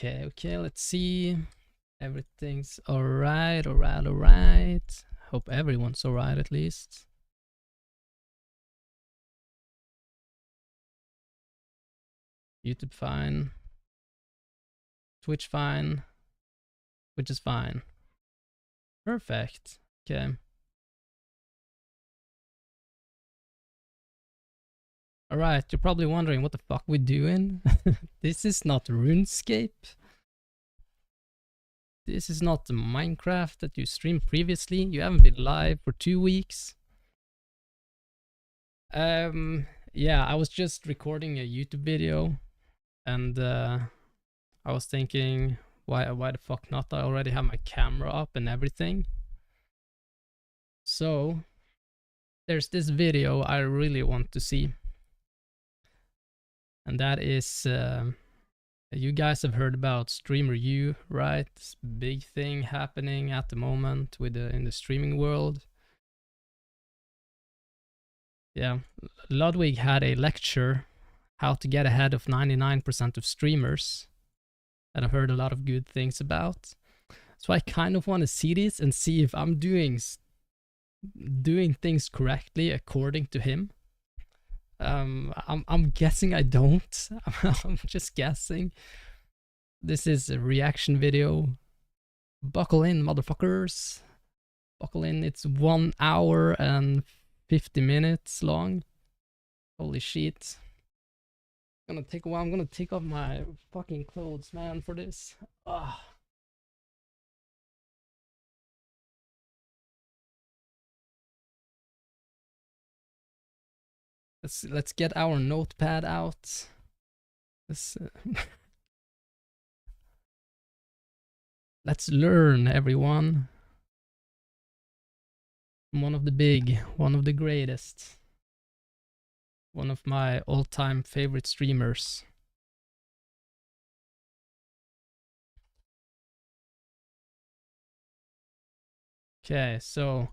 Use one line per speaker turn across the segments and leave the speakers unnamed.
Okay, let's see. Everything's alright. Hope everyone's alright at least. YouTube fine. Twitch fine. Which is fine. Perfect. Okay. Alright, you're probably wondering what the fuck we're doing. This is not RuneScape. This is not the Minecraft that you streamed previously. You haven't been live for 2 weeks. Yeah, I was just recording a YouTube video and I was thinking, why the fuck not? I already have my camera up and everything. So there's this video I really want to see. And that is, you guys have heard about StreamerU, right? This big thing happening at the moment with in the streaming world. Yeah, Ludwig had a lecture, how to get ahead of 99% of streamers, that I've heard a lot of good things about. So I kind of want to see this and see if I'm doing things correctly according to him. I'm guessing I don't. I'm just guessing. This is a reaction video. Buckle in, motherfuckers. Buckle in. It's 1 hour and 50 minutes long. Holy shit. Gonna take a while. I'm gonna take off my fucking clothes, man, for this. Ugh. Let's get our notepad out. Let's learn, everyone. One of the big, one of the greatest, one of my all-time favorite streamers. Okay, so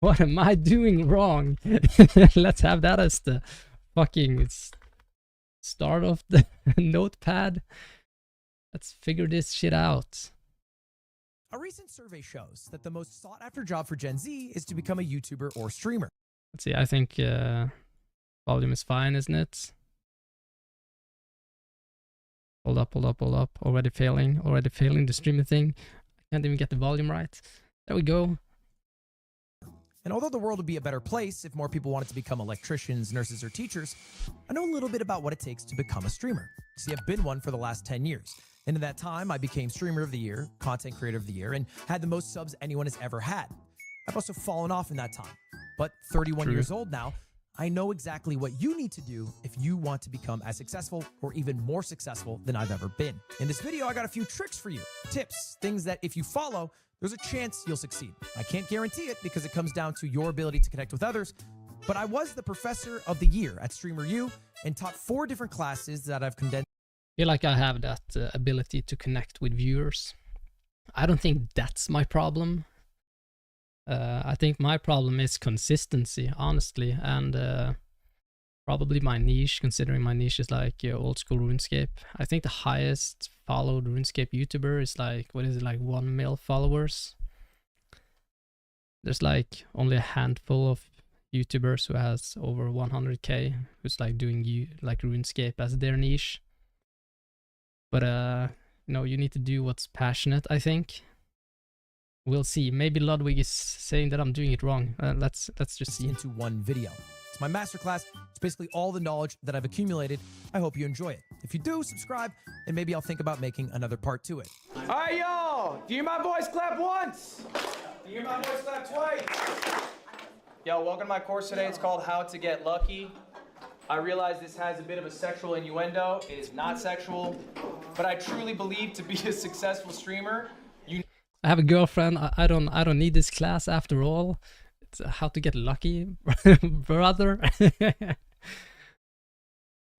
what am I doing wrong? Let's have that as the fucking start of the notepad. Let's figure this shit out.
A recent survey shows that the most sought after job for Gen Z is to become a YouTuber or streamer.
Let's see, I think volume is fine, isn't it? Hold up. Already failing the streaming thing. I can't even get the volume right. There we go.
And although the world would be a better place if more people wanted to become electricians, nurses, or teachers, I know a little bit about what it takes to become a streamer. See, I've been one for the last 10 years. And in that time, I became Streamer of the Year, Content Creator of the Year, and had the most subs anyone has ever had. I've also fallen off in that time. But 31 years old now, I know exactly what you need to do if you want to become as successful or even more successful than I've ever been. In this video, I got a few tricks for you, tips, things that if you follow, there's a chance you'll succeed. I can't guarantee it because it comes down to your ability to connect with others, but I was the Professor of the Year at StreamerU and taught 4 different classes that I've condensed.
I feel like I have that ability to connect with viewers. I don't think that's my problem. I think my problem is consistency, honestly, and probably my niche, considering my niche is like old school RuneScape. I think the highest followed RuneScape YouTuber is like, what is it, like 1 mil followers? There's like only a handful of YouTubers who has over 100k, who's like doing like RuneScape as their niche. But you know, you need to do what's passionate, I think. We'll see. Maybe Ludwig is saying that I'm doing it wrong. Let's just see.
Into one video. It's my masterclass. It's basically all the knowledge that I've accumulated. I hope you enjoy it. If you do, subscribe, and maybe I'll think about making another part to it.
All right, y'all. Do you hear my voice clap once? Do you hear my voice clap twice? Yo, welcome to my course today. It's called How to Get Lucky. I realize this has a bit of a sexual innuendo. It is not sexual, but I truly believe to be a successful streamer,
I have a girlfriend. I don't need this class after all. It's how to get lucky, brother.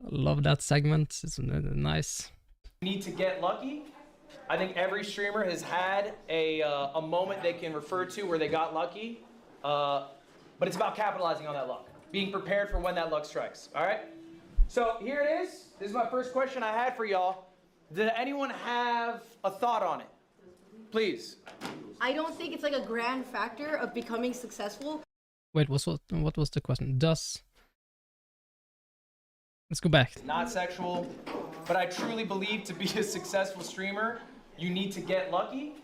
Love that segment. It's nice.
you need to get lucky. I think every streamer has had a moment they can refer to where they got lucky, but it's about capitalizing on that luck, being prepared for when that luck strikes. All right. So here it is. This is my first question I had for y'all. Does anyone have a thought on it? Please.
I don't think it's like a grand factor of becoming successful.
Wait, what was the question? Let's go back.
Not sexual, but I truly believe to be a successful streamer, you need to get lucky.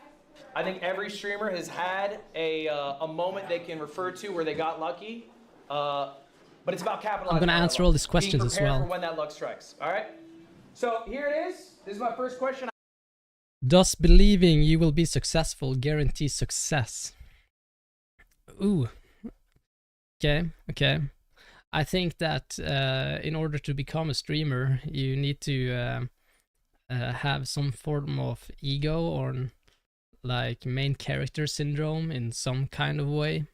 I think every streamer has had a moment they can refer to where they got lucky, but it's about capitalizing.
I'm gonna
on that
answer
luck.
all these questions
Being
as
prepared
well.
for when that luck strikes. All right. So here it is. This is my first question.
Does believing you will be successful guarantee success? Ooh. Okay. I think that in order to become a streamer, you need to have some form of ego or like main character syndrome in some kind of way.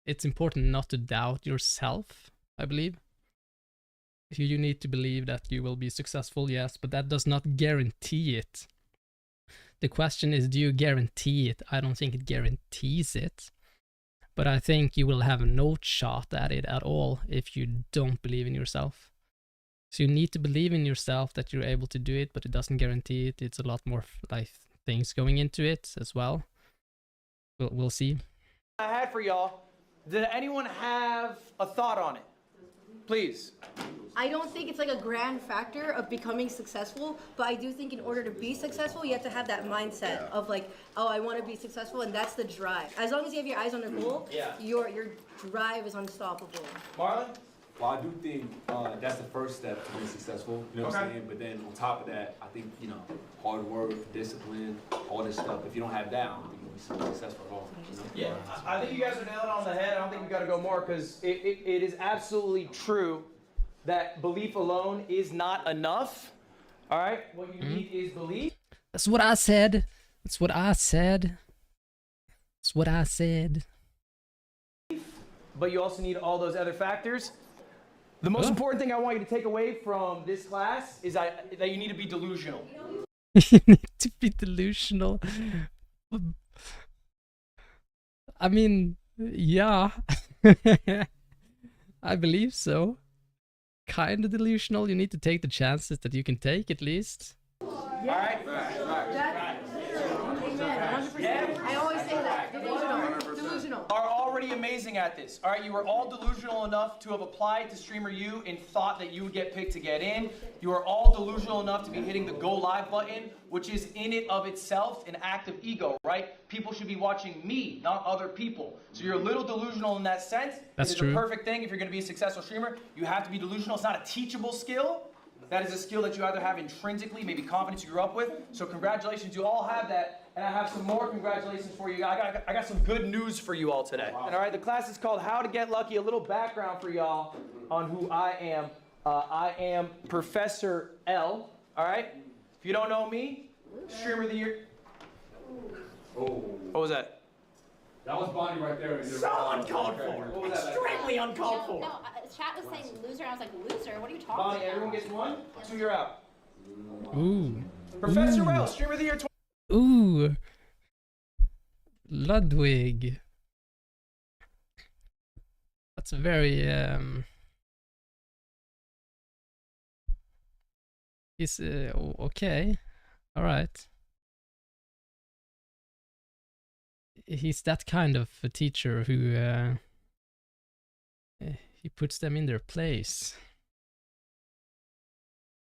It's important not to doubt yourself, I believe. You need to believe that you will be successful, yes, but that does not guarantee it. The question is, do you guarantee it? I don't think it guarantees it. But I think you will have no shot at it at all if you don't believe in yourself. So you need to believe in yourself that you're able to do it, but it doesn't guarantee it. It's a lot more like things going into it as well. We'll see.
I had for y'all. Does anyone have a thought on it? Please.
I don't think it's like a grand factor of becoming successful, but I do think in order to be successful, you have to have that mindset of like, oh, I want to be successful, and that's the drive. As long as you have your eyes on the goal, your drive is unstoppable.
Marlon?
Well, I do think that's the first step to being successful, you know what I'm saying? But then on top of that, I think, you know, hard work, discipline, all this stuff, if you don't have that, I don't think you'll be successful at all. You know?
Yeah, I think you guys are nailing it on the head. I don't think we got to go more because it is absolutely true that belief alone is not enough. All right? What you need is belief.
That's what I said.
But you also need all those other factors. The most important thing I want you to take away from this class is that you need to be delusional.
You need to be delusional. I mean, yeah. I believe so. Kind of delusional. You need to take the chances that you can take, at least.
All right?
Amen. 100%. I always say that. Delusional.
Are already amazing at this. All right, you were all delusional enough to have applied to Streamer U and thought that you would get picked to get in. You are all delusional enough to be hitting the go live button, which is in it of itself an act of ego, right? People should be watching me, not other people. So you're a little delusional in that sense.
That's
it is
true.
a perfect thing if you're going to be a successful streamer. You have to be delusional. It's not a teachable skill. That is a skill that you either have intrinsically, maybe confidence you grew up with. So congratulations, you all have that. And I have some more congratulations for you. I got some good news for you all today. Wow. And all right, the class is called How to Get Lucky. A little background for y'all on who I am. I am Professor L. All right? If you don't know me, Streamer of the Year.
Oh.
What was that?
That was Bonnie right there.
So uncalled for.
What was that?
Extremely uncalled for.
No, chat was saying loser. I was like, loser? What are you talking
Bonnie,
about?
everyone gets one. 2, you're out.
Ooh.
Professor L, Streamer of the Year.
Ooh. Ludwig. That's a very he's okay. All right. He's that kind of a teacher who he puts them in their place.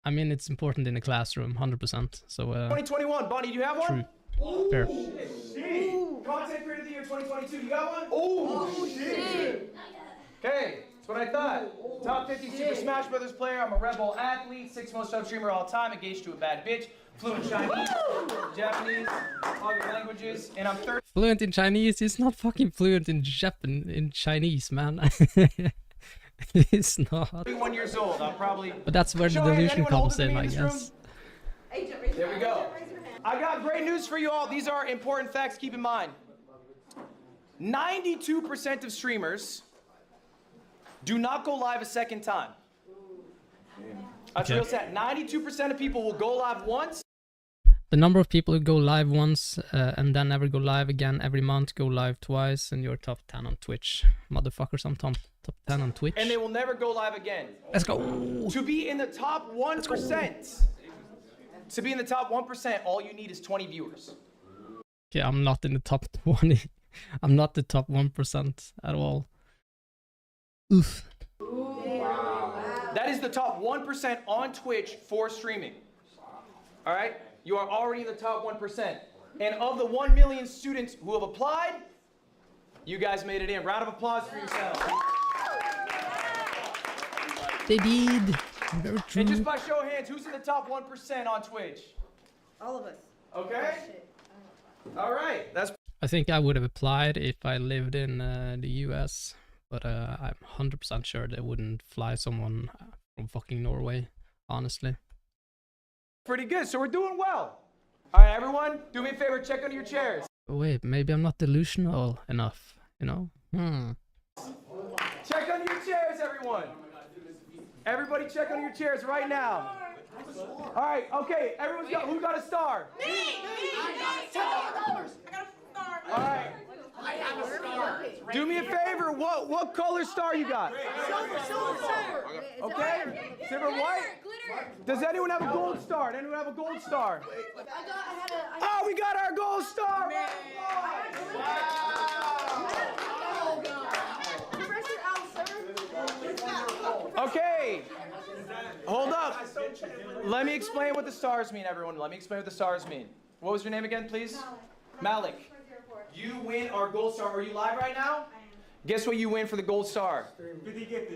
I mean, it's important in the classroom, 100%. So
2021, Bonnie, do you have one?
true. Fair.
Content Creator of the Year 2022, you got one? Oh, shit! Okay, that's what I thought. Top 50 Super Smash Brothers player. I'm a Red Bull athlete, 6th most sub streamer all time, engaged to a bad bitch, fluent Chinese, Japanese, other languages, and I'm 30.
Fluent in Chinese. He's not fucking fluent in Chinese, man. He's not.
31 years old. I'm probably.
But that's where the
Show hands,
delusion
anyone older
comes
than
in,
me
I
this room?
guess.
There we go. I got great news for you all. These are important facts. Keep in mind. 92% of streamers do not go live a second time. That's
Okay.
real sad. 92% of people will go live once.
The number of people who go live once and then never go live again every month, go live twice, and you're top 10 on Twitch. Motherfuckers, I'm top 10 on Twitch.
And they will never go live again.
Let's go.
To be in the top 1%. To be in the top 1%, all you need is 20 viewers.
Okay, I'm not in the top 20. I'm not the top 1% at all. Oof.
That is the top 1% on Twitch for streaming. All right? You are already in the top 1%. And of the 1 million students who have applied, you guys made it in. Round of applause for yourselves.
They did. Very true.
And just by show of hands, who's in the top 1% on Twitch?
All of us.
Okay? All right. That's
I think I would have applied if I lived in the US, but I'm 100% sure they wouldn't fly someone from fucking Norway, honestly.
pretty good. So we're doing well. All right, everyone, do me a favor, check under your chairs.
But wait, maybe I'm not delusional enough, you know?
Check under your chairs, everyone. Everybody check under your chairs right now. All right, okay, everyone's got, who got a star?
Me! I got $10. I got a star.
All right.
I have a star.
Do me a favor, what color star you got?
Silver.
Okay, silver, white?
Glitter.
Does anyone have a gold star? Does anyone have a gold star? Oh, we got our gold star! Okay, hold up. Let me explain what the stars mean, everyone. Let me explain what the stars mean. What was your name again, please? Malik. You win our gold star. Are you live right now? Guess what you win for the gold star?
Do I get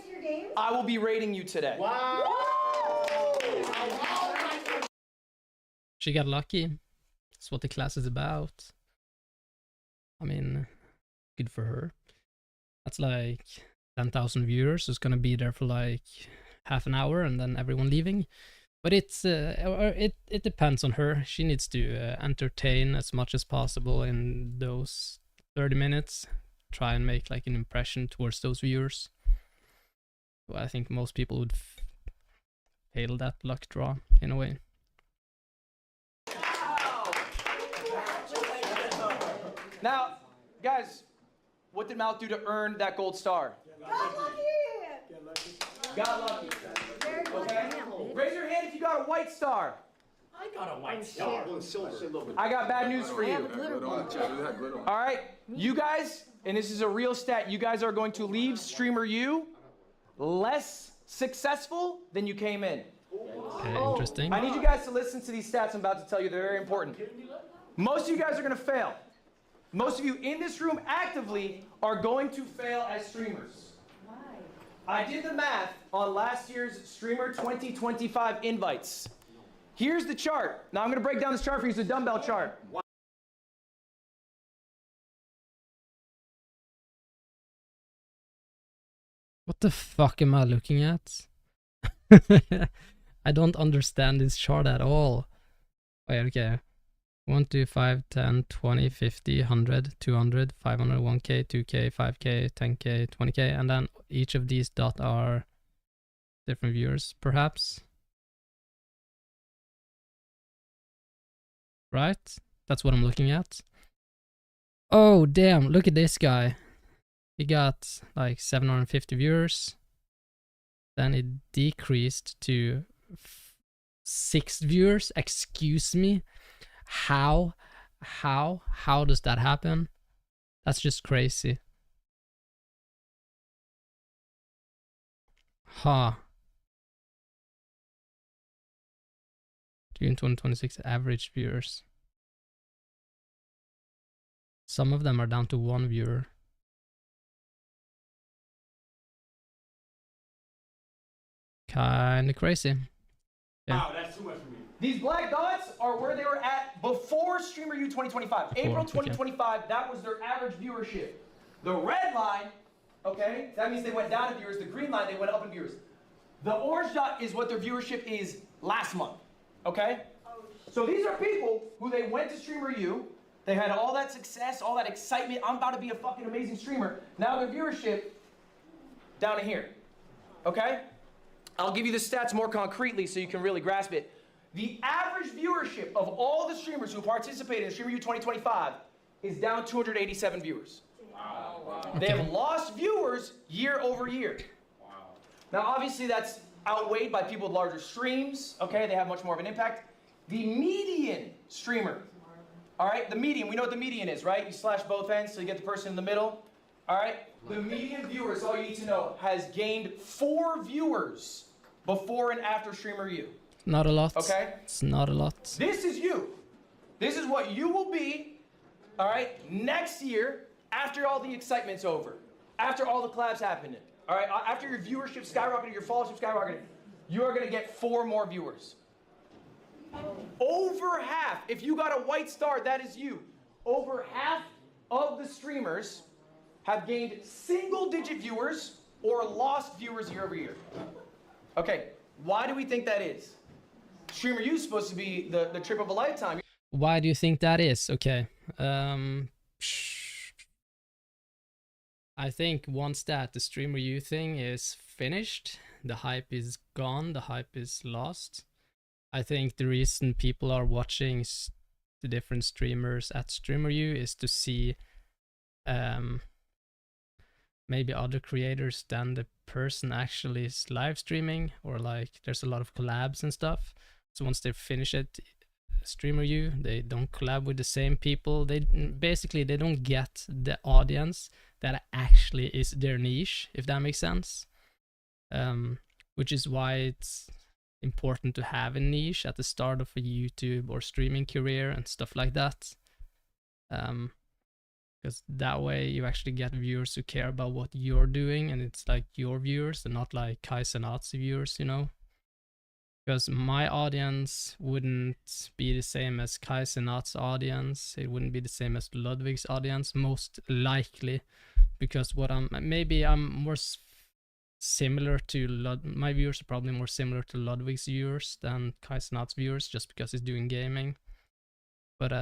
to your game?
I will be rating you today.
She got lucky. That's what the class is about. I mean, good for her. That's like 10,000 viewers. It's gonna be there for like half an hour and then everyone leaving. But it depends on her. She needs to entertain as much as possible in those 30 minutes. Try and make like an impression towards those viewers. Well, I think most people would fail that luck draw in a way.
Now, guys, what did Malik do to earn that gold star? Got lucky. Okay. Raise your hand if you got a white star.
I got a white star.
I got bad news for you. All right, you guys, and this is a real stat, you guys are going to leave Streamer U less successful than you came in.
Okay, interesting.
I need you guys to listen to these stats I'm about to tell you. They're very important. Most of you guys are going to fail. Most of you in this room actively are going to fail as streamers. Why? I did the math on last year's Streamer 2025 invites. Here's the chart. Now I'm going to break down this chart for you. It's a dumbbell chart.
What the fuck am I looking at? I don't understand this chart at all. Wait, okay. 1, 2, 5, 10, 20, 50, 100, 200, 500, 1k, 2k, 5k, 10k, 20k, and then each of these dots are different viewers, perhaps. Right? That's what I'm looking at. Oh, damn, look at this guy. He got like 750 viewers. Then it decreased to 6 viewers. Excuse me. How does that happen? That's just crazy. June 2026 average viewers. Some of them are down to 1 viewer. Kinda crazy. Yeah.
Wow, that's too much for me.
These black dots are where they were at before Streamer U 2025. April 2025, that was their average viewership. The red line, okay, that means they went down in viewers. The green line, they went up in viewers. The orange dot is what their viewership is last month, okay? So these are people who they went to Streamer U, they had all that success, all that excitement, I'm about to be a fucking amazing streamer. Now their viewership, down to here, okay? I'll give you the stats more concretely so you can really grasp it. The average viewership of all the streamers who participated in Streamer U 2025 is down 287 viewers. Wow. They have lost viewers year over year. Wow. Now, obviously, that's outweighed by people with larger streams. Okay, they have much more of an impact. The median streamer, all right, the median, we know what the median is, right? You slash both ends so you get the person in the middle. All right, the median viewer, is all you need to know, has gained 4 viewers before and after Streamer U.
Not a lot.
Okay?
It's not a lot.
This is you. This is what you will be, all right, next year after all the excitement's over, after all the collabs happen, all right, after your viewership skyrocketed, your followership skyrocketed, you are going to get 4 more viewers. Over half, if you got a white star, that is you. Over half of the streamers have gained single-digit viewers or lost viewers year over year. Okay, why do we think that is? Streamer U is supposed to be the trip of a lifetime.
Why do you think that is? Okay. I think once that the Streamer U thing is finished, the hype is gone, the hype is lost. I think the reason people are watching the different streamers at Streamer U is to see maybe other creators than the person actually is live streaming, or like there's a lot of collabs and stuff. So once they finish it, Streamer U, they don't collab with the same people. They basically don't get the audience that actually is their niche, if that makes sense. Which is why it's important to have a niche at the start of a YouTube or streaming career and stuff like that. Because that way you actually get viewers who care about what you're doing, and it's like your viewers and not like Kai Cenat's viewers, you know? Because my audience wouldn't be the same as Kai Cenat's audience. It wouldn't be the same as Ludwig's audience, most likely. Because maybe I'm more similar to my viewers are probably more similar to Ludwig's viewers than Kai Cenat's viewers, just because he's doing gaming. But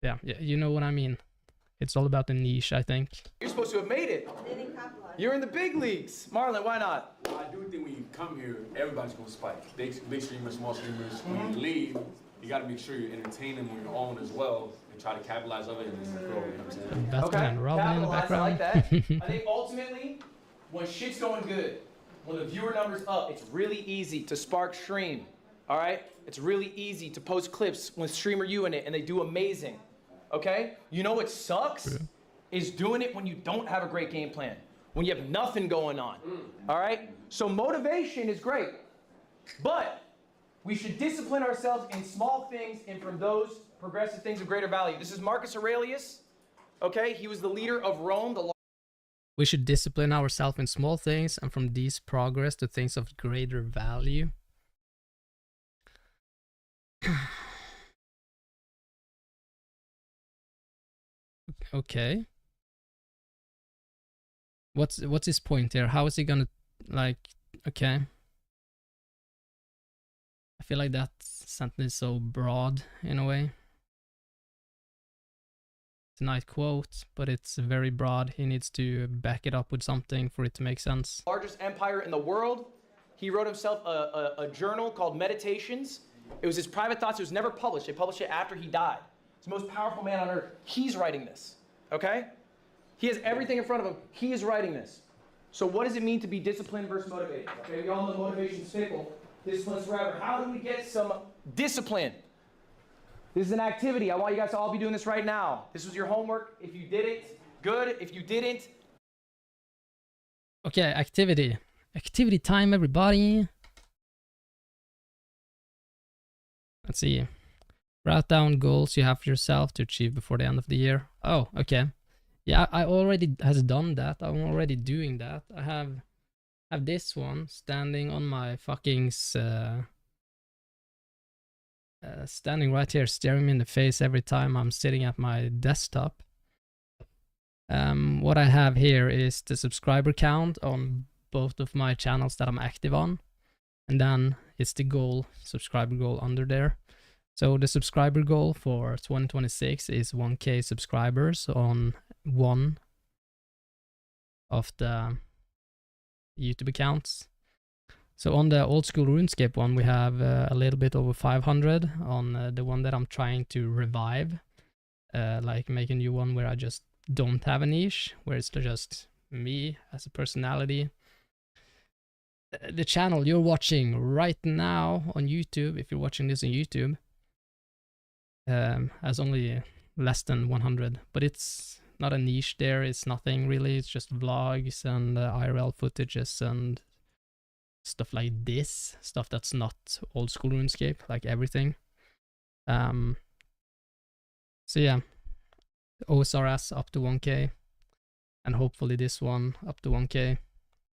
yeah, you know what I mean. It's all about the niche, I think.
You're supposed to have made it. You're in the big leagues. Marlon, why not?
Well, I do think when you come here, everybody's gonna spike. Big streamers, small streamers. When you leave, you gotta make sure you're entertaining on your own as well and try to capitalize on it and then grow, you know what I'm saying?
Batman and Robin in the background.
I like that. I think ultimately, when shit's going good, when the viewer number's up, it's really easy to spark stream, all right? It's really easy to post clips with Streamer U in it, and they do amazing, okay? You know what sucks? Is doing it when you don't have a great game plan, when you have nothing going on, all right? So motivation is great, but we should discipline ourselves in small things and from those progressive things of greater value. This is Marcus Aurelius, okay? He was the leader of Rome,
We should discipline ourselves in small things and from these progress to things of greater value. Okay. What's his point here? How is he gonna, like, okay. I feel like that sentence is so broad in a way. It's a nice quote, but it's very broad. He needs to back it up with something for it to make sense.
Largest empire in the world. He wrote himself a journal called Meditations. It was his private thoughts. It was never published. They published it after he died. He's the most powerful man on earth. He's writing this, okay? He has everything in front of him. He is writing this. So what does it mean to be disciplined versus motivated? Okay, we all know motivation's fickle. Discipline's forever. How do we get some discipline? This is an activity. I want you guys to all be doing this right now. This was your homework. If you did it, good. If you didn't.
Okay, activity. Activity time, everybody. Let's see. Write down goals you have for yourself to achieve before the end of the year. Oh, okay. Yeah, I already has done that. I'm already doing that. I have this one standing on my fucking standing right here, staring me in the face every time I'm sitting at my desktop. What I have here is the subscriber count on both of my channels that I'm active on, and then it's the goal, subscriber goal under there. So the subscriber goal for 2026 is 1K subscribers on one of the YouTube accounts. So on the old school RuneScape one, we have a little bit over 500. On the one that I'm trying to revive, like make a new one where I just don't have a niche, where it's just me as a personality. The channel you're watching right now on YouTube, if you're watching this on YouTube, has only less than 100, but it's not a niche there. It's nothing really. It's just vlogs and IRL footages and stuff like this, stuff that's not old school RuneScape, like everything. So yeah, OSRS up to 1k, and hopefully this one up to 1k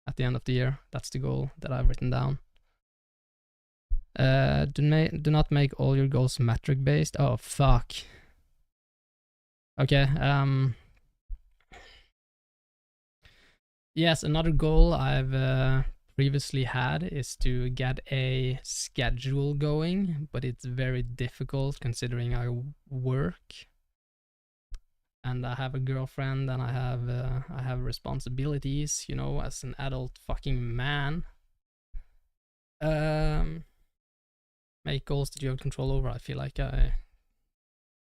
at the end of the year. That's the goal that I've written down. Do not make all your goals metric based. Oh fuck. Okay. Yes, another goal I've previously had is to get a schedule going, but it's very difficult considering I work and I have a girlfriend and I have responsibilities, you know, as an adult fucking man. Make goals that you have control over. I feel like I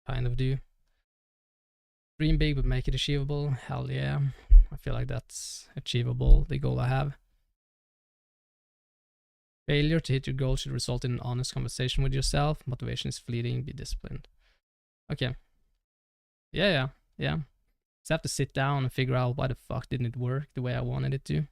kind of do. Dream big but make it achievable. Hell yeah. I feel like that's achievable, the goal I have. Failure to hit your goal should result in an honest conversation with yourself. Motivation is fleeting, be disciplined. Okay. Yeah. Just have to sit down and figure out why the fuck didn't it work the way I wanted it to. You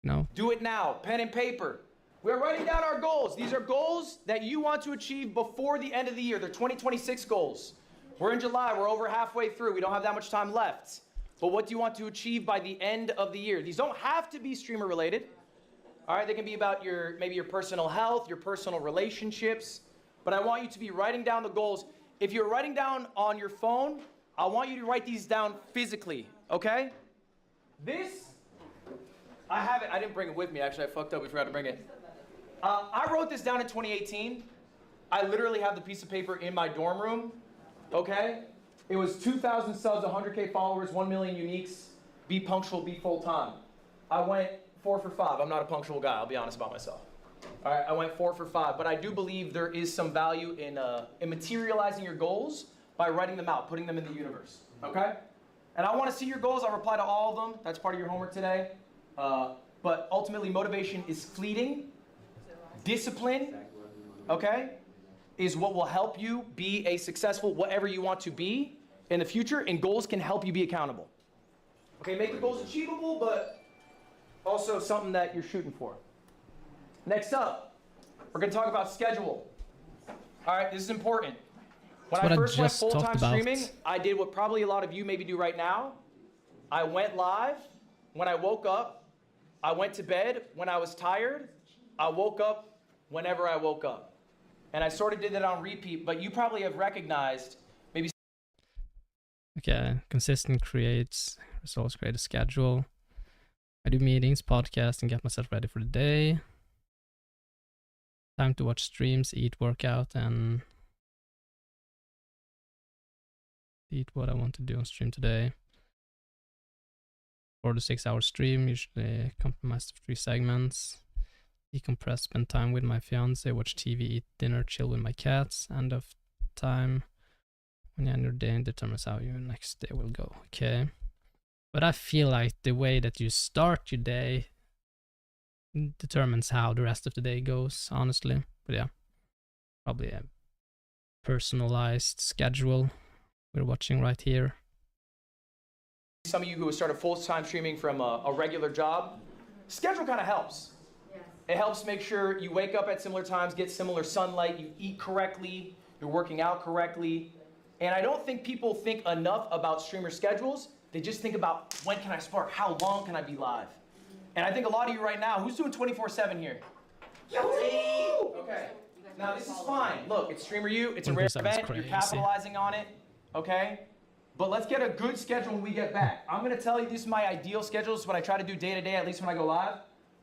know?
Do it now, pen and paper. We're writing down our goals. These are goals that you want to achieve before the end of the year. They're 2026 goals. We're in July, we're over halfway through. We don't have that much time left. But what do you want to achieve by the end of the year? These don't have to be streamer related. All right, they can be about maybe your personal health, your personal relationships. But I want you to be writing down the goals. If you're writing down on your phone, I want you to write these down physically, okay? This, I have it. I didn't bring it with me, actually. I fucked up. We forgot to bring it. I wrote this down in 2018. I literally have the piece of paper in my dorm room, okay? It was 2,000 subs, 100K followers, 1 million uniques, be punctual, be full time. I went 4 for 5. I'm not a punctual guy, I'll be honest about myself. All right, I went 4 for 5, but I do believe there is some value in materializing your goals by writing them out, putting them in the universe, okay? And I wanna see your goals. I'll reply to all of them. That's part of your homework today. But ultimately, motivation is fleeting. Discipline, okay, is what will help you be a successful whatever you want to be in the future, and goals can help you be accountable. Okay, make the goals achievable, but also something that you're shooting for. Next up, we're gonna talk about schedule. All right, this is important. When I first went full-time streaming, I did what probably a lot of you maybe do right now. I went live. When I woke up, I went to bed. When I was tired, I woke up whenever I woke up. And I sort of did that on repeat, but you probably have recognized maybe.
Okay, consistent creates results, create a schedule. I do meetings, podcasts, and get myself ready for the day. Time to watch streams, eat, workout, and eat what I want to do on stream today. 4 to 6 hour stream, usually compromised of 3 segments. Decompress, spend time with my fiance, watch TV, eat dinner, chill with my cats. End of time when you end your day determines how your next day will go. Okay. But I feel like the way that you start your day determines how the rest of the day goes, honestly. But yeah, probably a personalized schedule we're watching right here.
Some of you who started full-time streaming from a regular job, schedule kind of helps. It helps make sure you wake up at similar times, get similar sunlight, you eat correctly, you're working out correctly. And I don't think people think enough about streamer schedules. They just think about, when can I spark? How long can I be live? And I think a lot of you right now, who's doing 24/7 here? Okay. Now this is fine. Look, it's Streamer U. It's a rare event. You're capitalizing on it. Okay? But let's get a good schedule when we get back. I'm going to tell you this is my ideal schedule. This is what I try to do day to day, at least when I go live.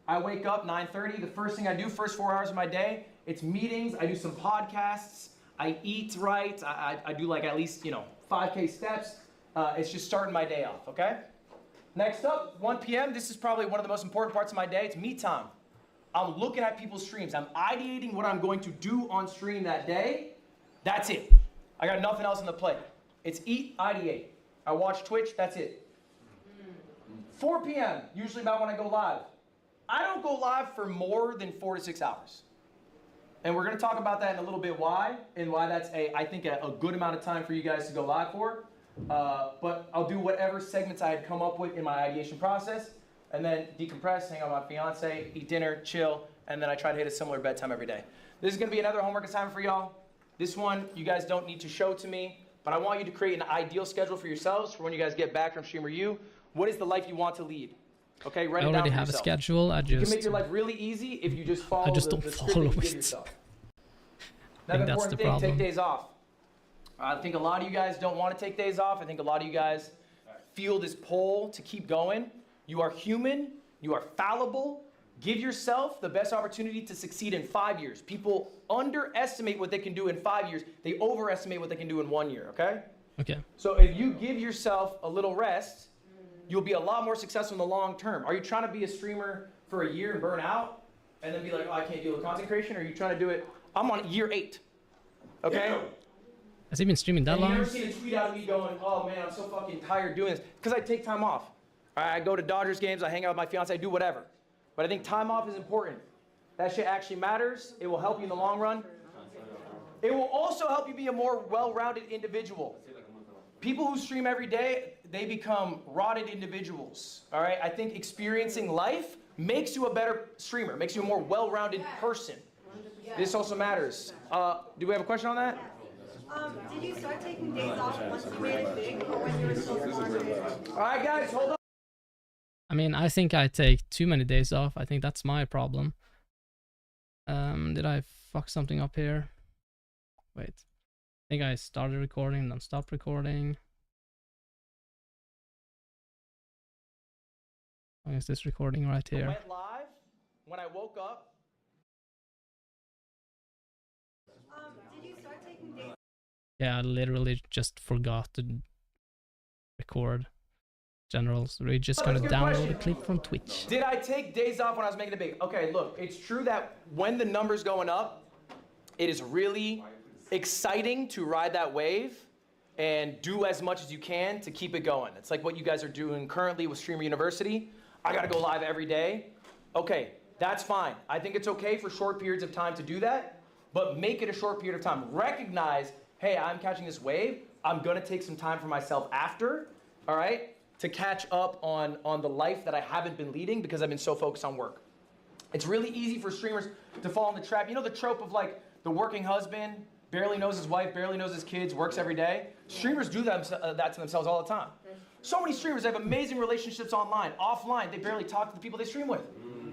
I wake up 9:30. The first thing I do, first 4 hours of my day, it's meetings. I do some podcasts. I eat right. I do like at least, 5K steps. It's just starting my day off, okay? Next up, 1 p.m. This is probably one of the most important parts of my day. It's me time. I'm looking at people's streams. I'm ideating what I'm going to do on stream that day. That's it. I got nothing else on the plate. It's eat, ideate. I watch Twitch, that's it. 4 p.m., usually about when I go live. I don't go live for more than 4 to 6 hours. And we're gonna talk about that in a little bit why, and why that's I think a good amount of time for you guys to go live for. But I'll do whatever segments I had come up with in my ideation process, and then decompress, hang out with my fiance, eat dinner, chill, and then I try to hit a similar bedtime every day. This is gonna be another homework assignment for y'all. This one, you guys don't need to show to me, but I want you to create an ideal schedule for yourselves for when you guys get back from Streamer U. What is the life you want to lead? Okay, write
I
it down
already
for
have a
yourself.
schedule.
You can make your life really easy if you just follow
don't
the script
follow
that you give
it.
yourself.
I think
Another
that's the
important thing, take
problem.
days off. I think a lot of you guys don't want to take days off. I think a lot of you guys feel this pull to keep going. You are human. You are fallible. Give yourself the best opportunity to succeed in 5 years. People underestimate what they can do in 5 years. They overestimate what they can do in 1 year, okay?
Okay.
So if you give yourself a little rest, you'll be a lot more successful in the long term. Are you trying to be a streamer for a year and burn out and then be like, oh, I can't deal with content creation? Or are you trying to do it? I'm on year 8, okay?
Has he been streaming that
And you
long?
never seen a tweet out of me going, oh man, I'm so fucking tired doing this. Because I take time off. All right, I go to Dodgers games, I hang out with my fiance, I do whatever. But I think time off is important. That shit actually matters. It will help you in the long run. It will also help you be a more well-rounded individual. People who stream every day, they become rotted individuals. All right, I think experiencing life makes you a better streamer, makes you a more well-rounded person. This also matters. Do we have a question on that?
Did you start taking days off once you made it big, or when you were still small?
All right, guys, hold on.
I mean, I think I take too many days off. I think that's my problem. Did I fuck something up here? Wait. I think I started recording, then stopped recording. How long is this recording right
I
here?
went live when I woke up.
Did you start taking days?
Yeah, I literally just forgot to record generals. So we're just gonna
That's a good
download
question.
a clip from Twitch.
Did I take days off when I was making it big? Okay, look, it's true that when the number's going up, it is really exciting to ride that wave and do as much as you can to keep it going. It's like what you guys are doing currently with Streamer University. I gotta go live every day. Okay, that's fine. I think it's okay for short periods of time to do that, but make it a short period of time. Recognize, hey, I'm catching this wave. I'm gonna take some time for myself after, all right, to catch up on the life that I haven't been leading because I've been so focused on work. It's really easy for streamers to fall in the trap. You know the trope of like the working husband, barely knows his wife, barely knows his kids, works every day? Streamers do that to themselves all the time. So many streamers have amazing relationships online. Offline, they barely talk to the people they stream with.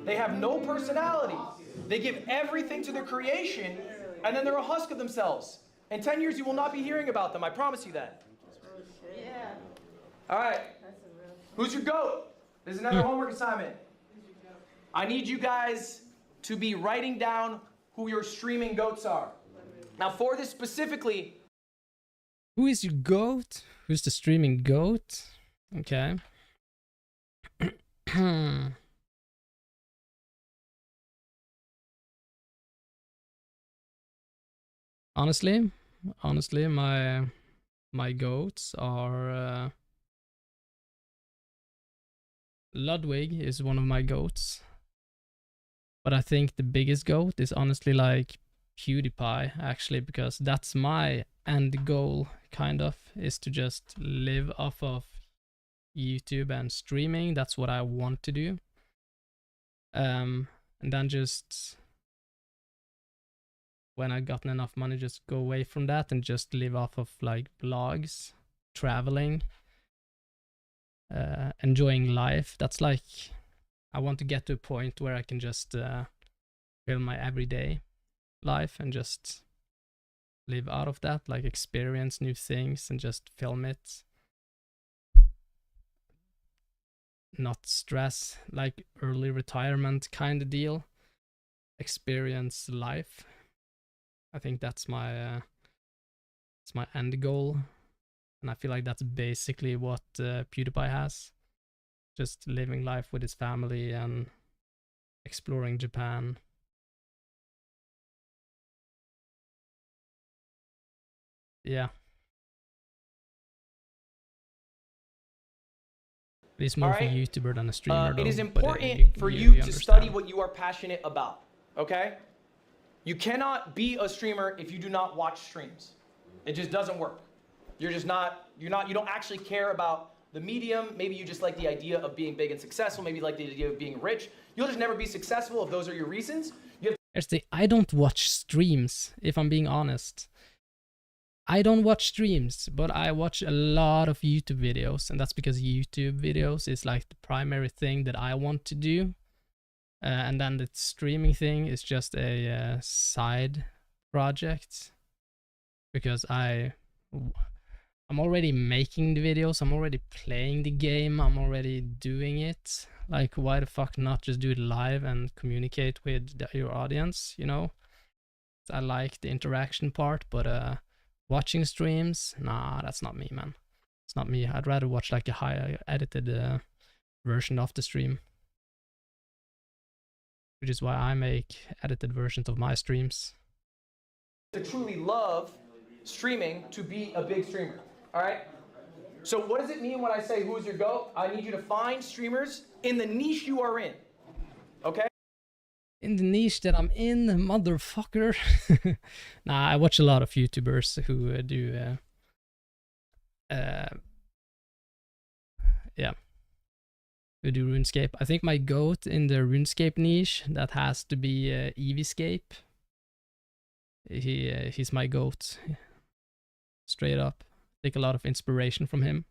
They have no personality. They give everything to their creation, and then they're a husk of themselves. In 10 years, you will not be hearing about them. I promise you that.
Yeah.
All right. Who's your GOAT? This is another homework assignment. I need you guys to be writing down who your streaming GOATs are. Now, for this specifically,
Who is your goat? Who's the streaming goat? Okay. honestly, my goats are Ludwig is one of my goats, but I think the biggest goat is honestly like PewDiePie, actually, because that's my end goal, kind of, is to just live off of YouTube and streaming. That's what I want to do. And then just when I've gotten enough money, just go away from that and just live off of like vlogs, traveling, enjoying life. That's like, I want to get to a point where I can just film my everyday life and just live out of that, like experience new things and just film it. Not stress, like early retirement kind of deal. Experience life. I think that's my end goal, and I feel like that's basically what PewDiePie has. Just living life with his family and exploring Japan. Yeah. He's more of a
Alright.
YouTuber than a streamer, though.
It is
but,
important for you to study
understand.
what you are passionate about, okay? You cannot be a streamer if you do not watch streams. It just doesn't work. You don't actually care about the medium. Maybe you just like the idea of being big and successful. Maybe you like the idea of being rich. You'll just never be successful if those are your reasons.
Here's the I don't watch streams, if I'm being honest. I don't watch streams, but I watch a lot of YouTube videos, and that's because YouTube videos is like the primary thing that I want to do. And then the streaming thing is just a side project, because I'm already making the videos, I'm already playing the game, I'm already doing it. Like, why the fuck not just do it live and communicate with your audience, you know? I like the interaction part, but watching streams, nah, that's not me, man. It's not me. I'd rather watch like a high edited version of the stream. Which is why I make edited versions of my streams.
To truly love streaming to be a big streamer, all right? So what does it mean when I say who's your GOAT? I need you to find streamers in the niche you are in, okay?
In the niche that I'm in, motherfucker. Nah, I watch a lot of YouTubers who do, yeah, who do RuneScape. I think my GOAT in the RuneScape niche, that has to be Eevescape. He's my GOAT, straight up. Take a lot of inspiration from him.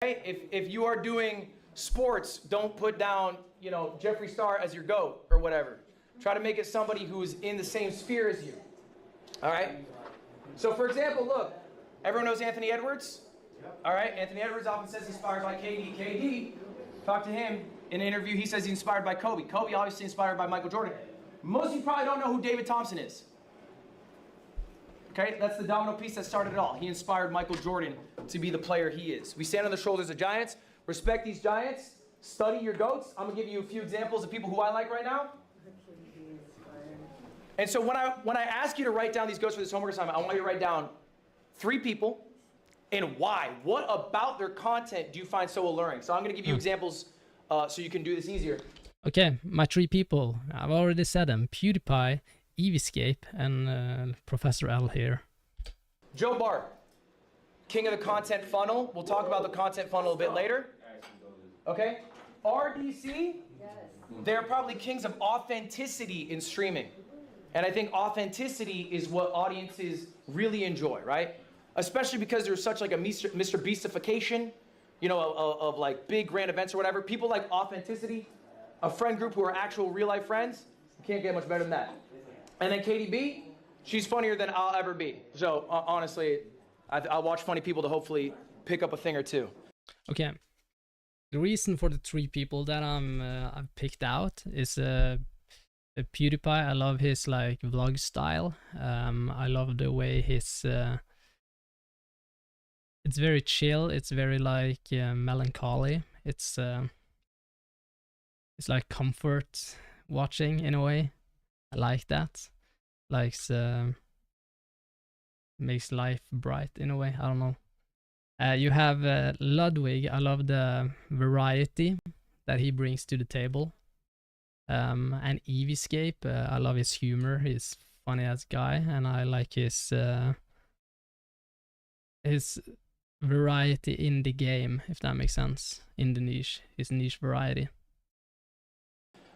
If you are doing sports, don't put down, you know, Jeffree Star as your GOAT or whatever. Try to make it somebody who's in the same sphere as you. All right? So for example, look, everyone knows Anthony Edwards? All right, Anthony Edwards often says he's inspired by KD. KD, talk to him in an interview, he says he's inspired by Kobe. Kobe obviously inspired by Michael Jordan. Most of you probably don't know who David Thompson is. Okay, that's the domino piece that started it all. He inspired Michael Jordan to be the player he is. We stand on the shoulders of giants. Respect these giants. Study your GOATs. I'm gonna give you a few examples of people who I like right now. And so when I ask you to write down these GOATs for this homework assignment, I want you to write down 3 people and why. What about their content do you find so alluring? So I'm gonna give you examples so you can do this easier.
Okay, my 3 people. I've already said them. PewDiePie, Eevescape, and Professor L here.
Joe Bart, king of the content funnel. We'll talk about the content funnel a bit later. Okay? RDC, they're probably kings of authenticity in streaming. And I think authenticity is what audiences really enjoy, right? Especially because there's such like a Mr. Beastification, you know, of like big grand events or whatever. People like authenticity, a friend group who are actual real life friends. You can't get much better than that. And then KDB, she's funnier than I'll ever be. So honestly, I'll watch funny people to hopefully pick up a thing or two.
Okay. The reason for the 3 people that I've picked out is PewDiePie. I love his like vlog style. I love the way his it's very chill. It's very like melancholy. It's like comfort watching in a way. I like that. Likes makes life bright in a way. I don't know. You have Ludwig. I love the variety that he brings to the table. And Eevescape. I love his humor. He's funny ass guy, and I like his variety in the game, if that makes sense. In the niche, his niche variety.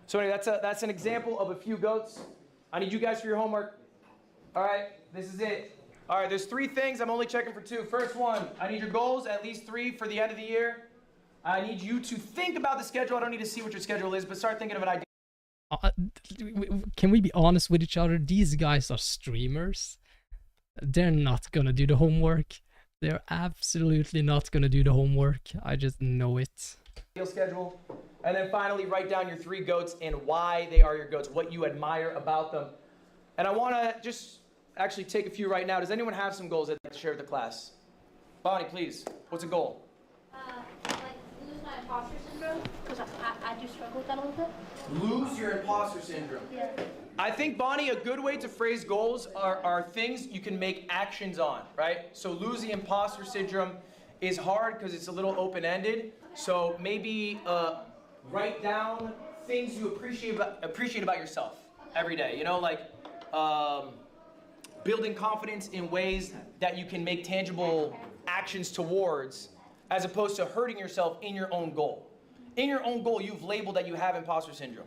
So anyway, that's an example of a few GOATs. I need you guys for your homework. All right, this is it. All right, there's 3 things. I'm only checking for 2. First one, I need your goals, at least 3 for the end of the year. I need you to think about the schedule. I don't need to see what your schedule is, but start thinking of an idea.
Can we be honest with each other? These guys are streamers. They're not gonna do the homework. They're absolutely not gonna do the homework. I just know it.
Schedule. And then finally, write down your 3 GOATs and why they are your GOATs, what you admire about them. And I want to just actually take a few right now. Does anyone have some goals they'd like to share with the class? Bonnie, please. What's a goal?
Like lose my imposter syndrome because I do struggle with that a little bit.
Lose your imposter syndrome.
Yeah.
I think, Bonnie, a good way to phrase goals are things you can make actions on, right? So losing imposter syndrome is hard because it's a little open-ended. So maybe write down things you appreciate about yourself every day. You know, like building confidence in ways that you can make tangible actions towards, as opposed to hurting yourself in your own goal. In your own goal, you've labeled that you have imposter syndrome.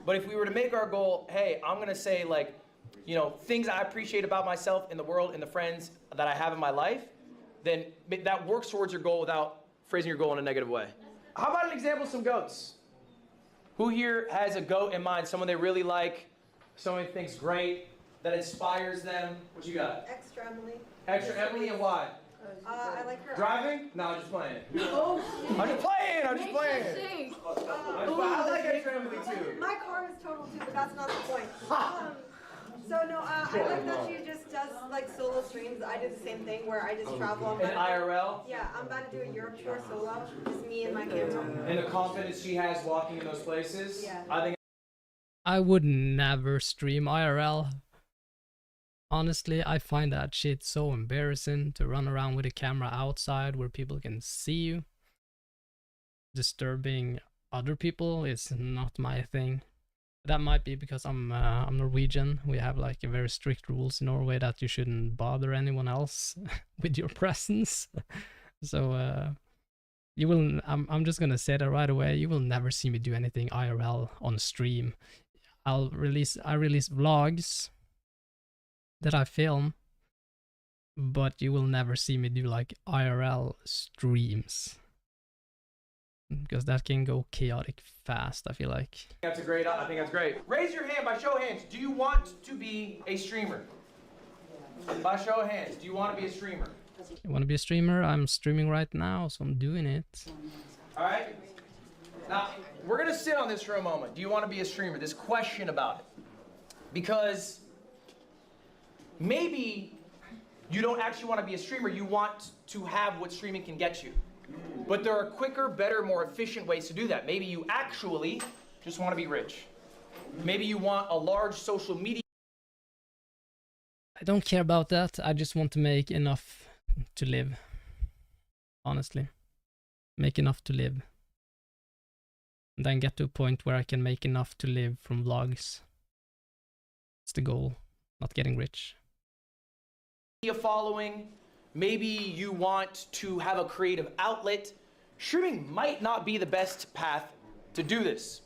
But if we were to make our goal, hey, I'm gonna say like, you know, things I appreciate about myself in the world and the friends that I have in my life, then that works towards your goal without phrasing your goal in a negative way. How about an example of some goats? Who here has a goat in mind? Someone they really like, someone they think's great, that inspires them? What you got?
Extra Emily.
Extra Emily, and why?
I like her.
Driving? No, I'm just playing.
Oh,
I'm just playing. I'm just playing.
interesting.
I like Extra Emily too.
My car is total too, but that's not the point. So no, I like that she just does like solo streams. I do the same thing where I just travel.
In IRL?
Yeah, I'm about to do a Europe tour solo. Just me and my camera.
And the confidence she has walking in those places.
Yeah.
I think
I would never stream IRL. Honestly, I find that shit so embarrassing to run around with a camera outside where people can see you. Disturbing other people is not my thing. That might be because I'm Norwegian. We have like a very strict rules in Norway that you shouldn't bother anyone else with your presence. So you will. I'm just gonna say that right away. You will never see me do anything IRL on stream. I release vlogs that I film, but you will never see me do like IRL streams, because that can go chaotic fast, I feel like.
I think that's great. Raise your hand by show of hands. Do you want to be a streamer? By show of hands, do you want to be a streamer?
You want to be a streamer? I'm streaming right now, so I'm doing it.
All right. Now, we're going to sit on this for a moment. Do you want to be a streamer? This question about it. Because maybe you don't actually want to be a streamer. You want to have what streaming can get you. But there are quicker, better, more efficient ways to do that. Maybe you actually just want to be rich. Maybe you want a large social media.
I don't care about that. I just want to make enough to live. Honestly. Make enough to live. And then get to a point where I can make enough to live from vlogs. It's the goal. Not getting rich.
Following. Maybe you want to have a creative outlet. Streaming might not be the best path to do this.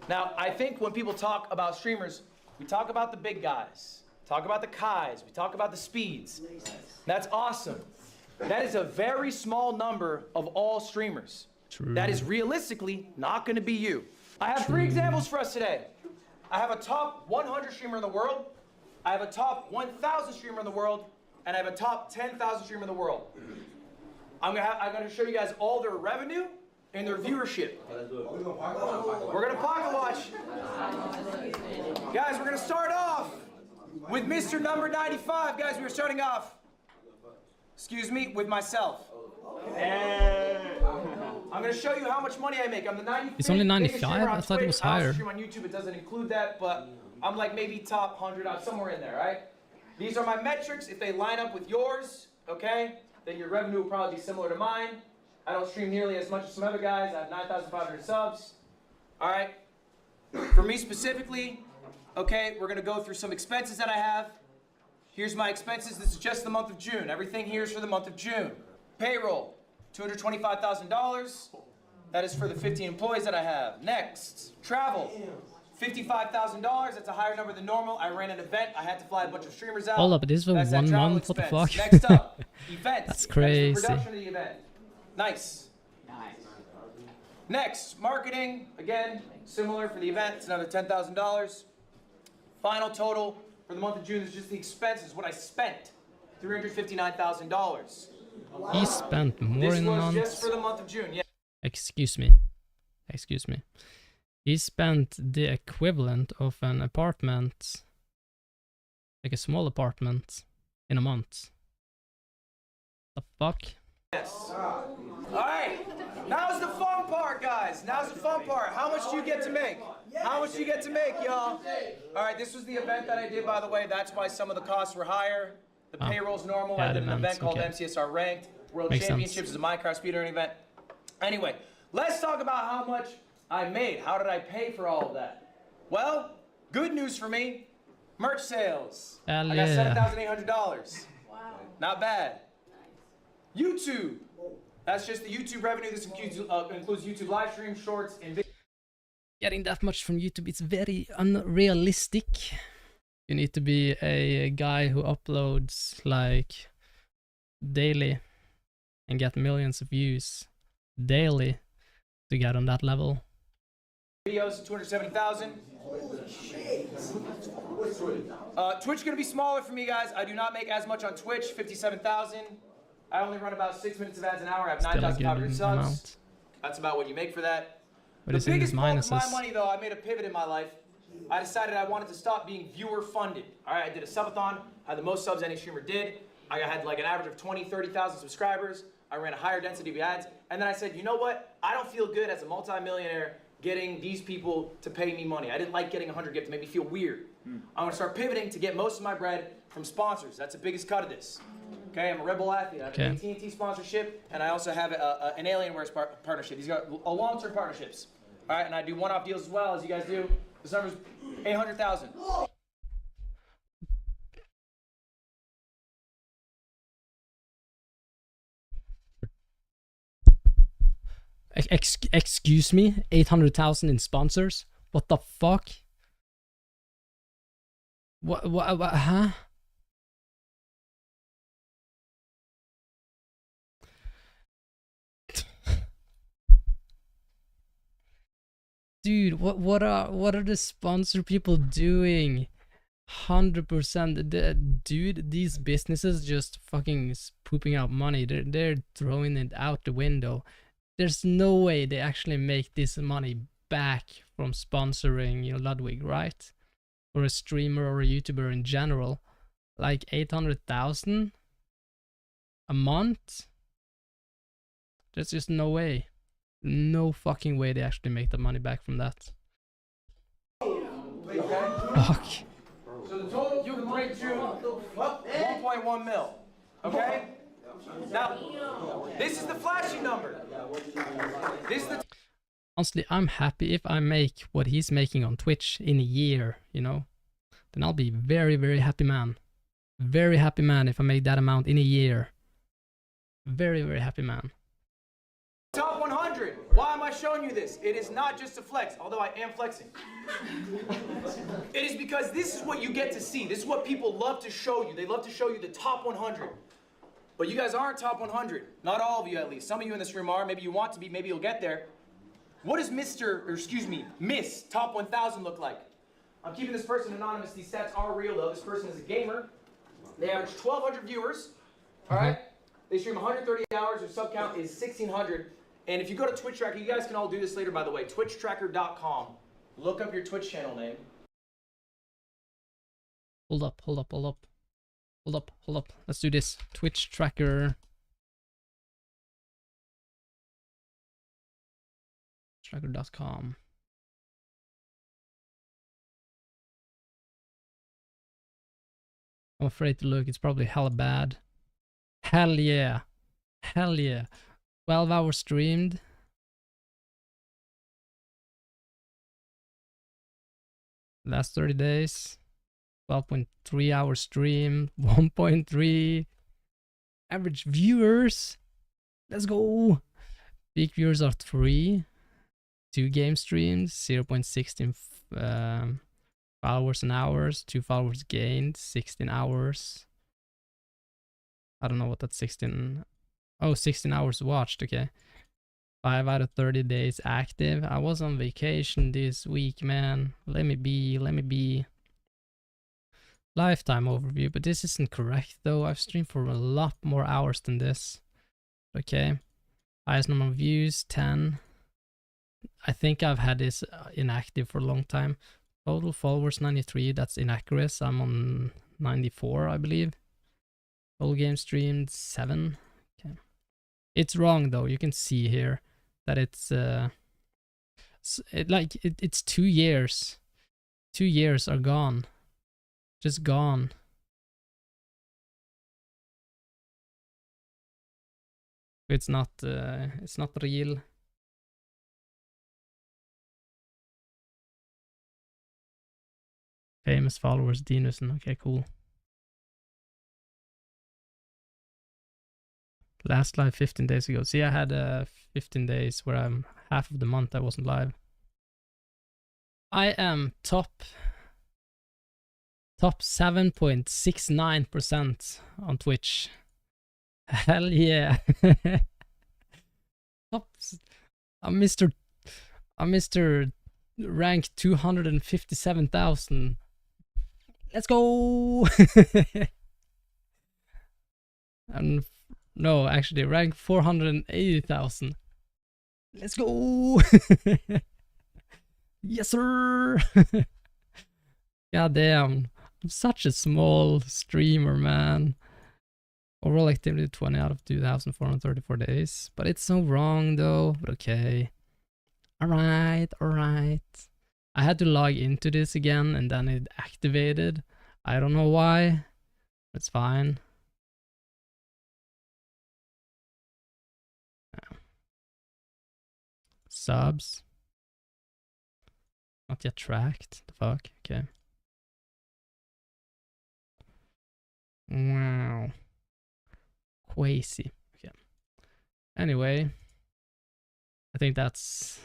Now, I think when people talk about streamers, we talk about the big guys, talk about the Kais, we talk about the Speeds. That's awesome. That is a very small number of all streamers.
True.
That is realistically not going to be you. I have 3 examples for us today. I have a top 100 streamer in the world. I have a top 1,000 streamer in the world. And I have a top 10,000 streamer in the world. I'm gonna show you guys all their revenue and their viewership. We're gonna pocket watch. Guys, we're gonna start off with Mr. Number 95. Guys, we are starting off, excuse me, with myself. I'm gonna show you how much money I make. I'm the 95th.
It's only 95?
I
I thought it was higher.
On YouTube, it doesn't include that, but I'm like maybe top 100, I'm somewhere in there, right? These are my metrics. If they line up with yours, okay, then your revenue will probably be similar to mine. I don't stream nearly as much as some other guys. I have 9,500 subs. All right. For me specifically, okay, we're going to go through some expenses that I have. Here's my expenses. This is just the month of June. Everything here is for the month of June. Payroll, $225,000. That is for the 15 employees that I have. Next, travel. $55,000, that's a higher number than normal. I ran an event, I had to fly a bunch of streamers out.
Hold up, this was
That's that
1
travel
month, what the
expense.
fuck?
Next up, events.
That's crazy.
That's the production of the event. Nice. Next, marketing, again, similar for the event, it's another $10,000. Final total for the month of June is just the expenses, what I spent, $359,000.
He spent more
This
in a
was
month.
just for the month of June, yeah.
Excuse me. Excuse me. He spent the equivalent of an apartment, like a small apartment, in a month. The fuck?
Yes. All right. Now's the fun part, guys. Now's the fun part. How much do you get to make? How much do you get to make, y'all? All right, this was the event that I did, by the way. That's why some of the costs were higher. The payroll's normal. I did an event called MCSR Ranked. World Championships is a Minecraft speedrunning event. Anyway, let's talk about how much I made. How did I pay for all of that? Well, good news for me. Merch sales.
Hell
I got
yeah.
$7,800. Wow. Not bad. YouTube. That's just the YouTube revenue. This includes YouTube live streams, shorts, and videos.
Getting that much from YouTube, it's very unrealistic. You need to be a guy who uploads like daily and get millions of views daily to get on that level.
Videos, 270,000. Twitch gonna be smaller for me, guys. I do not make as much on Twitch, 57,000. I only run about 6 minutes of ads an hour. I have 9,500 subs. That's about what you make for that.
But
The
it's in these
biggest bulk of my
minuses.
money, though, I made a pivot in my life. I decided I wanted to stop being viewer funded. All right, I did a subathon, had the most subs any streamer did. I had like an average of 20, 30,000 subscribers. I ran a higher density of ads. And then I said, you know what? I don't feel good as a multimillionaire getting these people to pay me money. I didn't like getting 100 gifts. It made me feel weird. I'm gonna start pivoting to get most of my bread from sponsors. That's the biggest cut of this. Okay, I'm a Red Bull athlete. I have an AT&T sponsorship, and I also have an Alienware partnership. These are long-term partnerships. All right, and I do one-off deals as well, as you guys do. This number's 800,000.
Excuse me? 800,000 in sponsors? What the fuck? What, huh? Dude, what are the sponsor people doing? 100%, dude. These businesses just fucking pooping out money. They're throwing it out the window. There's no way they actually make this money back from sponsoring, you know, Ludwig, right? Or a streamer or a YouTuber in general. Like 800,000 a month. There's just no way. No fucking way they actually make the money back from that. Fuck.
So the total you can bring to 1.1 mil. Okay? Now, this is the flashy number. This is the
Honestly, I'm happy if I make what he's making on Twitch in a year, you know? Then I'll be very, very happy man. Very happy man if I make that amount in a year. Very, very happy man.
top 100. Why am I showing you this? It is not just a flex, although I am flexing. It is because this is what you get to see. This is what people love to show you. They love to show you the top 100. But you guys aren't top 100. Not all of you, at least. Some of you in this room are. Maybe you want to be. Maybe you'll get there. What does Miss Top 1000 look like? I'm keeping this person anonymous. These stats are real, though. This person is a gamer. They average 1,200 viewers. All right? They stream 130 hours. Their sub count is 1,600. And if you go to Twitch Tracker, you guys can all do this later, by the way. TwitchTracker.com. Look up your Twitch channel name.
Hold up. Let's do this. Twitch Tracker. Tracker.com. I'm afraid to look. It's probably hella bad. Hell yeah. 12 hours streamed. Last 30 days. 12.3 hours stream. 1.3 average viewers. Let's go. Peak viewers are 3. 2 game streams. 0.16 followers and hours. 2 followers gained. 16 hours. I don't know what that's 16. Oh, 16 hours watched, okay. 5 out of 30 days active. I was on vacation this week, man. Let me be. Lifetime overview, but this isn't correct though. I've streamed for a lot more hours than this. Okay. Highest number of views, 10. I think I've had this inactive for a long time. Total followers, 93. That's inaccurate. I'm on 94, I believe. Whole game streamed, 7. It's wrong though. You can see here that it's it's 2 years. 2 years are gone. Just gone. It's not real. Famous followers, Dinusen. Okay, cool. Last live 15 days ago. See, I had 15 days where I'm half of the month I wasn't live. I am top 7.69% on Twitch. Hell yeah. I'm Mr. rank 257,000. Let's go. And no, actually rank 480,000. Let's go. Yes, sir. God damn. I'm such a small streamer, man. Overall activity 20 out of 2,434 days. But it's so wrong though. But okay. Alright. I had to log into this again and then it activated. I don't know why. It's fine. Subs. Not yet tracked. The fuck? Okay. Wow. Crazy. Okay. Anyway. I think that's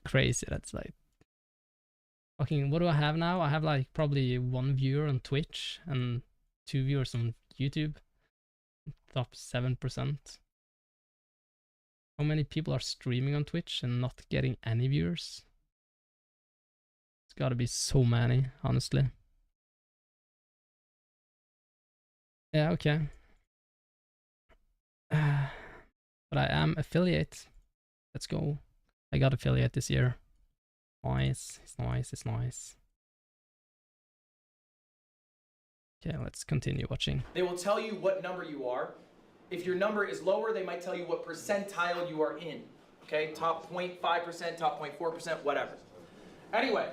crazy. That's like fucking, what do I have now? I have like probably 1 viewer on Twitch and 2 viewers on YouTube. Top 7%. How many people are streaming on Twitch and not getting any viewers? It's gotta be so many, honestly. Yeah, okay. But I am affiliate. Let's go. I got affiliate this year. Nice. It's nice. It's nice. Okay, let's continue watching.
They will tell you what number you are. If your number is lower, they might tell you what percentile you are in. Okay, top 0.5%, top 0.4%, whatever. Anyway,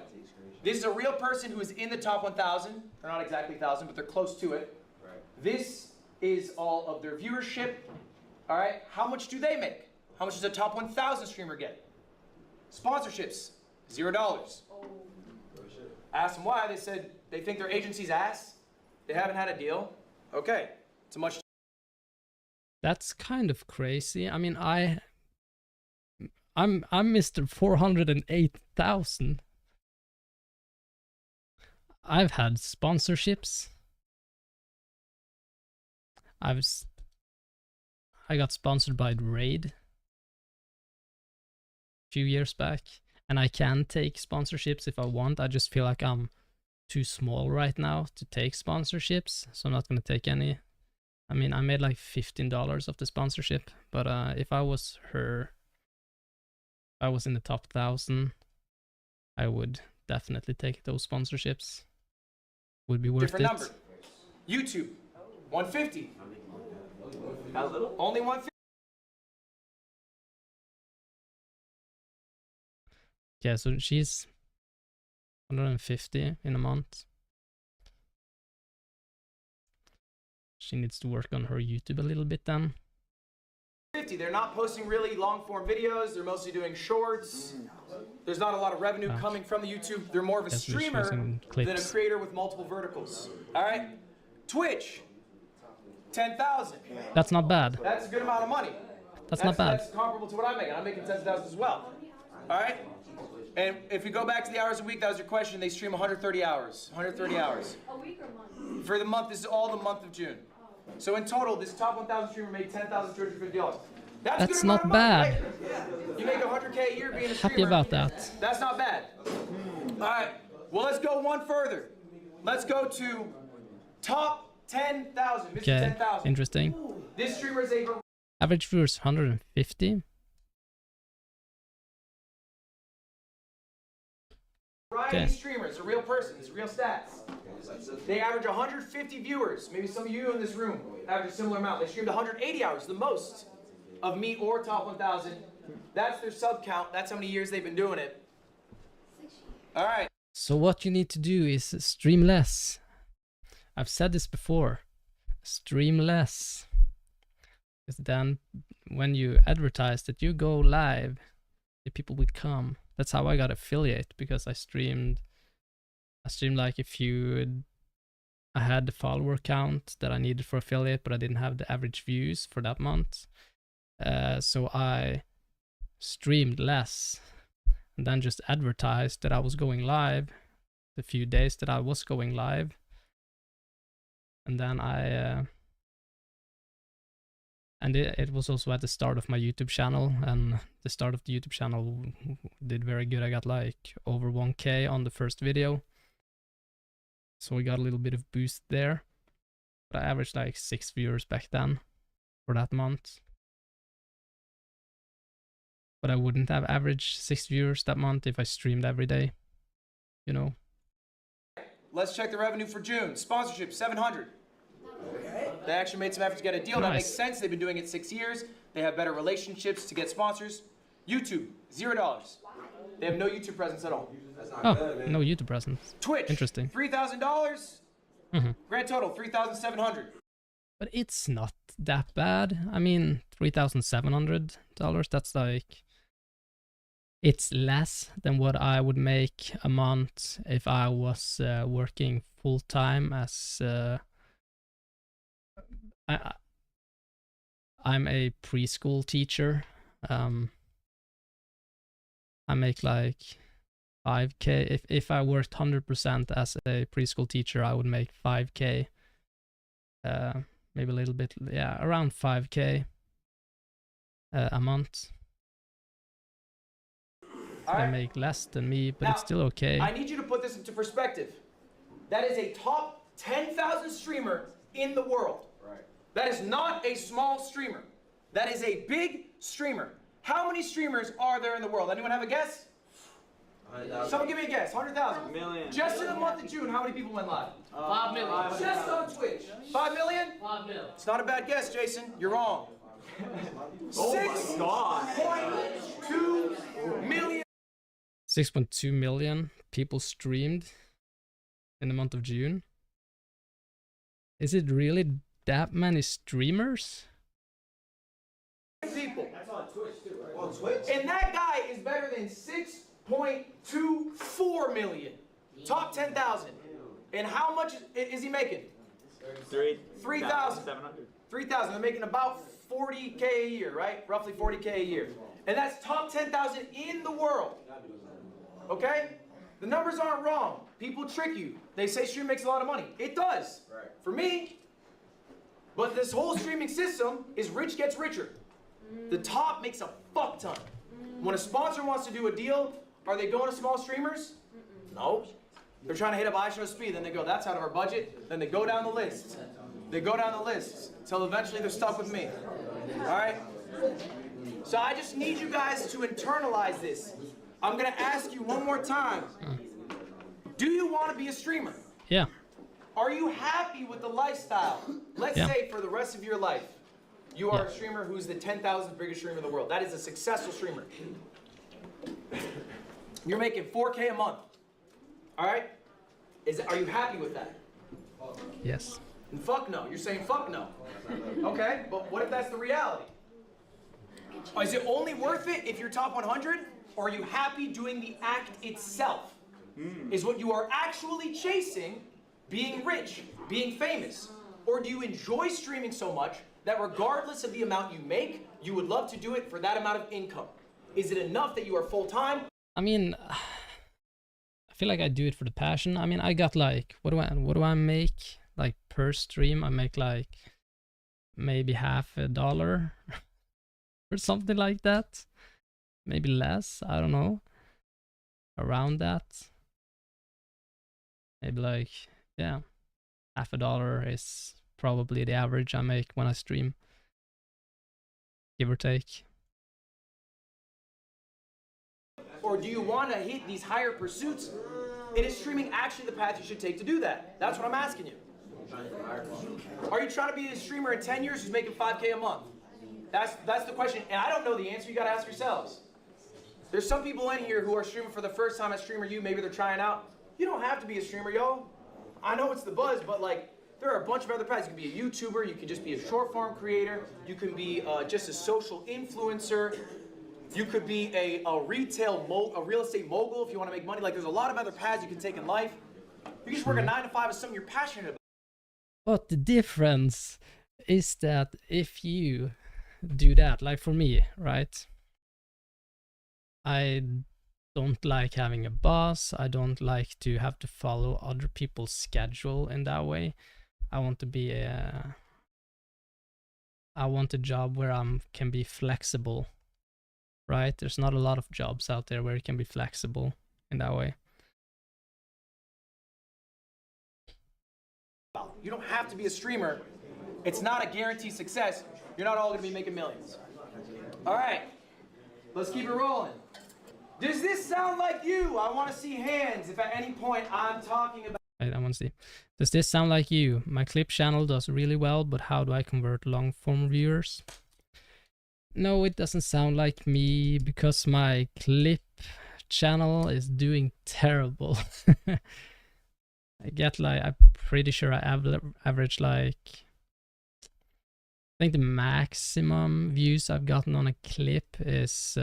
this is a real person who is in the top 1,000. They're not exactly 1,000, but they're close to it. Right. This is all of their viewership. All right, how much do they make? How much does a top 1,000 streamer get? Sponsorships, $0. Oh. Asked them why. They said they think their agency's ass. They haven't had a deal. Okay, it's a much.
That's kind of crazy. I mean, I'm Mr. 408,000. I've had sponsorships. I got sponsored by Raid a few years back, and I can take sponsorships if I want. I just feel like I'm too small right now to take sponsorships, so I'm not gonna take any. I mean, I made like $15 of the sponsorship, but if I was her, if I was in the top 1,000, I would definitely take those sponsorships. Would be worth
different
it.
Number. YouTube, 150. A little? Only 150.
Yeah, so she's 150 in a month. She needs to work on her YouTube a little bit then.
50. They're not posting really long form videos. They're mostly doing shorts. There's not a lot of revenue coming from the YouTube. They're more of a streamer than a creator with multiple verticals. All right? Twitch, 10,000.
That's not bad.
That's a good amount of money.
That's not bad.
That's comparable to what I'm making. I'm making 10,000 as well. All right? And if we go back to the hours a week, that was your question. They stream 130 hours. 130 hours.
A week or month?
For the month, this is all the month of June. So in total, this top 1,000 streamer made $10,250.
That's not bad.
You make 100K a year being a streamer.
Happy about that.
That's not bad. All right. Well, let's go one further. Let's go to top 10,000. Mr.
Okay,
10,000.
interesting.
This streamer is a
Average viewers 150.
Variety
Okay.
streamers are real persons, real stats. They average 150 viewers. Maybe some of you in this room average a similar amount. They streamed 180 hours, the most of me or Top 1000. That's their sub count. That's how many years they've been doing it. All right.
So what you need to do is stream less. I've said this before. Stream less. Because then when you advertise that you go live, the people will come. That's how I got affiliate, because I streamed like I had the follower count that I needed for affiliate, but I didn't have the average views for that month. So I streamed less and then just advertised that I was going live the few days that I was going live. And then it was also at the start of my YouTube channel, and the start of the YouTube channel did very good. I got like over 1K on the first video. So we got a little bit of boost there. But I averaged like 6 viewers back then for that month. But I wouldn't have averaged 6 viewers that month if I streamed every day, you know.
Let's check the revenue for June. Sponsorship, 700. They actually made some effort to get a deal. That makes
Nice.
sense. They've been doing it 6 years. They have better relationships to get sponsors. YouTube, $0. They have no YouTube presence at all.
Oh, no YouTube presence.
Twitch,
Interesting.
$3,000.
Mhm.
Grand total, $3,700.
But it's not that bad. I mean, $3,700, that's like... It's less than what I would make a month if I was working full-time as... I'm a preschool teacher. I make like 5K. If I worked 100% as a preschool teacher, I would make 5K. Maybe a little bit, yeah, around 5K a month.
All
They
right.
make less than me, but
Now,
it's still okay.
I need you to put this into perspective. That is a top 10,000 streamer in the world.
Right.
That is not a small streamer. That is a big streamer. How many streamers are there in the world? Anyone have a guess? Someone give me a guess. 100,000.
Million.
Just in the month of June, how many people went live?
5 million.
Just on Twitch. 5 million?
5 million.
It's not a bad guess, Jason. You're wrong.
Oh my God.
6.2 million.
6.2 million people streamed in the month of June. Is it really that many streamers?
People. That's on Twitch too, right? On Twitch. And that guy is better than 6.24 million. Top 10,000. And how much is he making? 3,000. 3,000. They're making about 40K a year, right? Roughly 40K a year. And that's top 10,000 in the world. Okay? The numbers aren't wrong. People trick you. They say stream makes a lot of money. It does.
Right.
For me. But this whole streaming system is rich gets richer. The top makes a fuck ton. When a sponsor wants to do a deal, are they going to small streamers? No. They're trying to hit up iShowSpeed, then they go, that's out of our budget. Then they go down the list. They go down the list until eventually they're stuck with me. All right? So I just need you guys to internalize this. I'm going to ask you one more time. Do you want to be a streamer?
Yeah.
Are you happy with the lifestyle? Let's
Yeah.
say for the rest of your life, you are a streamer who's the 10,000th biggest streamer in the world. That is a successful streamer. You're making 4K a month. All right? Are you happy with that?
Yes.
And fuck no. You're saying fuck no. Okay, but what if that's the reality? Is it only worth it if you're top 100? Or are you happy doing the act itself? Is what you are actually chasing being rich, being famous? Or do you enjoy streaming so much that regardless of the amount you make, you would love to do it for that amount of income? Is it enough that you are full-time?
I mean, I feel like I do it for the passion. I mean, I got like, what do I make? Like per stream, I make like maybe $50 or something like that. Maybe less, I don't know. Around that. Maybe like, yeah, $50 is probably the average I make when I stream. Give or take.
Or do you want to hit these higher pursuits And is streaming actually the path you should take to do that? That's what I'm asking you. Are you trying to be a streamer in 10 years who's making $5K a month? That's the question, and I don't know the answer. You gotta ask yourselves. There's some people in here who are streaming for the first time as streamer you, maybe they're trying out. You don't have to be a streamer, yo. I know it's the buzz, but like, there are a bunch of other paths. You can be a YouTuber, you can just be a short form creator, you can be just a social influencer, you could be a real estate mogul if you want to make money. Like, there's a lot of other paths you can take in life. You can just work a 9 to 5 as something you're passionate about.
But the difference is that if you do that, like for me, right? I don't like having a boss. I don't like to have to follow other people's schedule in that way. I want a job where I can be flexible, right? There's not a lot of jobs out there where you can be flexible in that way.
You don't have to be a streamer. It's not a guaranteed success. You're not all gonna be making millions. All right, let's keep it rolling. Does this sound like you? I wanna see hands if at any point I'm talking about.
I want to see. Does this sound like you? My clip channel does really well, but how do I convert long form viewers? No, it doesn't sound like me because my clip channel is doing terrible. I get like, I'm pretty sure I average like, I think the maximum views I've gotten on a clip is,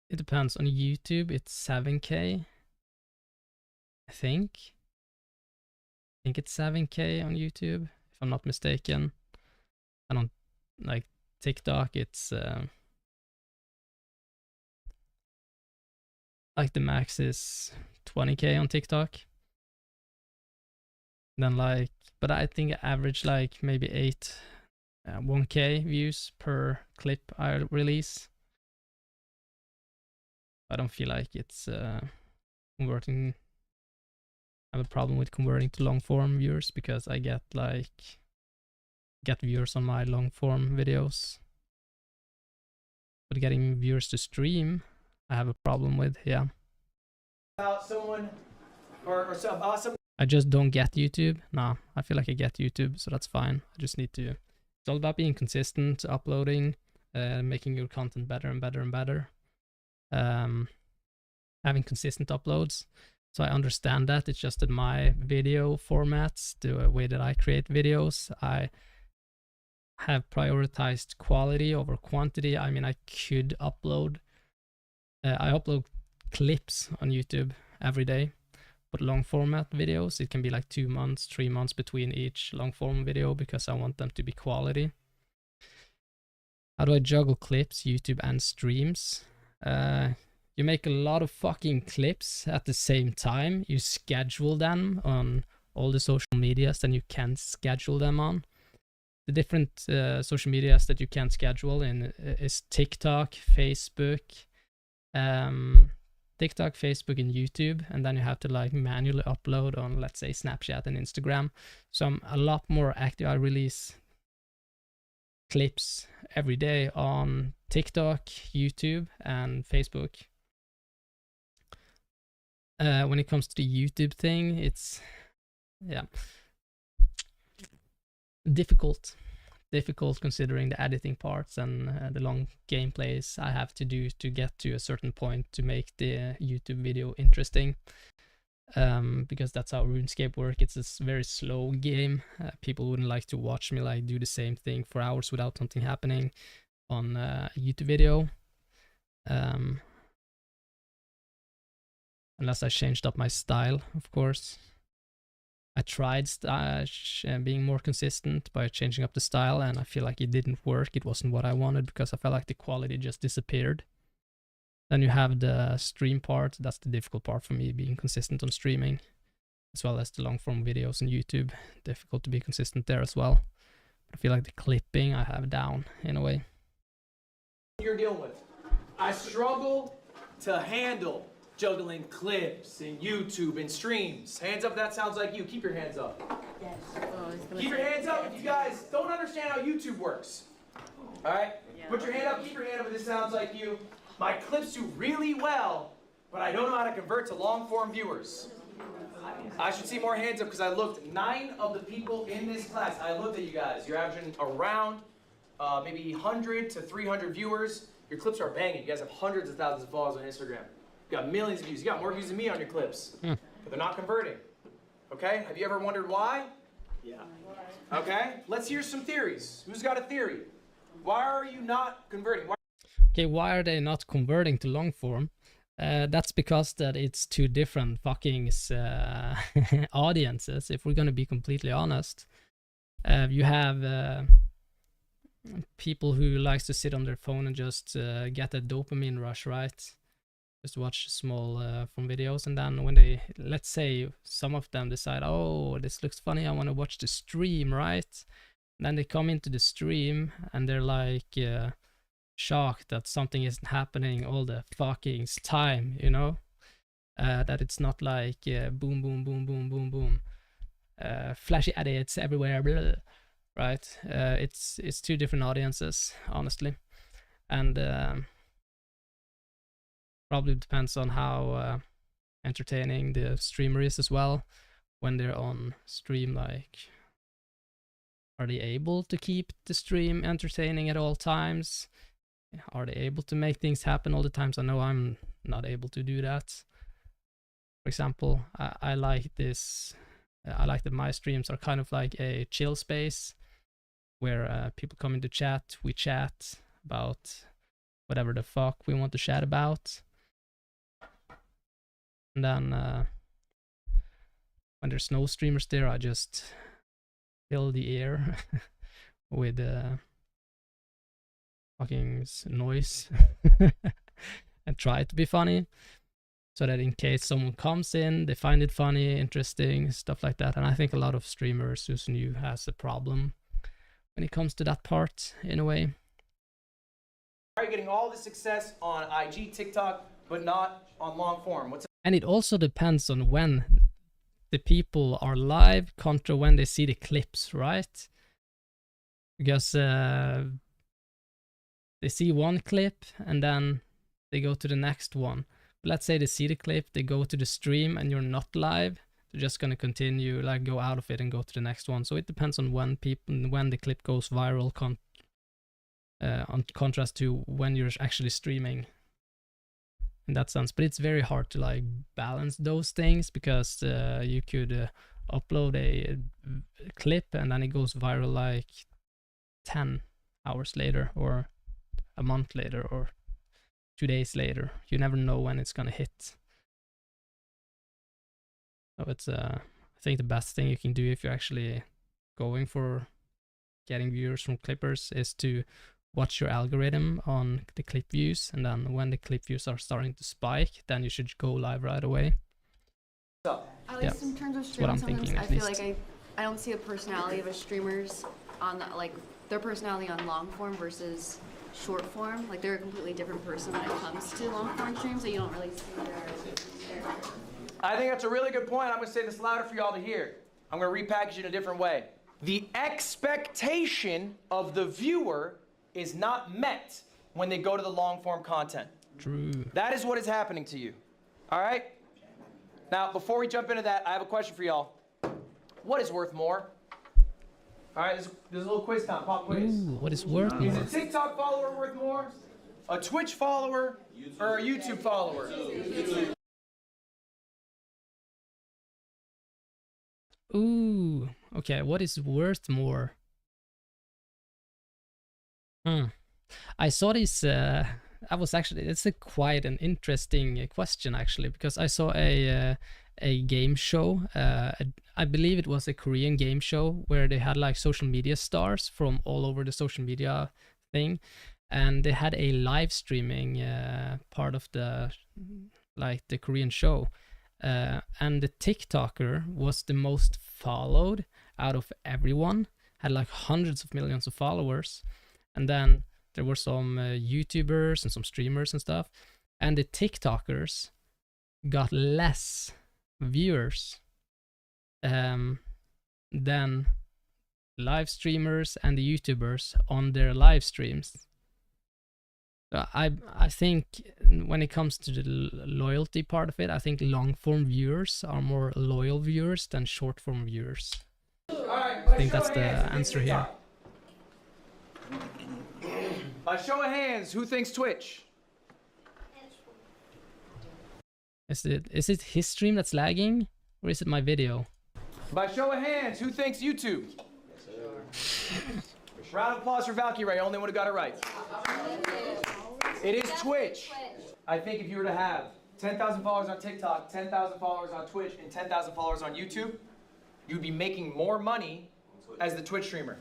it depends. On YouTube, it's 7K. I think it's 7K on YouTube, if I'm not mistaken. And on like TikTok, it's like the max is 20K on TikTok. Then like, but I think I average like maybe 1K views per clip I release. I don't feel like it's converting. I have a problem with converting to long form viewers because I get viewers on my long form videos. But getting viewers to stream, I have a problem with, yeah.
About someone or some awesome.
I just don't get YouTube. Nah, I feel like I get YouTube, so that's fine. I just need to. It's all about being consistent, uploading, making your content better and better and better. Having consistent uploads. So I understand that. It's just that my video formats, the way that I create videos, I have prioritized quality over quantity. I mean, I could upload. I upload clips on YouTube every day, but long format videos, it can be like 2 months, 3 months between each long form video because I want them to be quality. How do I juggle clips, YouTube and streams? You make a lot of fucking clips at the same time. You schedule them on all the social medias that you can schedule them on. The different social medias that you can schedule in is TikTok, Facebook, Facebook and YouTube, and then you have to like manually upload on, let's say, Snapchat and Instagram. So I'm a lot more active. I release clips every day on TikTok, YouTube, and Facebook. When it comes to the YouTube thing, it's difficult considering the editing parts and the long gameplays I have to do to get to a certain point to make the YouTube video interesting. Because that's how RuneScape works. It's a very slow game. People wouldn't like to watch me like do the same thing for hours without something happening on a YouTube video. Unless I changed up my style, of course. I tried being more consistent by changing up the style, and I feel like it didn't work. It wasn't what I wanted because I felt like the quality just disappeared. Then you have the stream part. That's the difficult part for me, being consistent on streaming, as well as the long form videos on YouTube. Difficult to be consistent there as well. But I feel like the clipping I have down in a way.
You're dealing with. I struggle to handle juggling clips and YouTube and streams. Hands up if that sounds like you. Keep your hands up.
Yes.
Keep your hands up if you guys don't understand how YouTube works. All right? Put your hand up, keep your hand up if this sounds like you. My clips do really well, but I don't know how to convert to long form viewers. I should see more hands up because I looked. 9 of the people in this class, I looked at you guys. You're averaging around maybe 100 to 300 viewers. Your clips are banging. You guys have hundreds of thousands of followers on Instagram. You got millions of views. You got more views than me on your clips, but they're not converting. Okay? Have you ever wondered why?
Yeah.
Okay? Let's hear some theories. Who's got a theory? Why are you not converting?
Okay, why are they not converting to long form? That's because that it's two different fucking audiences, if we're gonna be completely honest. You have people who likes to sit on their phone and just get a dopamine rush, right? Just watch small fun videos, and then when they, let's say some of them decide, oh, this looks funny, I want to watch the stream, right? And then they come into the stream and they're like shocked that something isn't happening all the fucking time, you know? That it's not like boom, boom, boom, boom, boom, boom, flashy edits everywhere, blah, right? It's two different audiences, honestly, and probably depends on how entertaining the streamer is as well. When they're on stream, like, are they able to keep the stream entertaining at all times? Are they able to make things happen all the times? I know I'm not able to do that. For example, I like this. I like that my streams are kind of like a chill space where people come into chat. We chat about whatever the fuck we want to chat about. And then when there's no streamers there, I just fill the air with fucking noise and try to be funny, so that in case someone comes in, they find it funny, interesting, stuff like that. And I think a lot of streamers who's new has a problem when it comes to that part, in a way.
Why are you getting all the success on IG, TikTok, but not on long form?
And it also depends on when the people are live contra when they see the clips, right? Because they see one clip and then they go to the next one. But let's say they see the clip, they go to the stream and you're not live. They're just gonna continue, like, go out of it and go to the next one. So it depends on when the clip goes viral, on contrast to when you're actually streaming, in that sense. But it's very hard to like balance those things, because you could upload a clip and then it goes viral like 10 hours later, or a month later, or 2 days later. You never know when it's gonna hit. So it's I think the best thing you can do if you're actually going for getting viewers from clippers is to watch your algorithm on the clip views, and then when the clip views are starting to spike, then you should go live right away.
At least in terms of streaming, sometimes I feel like I don't see a personality of a streamers on the, like, their personality on long form versus short form. Like, they're a completely different person when it comes to long form streams, so you don't really see their
I think that's a really good point. I'm going to say this louder for y'all to hear. I'm going to repackage it in a different way. The expectation of the viewer is not met when they go to the long form content.
True.
That is what is happening to you. All right? Now, before we jump into that, I have a question for y'all. What is worth more? All right, there's a little quiz time. Pop quiz.
Ooh, what is worth more?
Is a TikTok follower worth more? A Twitch follower? Or a YouTube follower?
Ooh, okay, what is worth more? I saw this, it's a quite an interesting question, actually, because I saw a game show, I believe it was a Korean game show, where they had like social media stars from all over the social media thing, and they had a live streaming part of the Korean show. And the TikToker was the most followed out of everyone, had like hundreds of millions of followers. And then there were some YouTubers and some streamers and stuff. And the TikTokers got less viewers than live streamers and the YouTubers on their live streams. I think when it comes to the loyalty part of it, I think long form viewers are more loyal viewers than short form viewers. I think that's the answer here.
By show of hands, who thinks Twitch?
Is it his stream that's lagging, or is it my video?
By show of hands, who thinks YouTube? Round of applause for Valkyrie, only one who got it right. It is Twitch. I think if you were to have 10,000 followers on TikTok, 10,000 followers on Twitch, and 10,000 followers on YouTube, you'd be making more money as the Twitch streamer.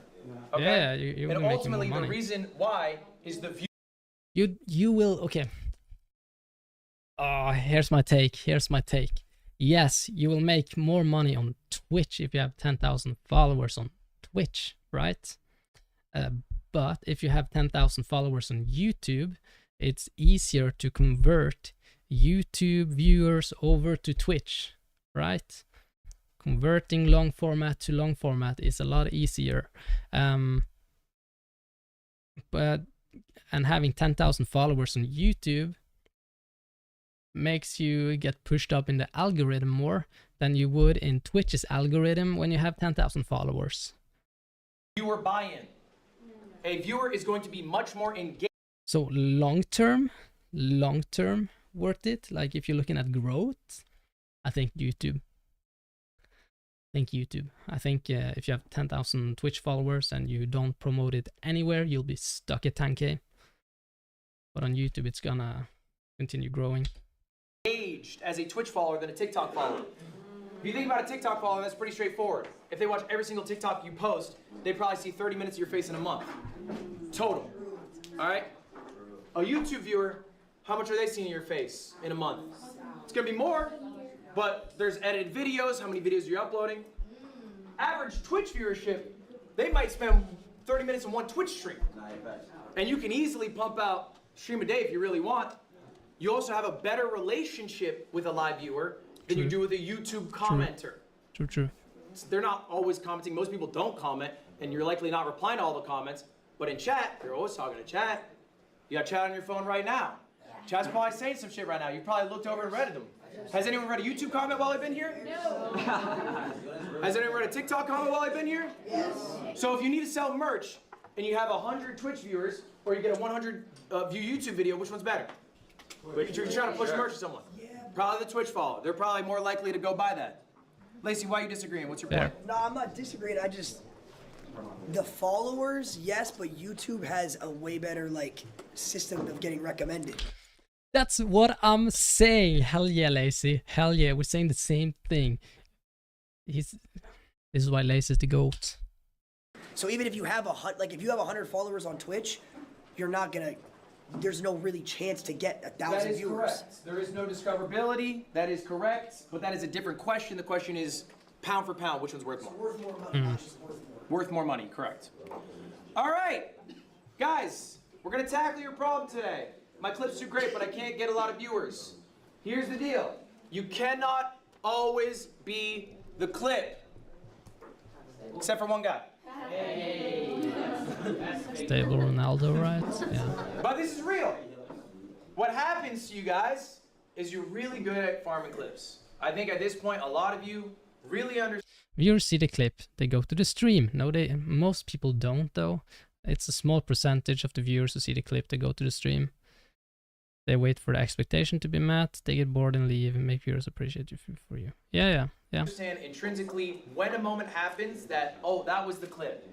Okay?
Yeah, you will
and
be making
ultimately,
more money.
the reason why is the view.
You will, okay. Oh, here's my take. Yes, you will make more money on Twitch if you have 10,000 followers on Twitch, right? But if you have 10,000 followers on YouTube, it's easier to convert YouTube viewers over to Twitch, right? Converting long format to long format is a lot easier. And having 10,000 followers on YouTube makes you get pushed up in the algorithm more than you would in Twitch's algorithm when you have 10,000 followers.
Viewer buy-in. A viewer is going to be much more engaged.
So long term worth it. Like if you're looking at growth, I think YouTube. I think if you have 10,000 Twitch followers and you don't promote it anywhere, you'll be stuck at 10K. But on YouTube, it's gonna continue growing.
Engaged as a Twitch follower than a TikTok follower. If you think about a TikTok follower, that's pretty straightforward. If they watch every single TikTok you post, they probably see 30 minutes of your face in a month. Total. All right? A YouTube viewer, how much are they seeing of your face in a month? It's gonna be more, but there's edited videos, how many videos you're uploading. Average Twitch viewership, they might spend 30 minutes on one Twitch stream. And you can easily pump out stream a day if you really want. You also have a better relationship with a live viewer than you do with a YouTube commenter.
True.
They're not always commenting. Most people don't comment, and you're likely not replying to all the comments. But in chat, they're always talking to chat. You got chat on your phone right now. Chat's probably saying some shit right now. You probably looked over and read them. Has anyone read a YouTube comment while I've been here? No. Has anyone read a TikTok comment while I've been here? Yes. So if you need to sell merch and you have 100 Twitch viewers, or you get a 100 view YouTube video, which one's better? But you're trying to push merch to someone. Probably the Twitch follower. They're probably more likely to go buy that. Lacey, why are you disagreeing? What's your point?
No, I'm not disagreeing. The followers, yes, but YouTube has a way better system of getting recommended.
That's what I'm saying. Hell yeah, Lacey. Hell yeah, we're saying the same thing. This is why Lacey's the GOAT.
So even if you have if you have 100 followers on Twitch, you're not gonna. There's no really chance to get 1,000 viewers.
Correct. There is no discoverability. That is correct. But that is a different question. The question is pound for pound, which one's worth more?
Worth more money. Not just worth more.
Worth more money, correct. All right, guys, we're gonna tackle your problem today. My clips do great, but I can't get a lot of viewers. Here's the deal. You cannot always be the clip. Except for one guy.
Stable Ronaldo, right? Yeah.
But this is real. What happens to you guys is you're really good at farming clips. I think at this point, a lot of you really understand.
Viewers see the clip, they go to the stream. No, most people don't though. It's a small percentage of the viewers who see the clip, they go to the stream. They wait for the expectation to be met, they get bored and leave, and make viewers appreciate you for you. Yeah.
Understand intrinsically when a moment happens that, oh, that was the clip.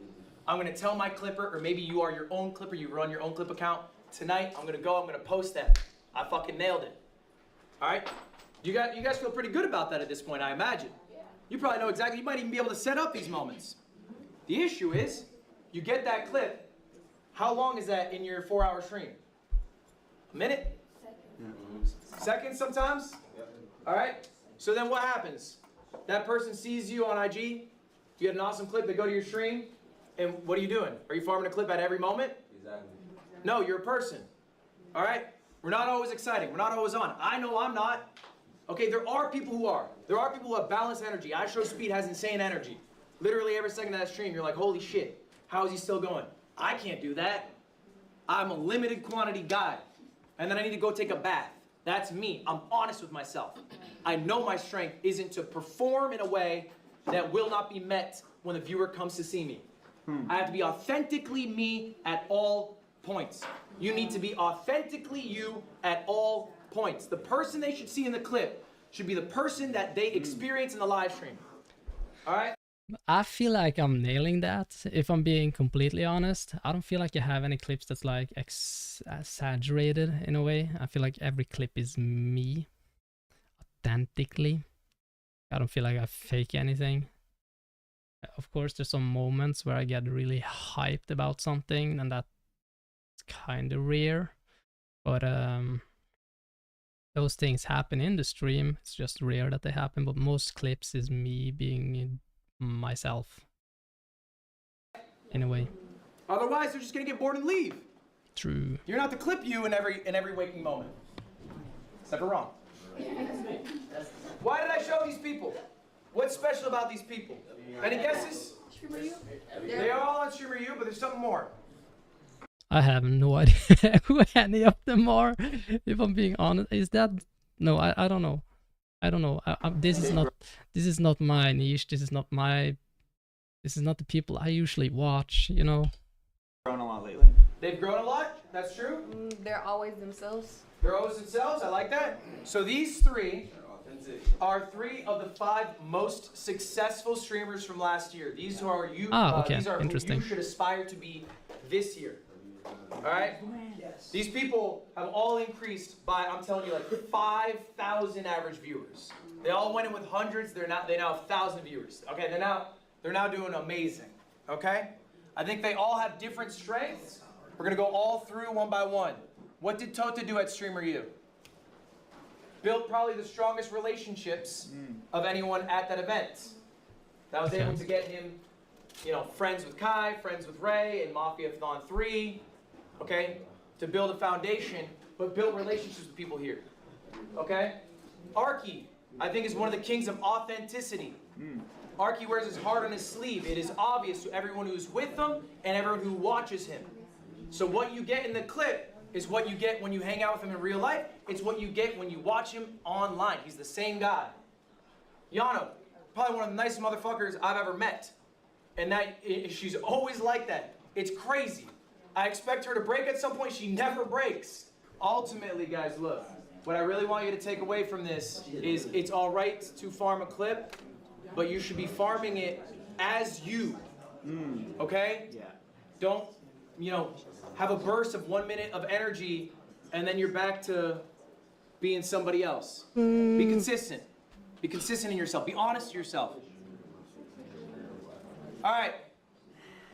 I'm gonna tell my clipper, or maybe you are your own clipper, you run your own clip account. Tonight, I'm gonna post that. I fucking nailed it. All right? You guys feel pretty good about that at this point, I imagine. You probably know exactly, you might even be able to set up these moments. The issue is, you get that clip, how long is that in your 4-hour stream? A minute? Seconds sometimes? All right? So then what happens? That person sees you on IG, you get an awesome clip, they go to your stream, and what are you doing? Are you farming a clip at every moment?
Exactly.
No, you're a person. All right? We're not always exciting. We're not always on. I know I'm not. Okay, there are people who are. There are people who have balanced energy. iShowSpeed has insane energy. Literally every second of that stream, you're like, holy shit, how is he still going? I can't do that. I'm a limited quantity guy. and then I need to go take a bath. That's me. I'm honest with myself. I know my strength isn't to perform in a way that will not be met when the viewer comes to see me. I have to be authentically me at all points. You need to be authentically you at all points. The person they should see in the clip should be the person that they experience in the live stream. All right?
I feel like I'm nailing that, if I'm being completely honest. I don't feel like I have any clips that's like exaggerated in a way. I feel like every clip is me, authentically. I don't feel like I fake anything. Of course, there's some moments where I get really hyped about something, and that's kind of rare. But those things happen in the stream. It's just rare that they happen, but most clips is me being myself, in a way.
Otherwise, they're just gonna get bored and leave.
True.
You're not the clip you in every waking moment. It's never wrong. Why did I show these people? What's special about these people? Any guesses? They are all on Streamer U, but there's something more.
I have no idea who any of them are, if I'm being honest. Is that... No, I don't know. I don't know. This is not my niche. This is not the people I usually watch, you know.
Grown a lot lately.
They've grown a lot. That's true.
They're always themselves.
They're always themselves. I like that. So these three are 3 of the 5 most successful streamers from last year. These are you.
Okay.
These are who
Interesting.
you should aspire to be this year. All right. Yes. These people have all increased by, I'm telling you, like 5,000 average viewers. They all went in with hundreds. They now have 1,000 viewers. Okay. They're now doing amazing. Okay. I think they all have different strengths. We're gonna go all through one by one. What did Tota do at Streamer U? Built probably the strongest relationships of anyone at that event. That was able to get him, you know, friends with Kai, friends with Ray, and Mafiathon 3, okay? To build a foundation, but build relationships with people here, okay? Arky, I think, is one of the kings of authenticity. Arky wears his heart on his sleeve. It is obvious to everyone who's with him and everyone who watches him. So what you get in the clip is what you get when you hang out with him in real life. It's what you get when you watch him online. He's the same guy. Yano, probably one of the nicest motherfuckers I've ever met. And she's always like that. It's crazy. I expect her to break at some point. She never breaks. Ultimately, guys, look. What I really want you to take away from this is it's all right to farm a clip, but you should be farming it as you. Okay? Yeah. Don't, you know, have a burst of 1 minute of energy and then you're back to being somebody else. Be consistent. Be consistent in yourself. Be honest to yourself. All right.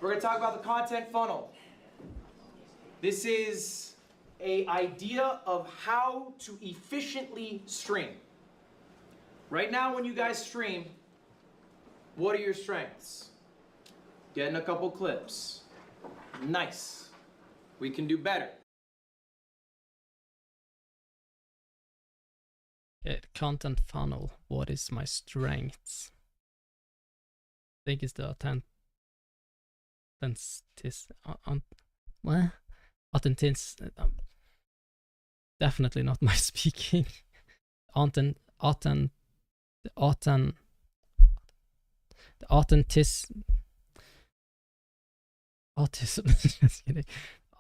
We're going to talk about the content funnel. This is an idea of how to efficiently stream. Right now, when you guys stream, what are your strengths? Getting a couple clips. Nice. We can do better.
Content funnel. What is my strengths? I think it's the definitely not my speaking.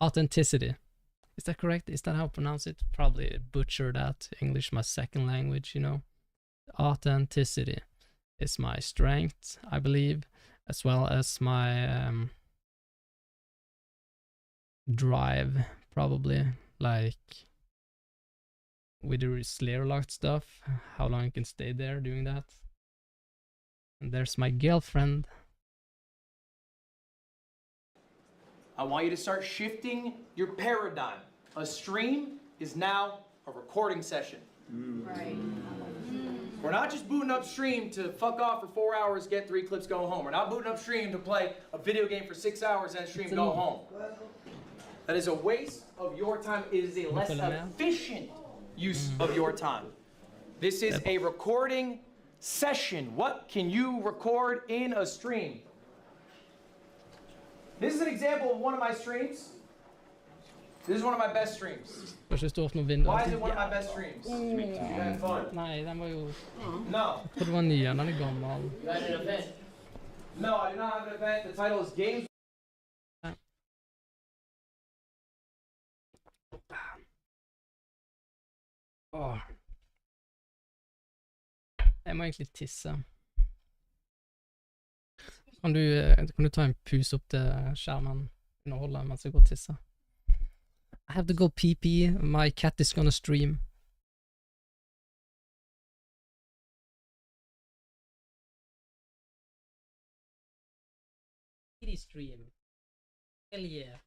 Authenticity. Is that correct? Is that how I pronounce it? Probably butcher that. English, my second language, you know. Authenticity is my strength, I believe, as well as my drive, probably. Like with the Slayer-locked stuff, how long you can stay there doing that. And there's my girlfriend.
I want you to start shifting your paradigm. A stream is now a recording session.
Right.
We're not just booting up stream to fuck off for 4 hours, get 3 clips, go home. We're not booting up stream to play a video game for 6 hours and stream, go home. That is a waste of your time. It is a less efficient use of your time. This is a recording session. What can you record in a stream? This is an example of one of my streams. This is one of my best streams.
Kanskje står for noe vindu.
Why is it one of my best streams? You had fun.
Nei, den var jo...
No.
Jeg trodde det var ny igjen, den er gammel.
You had an event. No, I do not have an event. The title is Games.
Åh. Jeg må egentlig tisse. Kan du ta en pus opp til skjermen underholdet mens jeg går og tisser? I have to go pee-pee. My cat is gonna stream. Kitty stream. Hell yeah.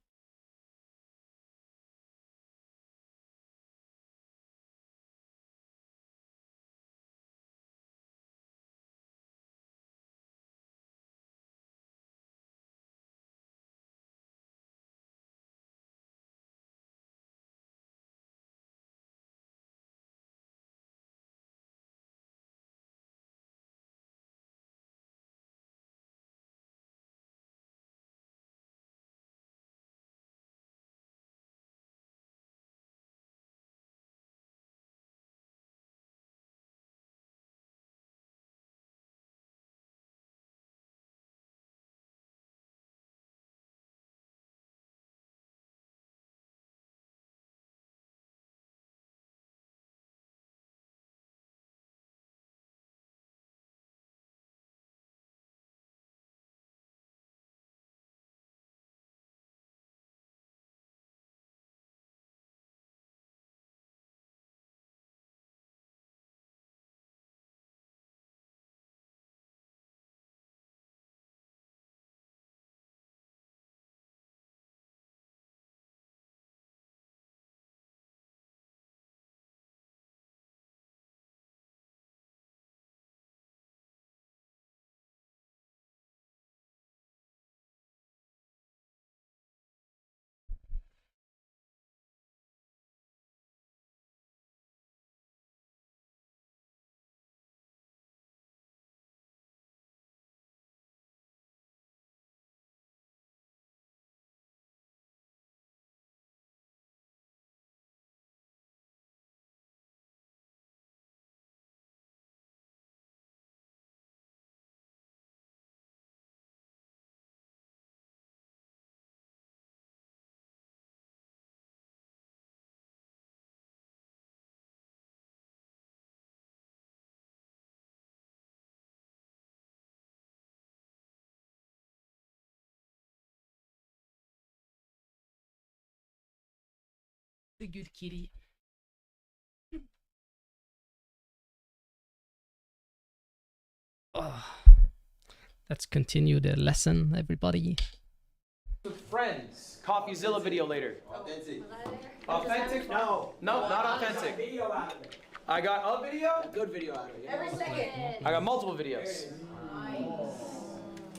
The good kitty. Oh. Let's continue the lesson, everybody.
With friends. CoffeeZilla video later.
Authentic.
Authentic? No. No, not authentic.
Video out of it.
I got a video?
A good video out of it.
Every second.
I got multiple videos.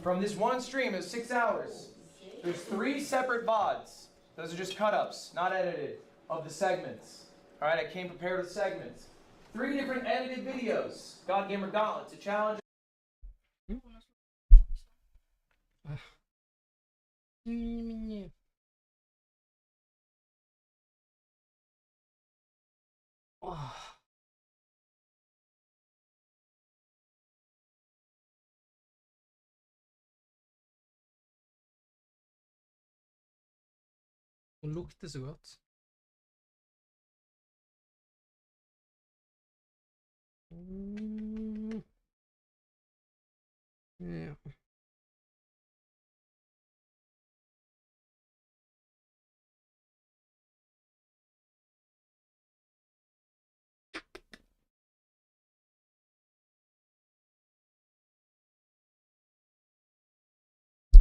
From this one stream, it was 6 hours. There's 3 separate VODs. Those are just cut-ups, not edited, of the segments. All right, I came prepared with segments. 3 different edited videos. God Gamer Gauntlet to challenge.
Oh. Hun lukter så godt. Ja.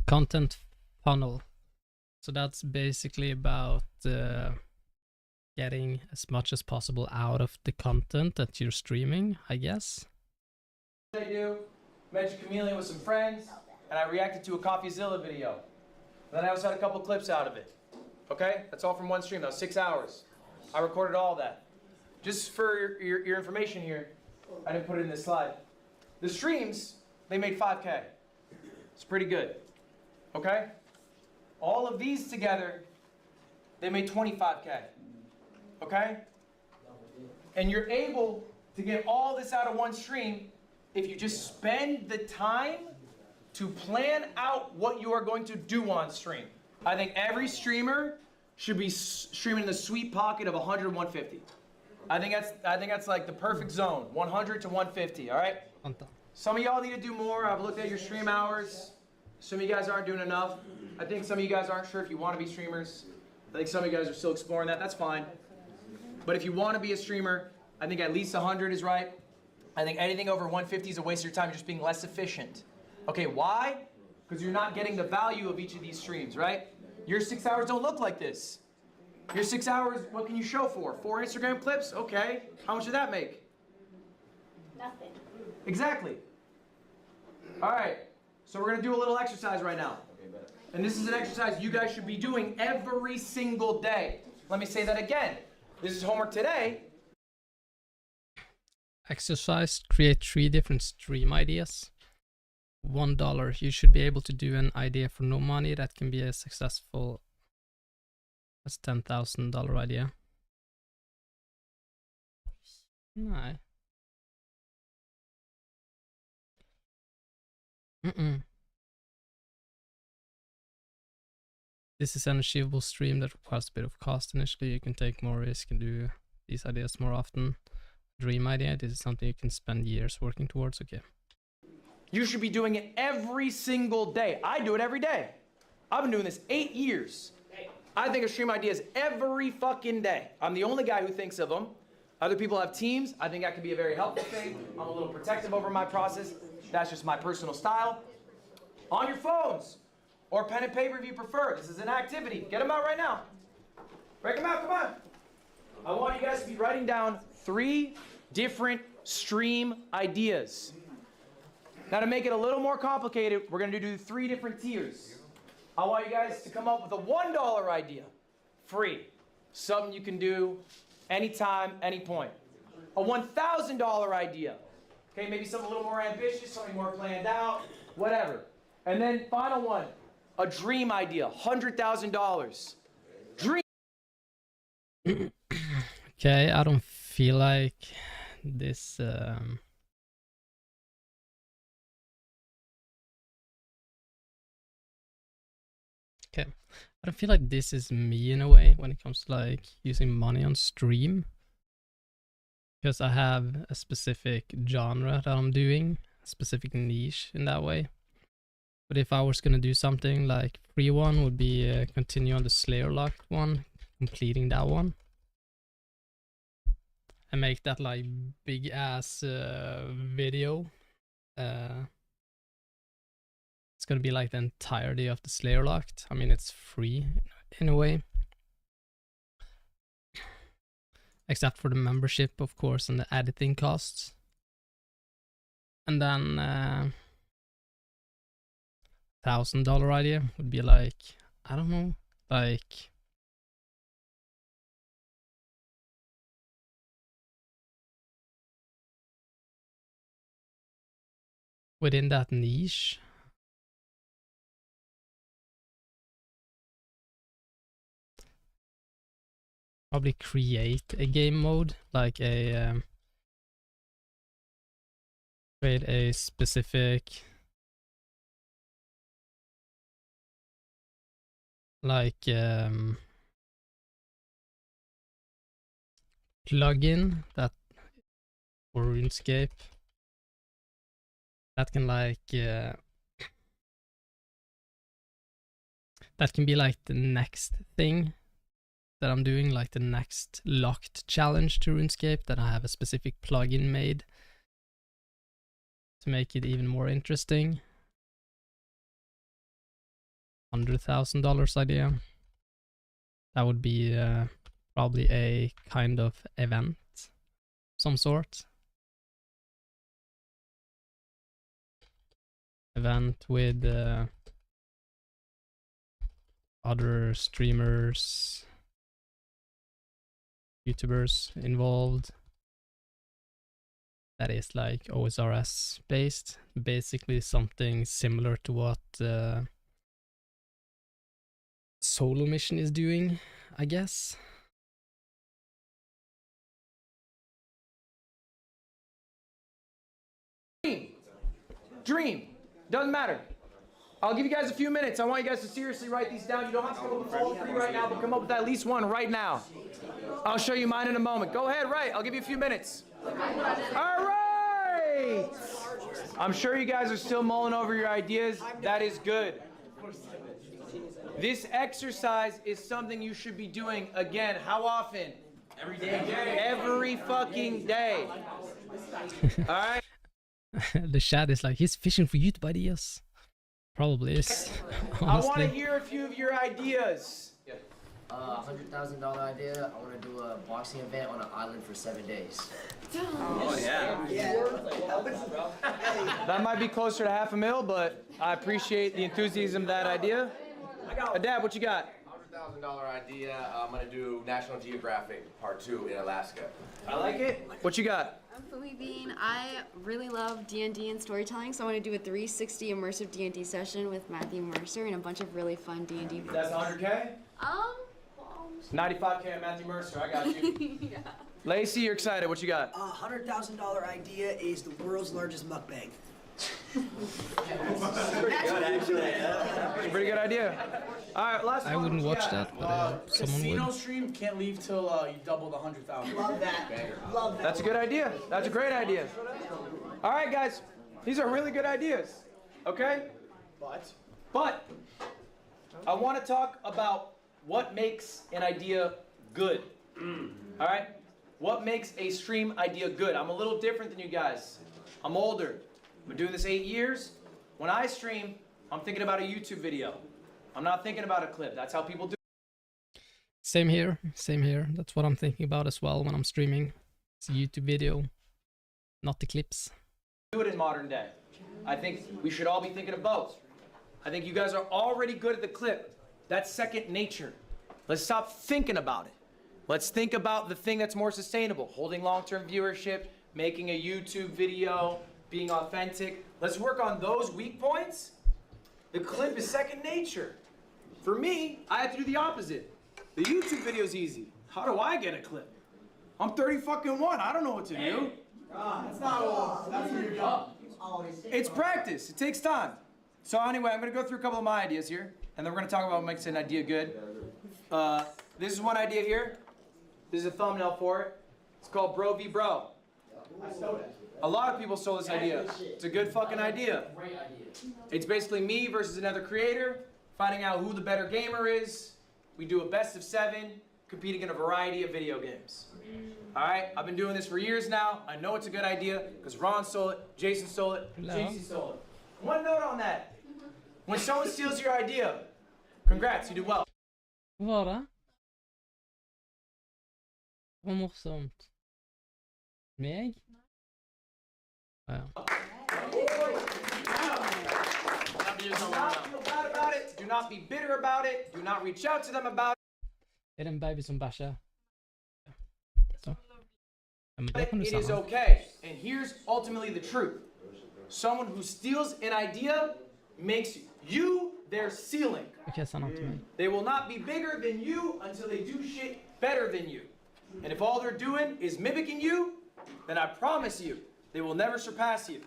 Content funnel. So that's basically about getting as much as possible out of the content that you're streaming, I guess.
I do Magic Chameleon with some friends, and I reacted to a CoffeeZilla video. And then I also had a couple clips out of it. Okay? That's all from one stream. That was 6 hours. I recorded all that. Just for your information here, I didn't put it in this slide. The streams, they made 5K. It's pretty good. Okay? All of these together they made 25K. Okay? And you're able to get all this out of one stream if you just spend the time to plan out what you are going to do on stream. I think every streamer should be streaming in the sweet pocket of 100, 150. I think that's like the perfect zone, 100 to 150, all right? Some of y'all need to do more. I've looked at your stream hours. Some of you guys aren't doing enough. I think some of you guys aren't sure if you want to be streamers. I think some of you guys are still exploring that. That's fine. But if you want to be a streamer, I think at least 100 is right. I think anything over 150 is a waste of your time. You're just being less efficient. Okay, why? Because you're not getting the value of each of these streams, right? Your 6 hours don't look like this. Your 6 hours, what can you show for? 4 Instagram clips? Okay. How much did that make?
Nothing.
Exactly. All right. So we're going to do a little exercise right now. And this is an exercise you guys should be doing every single day. Let me say that again. This is homework today.
Exercise, create 3 different stream ideas. $1. You should be able to do an idea for no money that can be a successful. That's $10,000 idea. Nej. This is an achievable stream that requires a bit of cost initially. You can take more risk and do these ideas more often. Dream idea, this is something you can spend years working towards. Okay.
You should be doing it every single day. I do it every day. I've been doing this 8 years. I think of stream ideas every fucking day. I'm the only guy who thinks of them. Other people have teams. I think that can be a very helpful thing. I'm a little protective over my process. That's just my personal style. On your phones or pen and paper if you prefer. This is an activity. Get them out right now. Break them out, come on. I want you guys to be writing down 3 different stream ideas. Now to make it a little more complicated, we're going to do 3 different tiers. I want you guys to come up with a $1 idea. Free. Something you can do anytime, any point. A $1,000 idea. Okay, maybe something a little more ambitious, something more planned out, whatever. And then final one, a dream idea, $100,000. Dream.
Okay, I don't feel like this. Okay, I don't feel like this is me in a way when it comes to like using money on stream. Because I have a specific genre that I'm doing, a specific niche in that way. But if I was gonna do something like free one would be continue on the Slayer Locked one, completing that one. And make that like big ass video. It's gonna be like the entirety of the Slayer Locked. I mean, it's free in a way. Except for the membership, of course, and the editing costs. And then $1,000 idea would be like, I don't know, like within that niche. Probably create a game mode, like a create a specific like plugin that for RuneScape that can like that can be like the next thing that I'm doing, like the next locked challenge to RuneScape, that I have a specific plugin made to make it even more interesting. $100,000 idea. That would be probably a kind of event, some sort. Event with other streamers, YouTubers involved. That is like OSRS based, basically something similar to what Solo Mission is doing. I guess.
Dream. Doesn't matter. I'll give you guys a few minutes. I want you guys to seriously write these down. You don't have to come up with all three right now, but come up with at least one right now. I'll show you mine in a moment. Go ahead, write. I'll give you a few minutes. All right. I'm sure you guys are still mulling over your ideas. That is good. This exercise is something you should be doing again. How often? Every day. Every fucking day. All right.
The chat is like, he's fishing for YouTube ideas. Probably is.
I want to hear a few of your ideas.
$100,000 idea. I want to do a boxing event on an island for 7 days.
Oh yeah. That might be closer to $500,000, but I appreciate the enthusiasm of that idea. Dad, what you got?
$100,000 idea. I'm gonna do National Geographic Part 2 in Alaska.
I like it. What you got?
I'm Philly Bean. I really love D&D and storytelling, so I want to do a 360 immersive D&D session with Matthew Mercer and a bunch of really fun D&D videos.
That's 100K? 95K on Matthew Mercer. I got you.
Yeah.
Lacey, you're excited. What you got?
$100,000 idea is the world's largest mukbang.
Pretty good idea. All right, last one.
I wouldn't watch that, but someone
Casino
would.
stream can't leave till you double the 100,000.
Love that. Love that.
That's a good idea. That's a great idea. All right, guys. These are really good ideas. Okay? But I want to talk about what makes an idea good. All right? What makes a stream idea good? I'm a little different than you guys. I'm older. I've been doing this 8 years. When I stream, I'm thinking about a YouTube video. I'm not thinking about a clip. That's how people do it.
Same here. Same here. That's what I'm thinking about as well when I'm streaming. It's a YouTube video, not the clips.
Do it in modern day. I think we should all be thinking of both. I think you guys are already good at the clip. That's second nature. Let's stop thinking about it. Let's think about the thing that's more sustainable. Holding long-term viewership, making a YouTube video, being authentic. Let's work on those weak points. The clip is second nature. For me, I have to do the opposite. The YouTube video is easy. How do I get a clip? I'm 30-fucking-1. I don't know what to do.
That's not all. That's what you're done.
It's practice. It takes time. So anyway, I'm going to go through a couple of my ideas here, and then we're going to talk about what makes an idea good. This is one idea here. This is a thumbnail for it. It's called Bro v. Bro. A lot of people stole this idea. It's a good fucking idea. It's basically me versus another creator, finding out who the better gamer is. We do a best of 7, competing in a variety of video games. All right, I've been doing this for years now. I know it's a good idea because Ron stole it, Jason stole it, JC stole it. One note on that. When someone steals your idea, congrats, you did well.
Vad morsomt. Meg? Ja.
Do not feel bad about it. Do not be bitter about it. Do not reach out to them about
Är det en baby som bärsar? Så. Ja, men det kan du
it. It is
säga.
okay. And here's ultimately the truth. Someone who steals an idea makes you their ceiling.
Okej, sa något till mig.
They will not be bigger than you until they do shit better than you. And if all they're doing is mimicking you, then I promise you, they will never surpass you.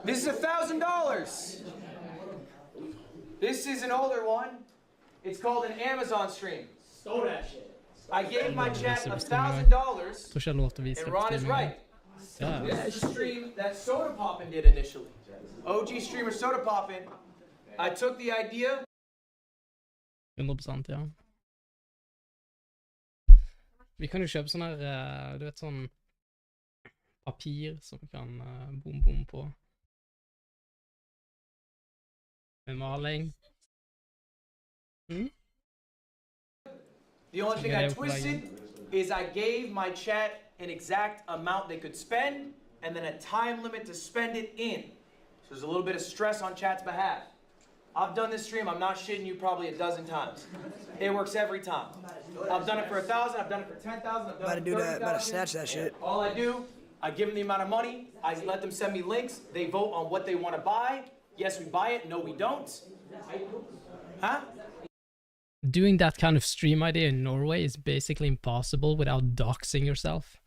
This is $1,000. This is an older one. It's called an Amazon stream.
Stole that shit.
I gave my chat $1,000,
Tror jag låter vi
and Ron is right.
Ja.
This is a stream that Soda Poppin did initially. OG streamer Soda Poppin. I took the idea.
100%, ja. Vi kan ju köpa sån här, du vet, sån papir som vi kan bom på. Med maling.
The only thing I twisted is I gave my chat an exact amount they could spend and then a time limit to spend it in. So there's a little bit of stress on chat's behalf. I've done this stream, I'm not shitting you, probably a dozen times. It works every time. I've done it for 1,000, I've done it for 10,000, I've done it for 30,000.
About to snatch that shit.
All I do, I give them the amount of money, I let them send me links, they vote on what they want to buy. Yes, we buy it, no, we don't. Huh?
doing that kind of stream idea in Norway is basically impossible without doxing yourself.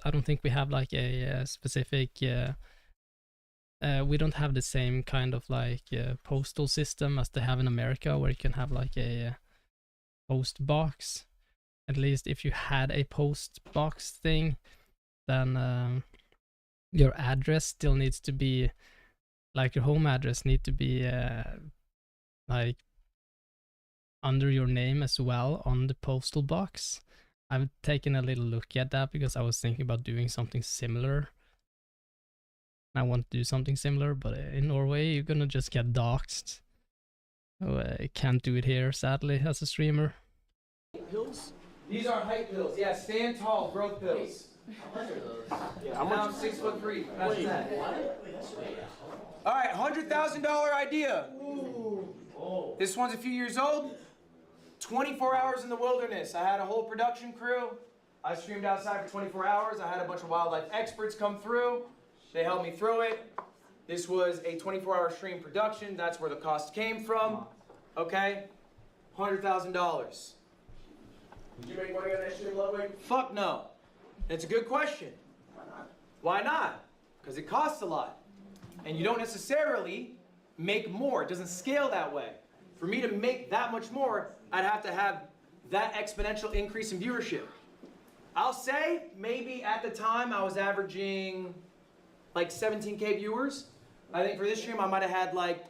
I don't think we have like a specific. We don't have the same kind of like postal system as they have in America, where you can have like a post box. At least if you had a post box thing, then your address still needs to be, like your home address need to be like under your name as well on the postal box. I've taken a little look at that because I was thinking about doing something similar. I want to do something similar, but in Norway you're gonna just get doxxed. So I can't do it here, sadly, as a streamer.
Pills? These are height pills. Yeah, stand tall, growth pills.
How much are those?
Yeah, I'm 6'3". That's that. All right, $100,000 idea. Ooh. This one's a few years old. 24 hours in the wilderness. I had a whole production crew. I streamed outside for 24 hours. I had a bunch of wildlife experts come through. They helped me through it. This was a 24-hour stream production. That's where the cost came from. Okay? $100,000. Did you make money on that stream, Ludwig? Fuck no. It's a good question. Why not? Why not? Because it costs a lot. And you don't necessarily make more. It doesn't scale that way. For me to make that much more, I'd have to have that exponential increase in viewership. I'll say maybe at the time I was averaging like 17K viewers. I think for this stream I might have had like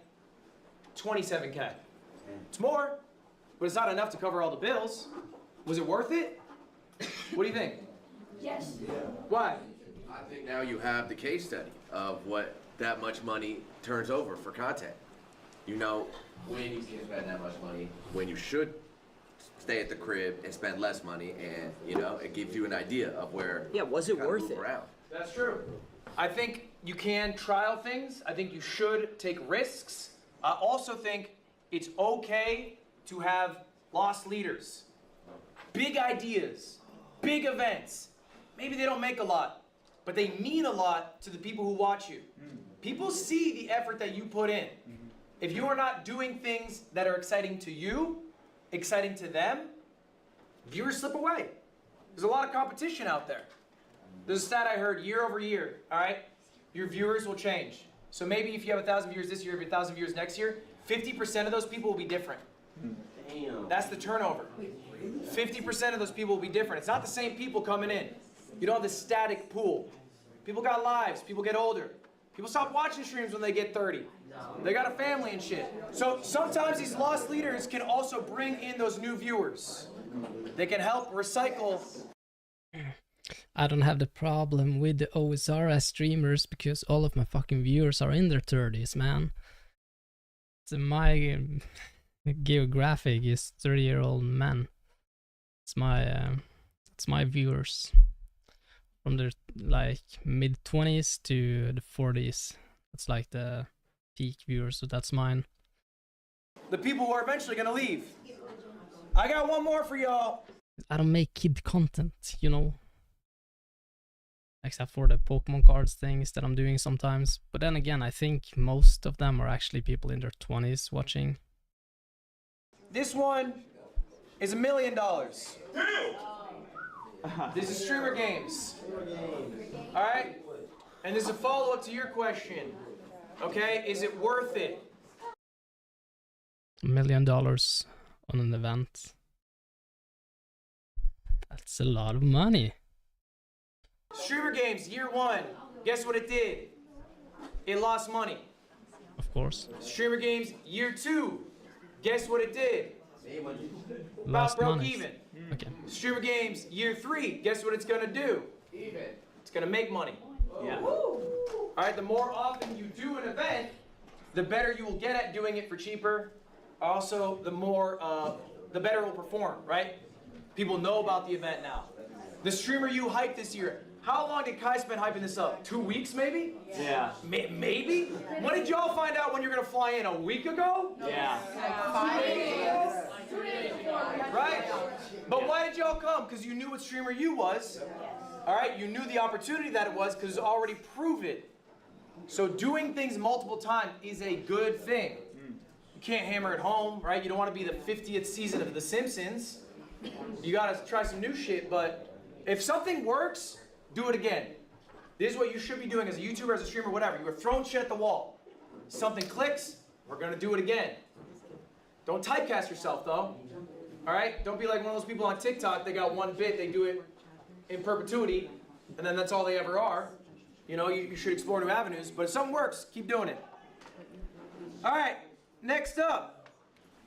27K. It's more, but it's not enough to cover all the bills. Was it worth it? What do you think?
Yes.
Yeah.
Why?
I think now you have the case study of what that much money turns over for content. You know when you can spend that much money, when you should stay at the crib and spend less money, and you know, it gives you an idea of where.
Yeah, was it worth it?
Around.
That's true. I think you can trial things. I think you should take risks. I also think it's okay to have lost leaders. Big ideas, big events. Maybe they don't make a lot, but they mean a lot to the people who watch you. People see the effort that you put in. If you are not doing things that are exciting to you, exciting to them, viewers slip away. There's a lot of competition out there. There's a stat I heard year over year, all right? Your viewers will change. So maybe if you have 1,000 viewers this year, if you have 1,000 viewers next year, 50% of those people will be different. Damn. That's the turnover. 50% of those people will be different. It's not the same people coming in. You don't have the static pool. People got lives. People get older. People stop watching streams when they get 30. They got a family and shit. So sometimes these lost leaders can also bring in those new viewers. They can help recycle.
I don't have the problem with the OSRS streamers because all of my fucking viewers are in their 30s, man. So my geographic is 30-year-old men. It's my viewers from their like mid-20s to the 40s. That's like the peak viewers, so that's mine.
The people who are eventually gonna leave. I got one more for y'all.
I don't make kid content, you know. Except for the Pokemon cards things that I'm doing sometimes. But then again, I think most of them are actually people in their 20s watching.
This one is $1 million. This is Streamer Games. Alright? And there's a follow-up to your question. Okay? Is it worth it?
$1 million on an event. That's a lot of money.
Streamer Games, year one. Guess what it did? It lost money.
Of course.
Streamer Games, year two. Guess what it did?
Lost
broke
money.
even.
Okay.
Streamer Games, year three. Guess what it's gonna do? Even. It's gonna make money. Yeah. Alright, the more often you do an event, the better you will get at doing it for cheaper. Also, the better it will perform, right? People know about the event now. The streamer you hyped this year. How long did Kai spend hyping this up? 2 weeks, maybe?
Yeah.
Maybe? When did y'all find out when you're gonna fly in? A week ago?
Yeah.
2 days ago? Right? But why did y'all come? Because you knew what streamer you was. All right? You knew the opportunity that it was because it's already proven. So doing things multiple times is a good thing. can't hammer it home, right? You don't want to be the 50th season of The Simpsons. You gotta try some new shit, but if something works, do it again. This is what you should be doing as a YouTuber, as a streamer, whatever. You are throwing shit at the wall. Something clicks, we're gonna do it again. Don't typecast yourself though. Alright? Don't be like one of those people on TikTok, they got one bit, they do it in perpetuity, and then that's all they ever are. You know, you should explore new avenues, but if something works, keep doing it. Alright, next up.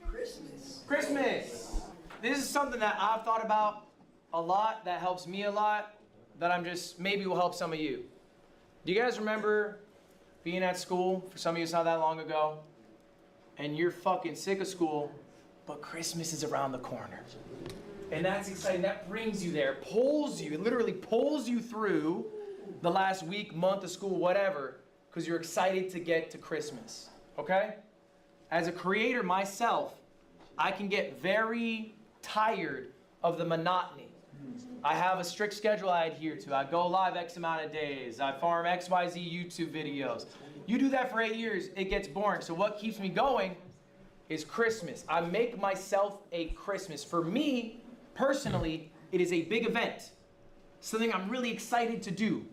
Christmas.
Christmas. This is something that I've thought about a lot, that helps me a lot, that I'm just, maybe will help some of you. Do you guys remember being at school? For some of you, it's not that long ago. And you're fucking sick of school, but Christmas is around the corner. And that's exciting. That brings you there, pulls you, it literally pulls you through the last week, month of school, whatever, because you're excited to get to Christmas, okay? As a creator myself, I can get very tired of the monotony. I have a strict schedule I adhere to. I go live X amount of days. I farm XYZ YouTube videos. You do that for 8 years, it gets boring. So what keeps me going is Christmas. I make myself a Christmas. For me, personally, it is a big event. Something I'm really excited to do.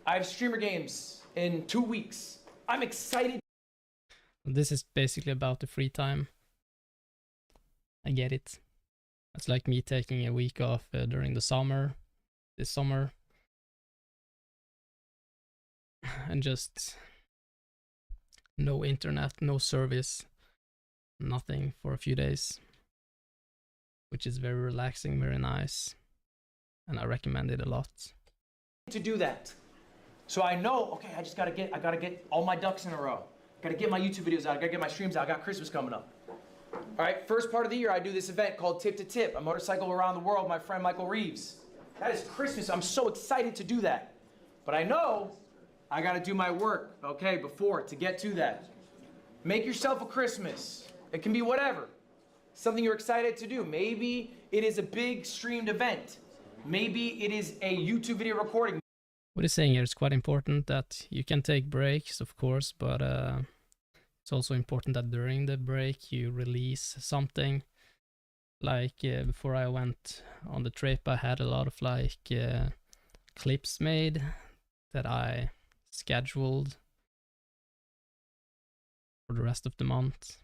I have streamer games in 2 weeks. I'm excited.
This is basically about the free time. I get it. It's like me taking a week off during the summer, this summer, and just no internet, no service, nothing for a few days, which is very relaxing, very nice, and I recommend it a lot.
To do that. So I know, okay, I gotta get all my ducks in a row. Gotta get my YouTube videos out, I gotta get my streams out, I got Christmas coming up. All right, first part of the year, I do this event called Tip to Tip, a motorcycle around the world, my friend Michael Reeves. That is Christmas, I'm so excited to do that. But I know I gotta do my work, okay, before, to get to that. Make yourself a Christmas. It can be whatever. Something you're excited to do. Maybe it is a big streamed event. Maybe it is a YouTube video recording.
What he's saying here is quite important, that you can take breaks, of course, but it's also important that during the break you release something. Like before I went on the trip, I had a lot of like clips made that I scheduled for the rest of the month.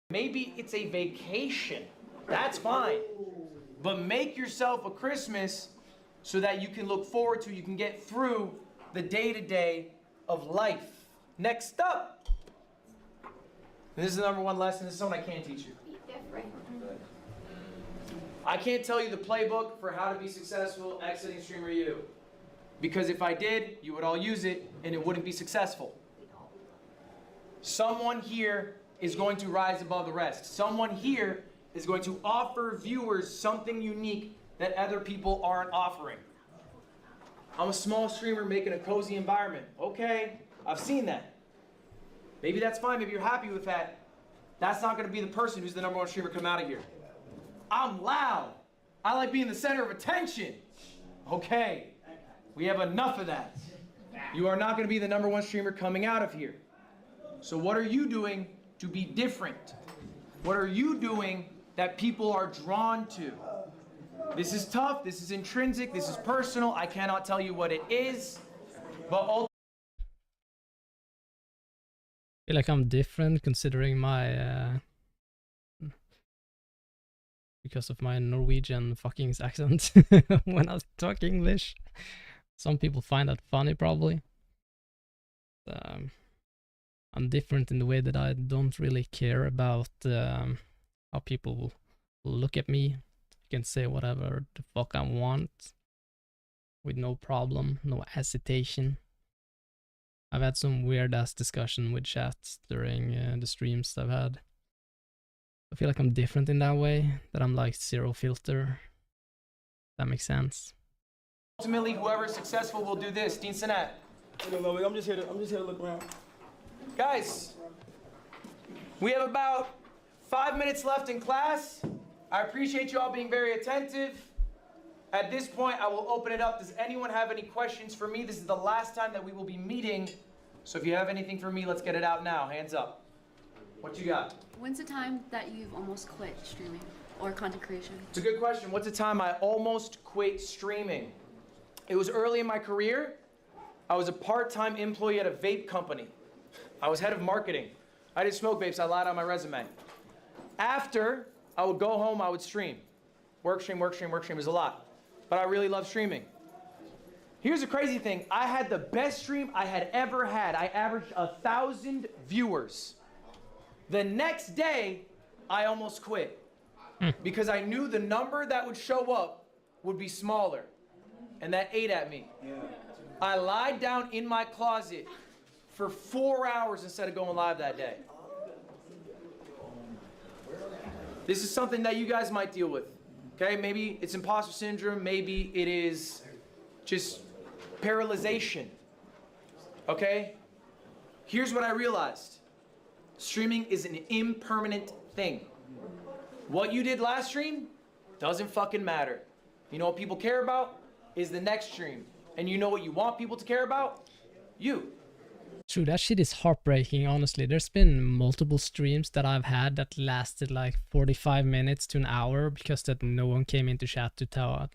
Maybe it's a vacation. That's fine. But make yourself a Christmas so that you can look forward to, you can get through the day-to-day of life. Next up. This is the #1 lesson. This is something I can't teach you. I can't tell you the playbook for how to be successful exiting Streamer U. Because if I did, you would all use it and it wouldn't be successful. Someone here is going to rise above the rest. Someone here is going to offer viewers something unique that other people aren't offering. I'm a small streamer making a cozy environment. Okay, I've seen that. Maybe that's fine, maybe you're happy with that. That's not gonna be the person who's the #1 streamer come out of here. I'm loud. I like being the center of attention. Okay, we have enough of that. You are not gonna be the #1 streamer coming out of here. So what are you doing to be different? What are you doing that people are drawn to? This is tough, this is intrinsic, this is personal. I cannot tell you what it is, but
I feel like I'm different considering my because of my Norwegian fucking accent when I talk English. Some people find that funny probably. I'm different in the way that I don't really care about how people will look at me. I can say whatever the fuck I want with no problem, no hesitation. I've had some weird ass discussion with chats during the streams I've had. I feel like I'm different in that way, that I'm like zero filter. That makes sense.
ultimately, whoever's successful will do this. Dean Sinnat.
I'm just here to look around.
Guys, we have about 5 minutes left in class. I appreciate you all being very attentive. At this point, I will open it up. Does anyone have any questions for me? This is the last time that we will be meeting. So if you have anything for me, let's get it out now. Hands up. What you got?
When's the time that you've almost quit streaming or content creation?
It's a good question. What's the time I almost quit streaming? It was early in my career. I was a part-time employee at a vape company. I was head of marketing. I didn't smoke vapes, I lied on my resume. After, I would go home, I would stream. Work stream was a lot. But I really love streaming. Here's the crazy thing. I had the best stream I had ever had. I averaged 1,000 viewers. The next day, I almost quit. Because I knew the number that would show up would be smaller. And that ate at me. I lied down in my closet for 4 hours instead of going live that day. This is something that you guys might deal with. Okay, maybe it's imposter syndrome, maybe it is just paralyzation. Okay? Here's what I realized. Streaming is an impermanent thing. What you did last stream doesn't fucking matter. You know what people care about is the next stream. And you know what you want people to care about? You.
True, that shit is heartbreaking, honestly. There's been multiple streams that I've had that lasted like 45 minutes to an hour because that no one came into chat to tell,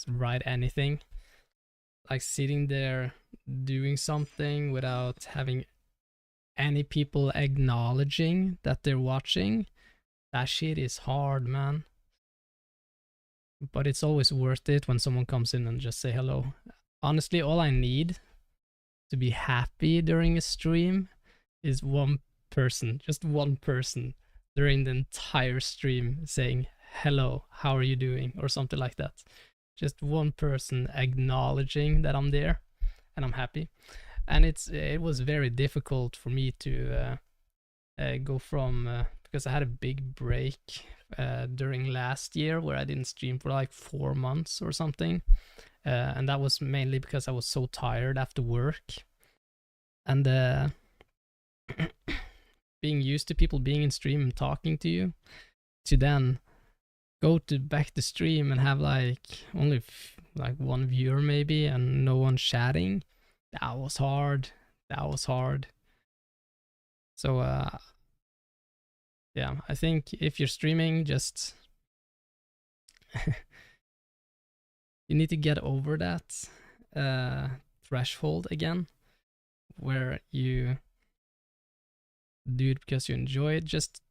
write anything. Like sitting there doing something without having any people acknowledging that they're watching. That shit is hard, man. But it's always worth it when someone comes in and just say hello. Honestly, all I need to be happy during a stream is one person, just one person during the entire stream saying, hello, how are you doing? Or something like that. Just one person acknowledging that I'm there and I'm happy. And it was very difficult for me to go from, because I had a big break during last year where I didn't stream for like 4 months or something. And that was mainly because I was so tired after work. And being used to people being in stream and talking to you, to then go back to stream and have like only like one viewer maybe and no one chatting, that was hard. So yeah, I think if you're streaming, just you need to get over that threshold again, where you do it because you enjoy it. Just,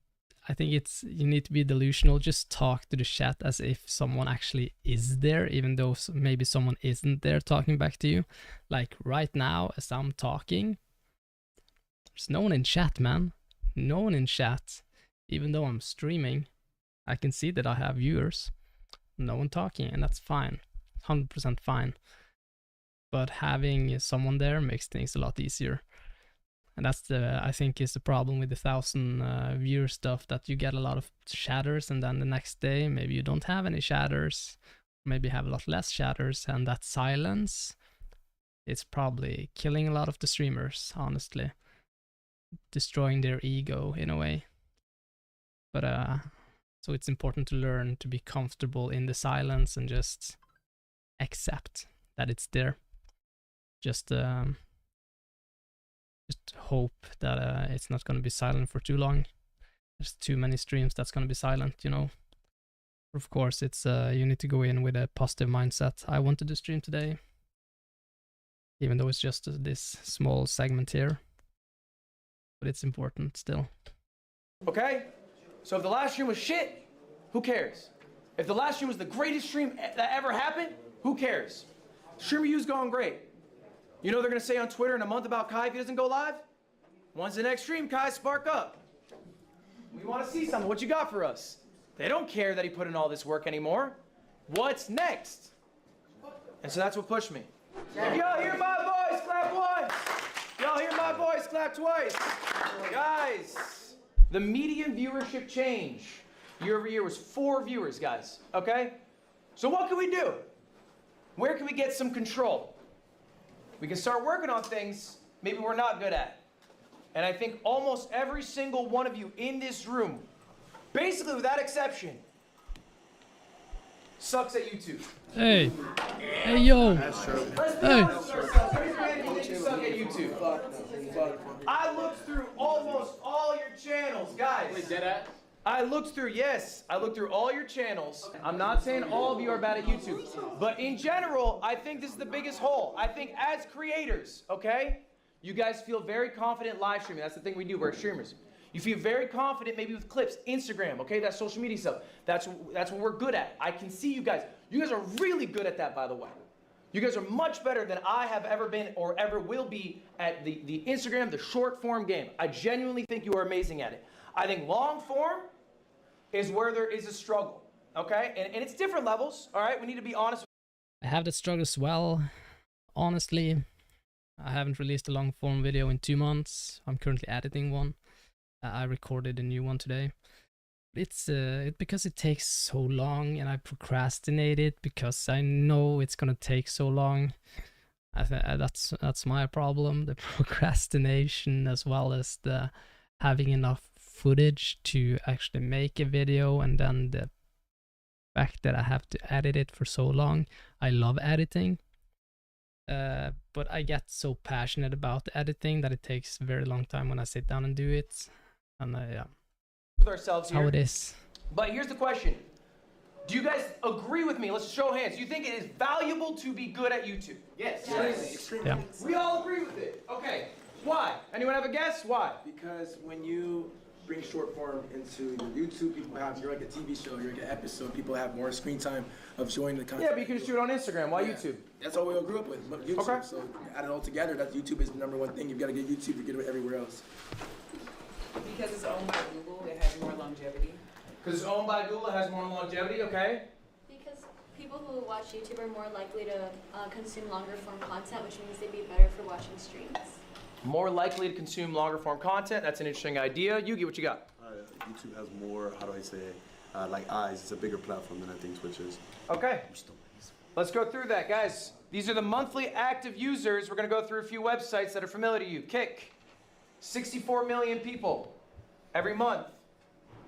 I think you need to be delusional. Just talk to the chat as if someone actually is there, even though maybe someone isn't there talking back to you. Like right now, as I'm talking, there's no one in chat, man. No one in chat. Even though I'm streaming, I can see that I have viewers. No one talking, and that's fine. 100% fine. But having someone there makes things a lot easier. And that's I think is the problem with the 1,000 viewer stuff, that you get a lot of chatters and then the next day maybe you don't have any chatters, maybe have a lot less chatters, and that silence, it's probably killing a lot of the streamers, honestly. Destroying their ego in a way. But so it's important to learn to be comfortable in the silence and just accept that it's there. Just hope that it's not going to be silent for too long. There's too many streams that's going to be silent, you know. Of course, it's you need to go in with a positive mindset. I wanted to stream today, even though it's just this small segment here. But it's important still.
Okay? So if the last stream was shit, who cares? If the last stream was the greatest stream that ever happened, who cares? Stream review's going great. You know what they're gonna say on Twitter in a month about Kai if he doesn't go live? When's the next stream, Kai? Spark up. We wanna see something. What you got for us? They don't care that he put in all this work anymore. What's next? And so that's what pushed me. If y'all hear my voice, clap once. Y'all hear my voice, clap twice. Guys, the median viewership change year over year was 4 viewers, guys, okay? So what can we do? Where can we get some control? We can start working on things maybe we're not good at. And I think almost every single one of you in this room, basically without exception, sucks at YouTube?
Hey. Hey, yo.
Let's be
Hey.
honest with ourselves. Raise your hand if you think you suck at YouTube. I looked through almost all your channels, guys.
Wait, dead at?
I looked through all your channels. I'm not saying all of you are bad at YouTube, but in general, I think this is the biggest hole. I think as creators, okay, you guys feel very confident live streaming. That's the thing we do, we're streamers. You feel very confident maybe with clips, Instagram, okay, that's social media stuff. That's what we're good at. I can see you guys. You guys are really good at that, by the way. You guys are much better than I have ever been or ever will be at the Instagram, the short form game. I genuinely think you are amazing at it. I think long form is where there is a struggle, okay? And it's different levels, all right? We need to be honest.
I have that struggle as well. Honestly, I haven't released a long form video in 2 months. I'm currently editing one. I recorded a new one today. It's because it takes so long, and I procrastinate it because I know it's gonna take so long. That's my problem, the procrastination, as well as the having enough footage to actually make a video, and then the fact that I have to edit it for so long. I love editing, but I get so passionate about the editing that it takes a very long time when I sit down and do it. And yeah,
With ourselves here.
how it is.
But here's the question. Do you guys agree with me? Let's show hands. Do you think it is valuable to be good at YouTube?
Yes.
Extremely.
Yeah.
We all agree with it. Okay. Why? Anyone have a guess? Why?
Because when you bring short form into your YouTube, you're like a TV show, you're like an episode, people have more screen time of showing the content.
Yeah, but you can just do it on Instagram. Why YouTube?
That's all we all grew up with, but YouTube.
Okay.
So add it all together, that YouTube is the #1 thing. You've got to get YouTube to get it everywhere else.
Because it's owned by Google, it has more longevity.
Because it's owned by Google, it has more longevity, okay?
Because people who watch YouTube are more likely to consume longer form content, which means they'd be better for watching streams.
More likely to consume longer form content. That's an interesting idea. Yugi, what you got?
YouTube has more, how do I say, like eyes. It's a bigger platform than I think Twitch is.
Okay. Let's go through that, guys. These are the monthly active users. We're going to go through a few websites that are familiar to you. Kick. 64 million people every month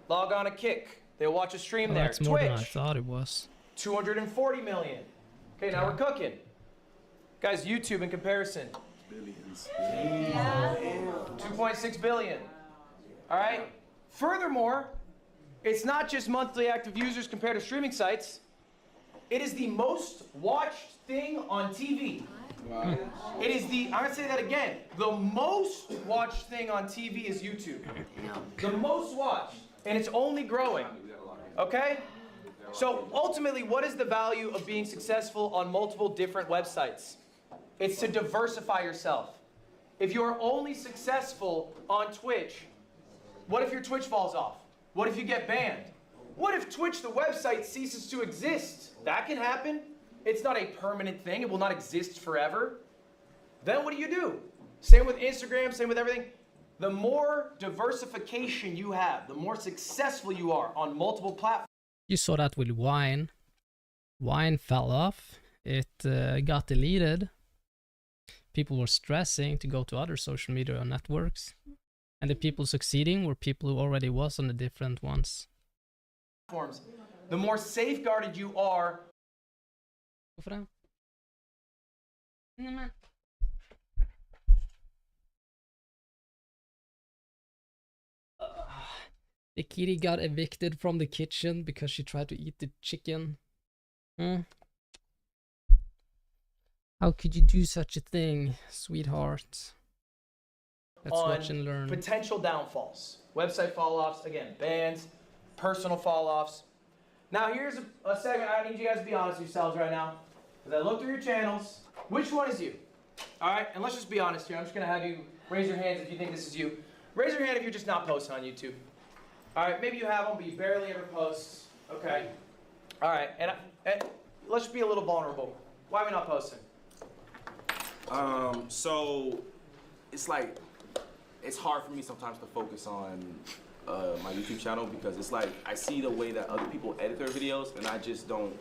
log on to Kick. They'll watch a stream there.
That's more than I
Twitch,
thought it was.
240 million. Okay, now we're cooking. Guys, YouTube in comparison.
Billions.
2.6 billion. All right. Furthermore, it's not just monthly active users compared to streaming sites. It is the most watched thing on TV.
Wow.
It is I'm gonna say that again. The most watched thing on TV is YouTube. The most watched, and it's only growing. Okay? So ultimately, what is the value of being successful on multiple different websites? It's to diversify yourself. If you're only successful on Twitch, what if your Twitch falls off? What if you get banned? What if Twitch, the website, ceases to exist? That can happen. It's not a permanent thing. It will not exist forever. Then what do? Same with Instagram, same with everything. The more diversification you have, the more successful you are on multiple platforms.
You saw that with Wine. Wine fell off. It got deleted. People were stressing to go to other social media networks. And the people succeeding were people who already was on the different ones.
The more safeguarded you are.
The kitty got evicted from the kitchen because she tried to eat the chicken. How could you do such a thing, sweetheart? Let's watch and learn.
Potential downfalls. Website fall-offs, again, bans, personal fall-offs. Now here's a segment. I need you guys to be honest with yourselves right now. As I look through your channels, which one is you? All right, and let's just be honest here. I'm just gonna have you raise your hands if you think this is you. Raise your hand if you're just not posting on YouTube. All right, maybe you have them, but you barely ever post. Okay. All right, and let's just be a little vulnerable. Why are we not posting?
So it's like, it's hard for me sometimes to focus on my YouTube channel because it's like, I see the way that other people edit their videos and I just don't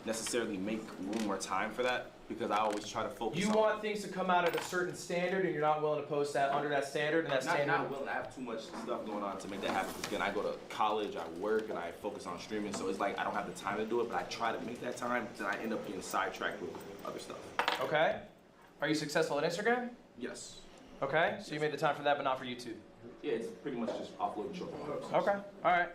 necessarily make room or time for that. because I always try to focus.
You want things to come out at a certain standard, and you're not willing to post that under that standard, and that standard.
Not willing. I have too much stuff going on to make that happen. Because again, I go to college, I work, and I focus on streaming. So it's like I don't have the time to do it, but I try to make that time. Then I end up getting sidetracked with other stuff.
Okay. Are you successful on Instagram?
Yes.
Okay. So you made the time for that, but not for YouTube.
Yeah, it's pretty much just offloading short form.
Okay. All right.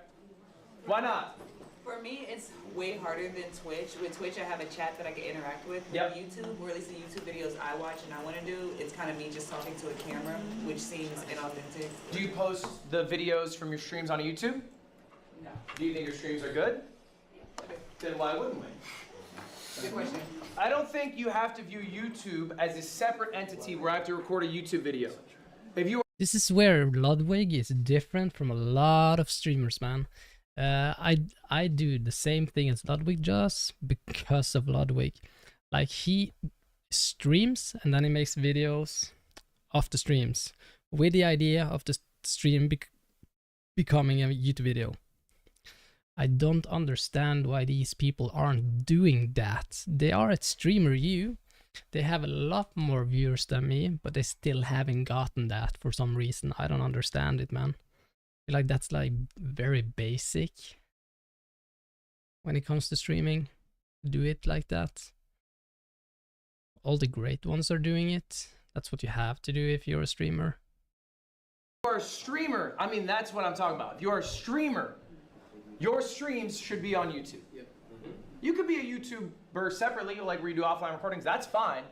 Why not?
For me, it's way harder than Twitch. With Twitch, I have a chat that I can interact with.
Yep.
With YouTube, or at least the YouTube videos I watch and I want to do, it's kind of me just talking to a camera, which seems inauthentic.
Do you post the videos from your streams on YouTube?
No.
Do you think your streams are good? Then why wouldn't we?
Good question.
I don't think you have to view YouTube as a separate entity where I have to record a YouTube video. If you
This is where Ludwig is different from a lot of streamers, man. I do the same thing as Ludwig does because of Ludwig. Like, he streams and then he makes videos of the streams with the idea of the stream becoming a YouTube video. I don't understand why these people aren't doing that. They are at StreamerU. They have a lot more viewers than me, but they still haven't gotten that for some reason. I don't understand it, man. I feel like that's like very basic when it comes to streaming. Do it like that. All the great ones are doing it. That's what you have to do if you're a streamer.
If you are a streamer, I mean, that's what I'm talking about. If you're a streamer, your streams should be on YouTube. You could be a YouTuber separately, like where you do offline recordings, that's fine.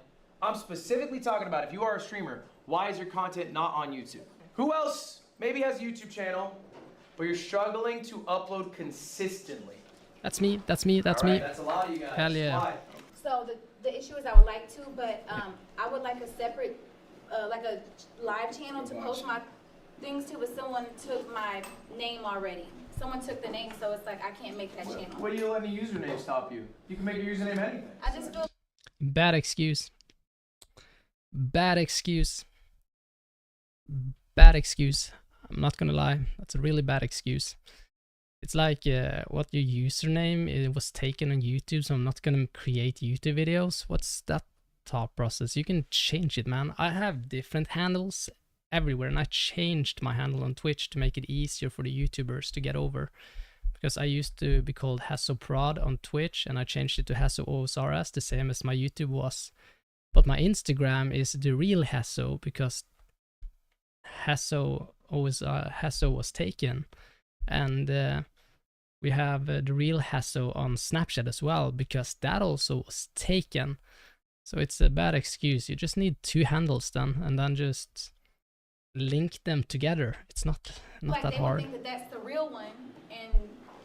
I'm specifically talking about if you are a streamer, why is your content not on YouTube? Who else maybe has a YouTube channel, but you're struggling to upload consistently?
That's me, that's me, that's me.
That's a lot of you guys.
Hell yeah.
Why?
So the issue is I would like to, but I would like a separate, like a live channel to post my things to, but someone took my name already. Someone took the name, so it's like I can't make that channel.
What do you let a username stop you? You can make your username anything.
I just feel
Bad excuse. Bad excuse. Bad excuse. I'm not gonna lie. That's a really bad excuse. It's like what your username, it was taken on YouTube, so I'm not gonna create YouTube videos. What's that thought process? You can change it, man. I have different handles everywhere, and I changed my handle on Twitch to make it easier for the YouTubers to get over, because I used to be called HassoProd on Twitch, and I changed it to HassoOSRS, the same as my YouTube was. But my Instagram is The Real Hasso, because Hasso was taken, and we have The Real Hasso on Snapchat as well, because that also was taken. So it's a bad excuse. You just need two handles then, and then just link them together. It's not
like
that
they
hard.
would think that that's the real one, and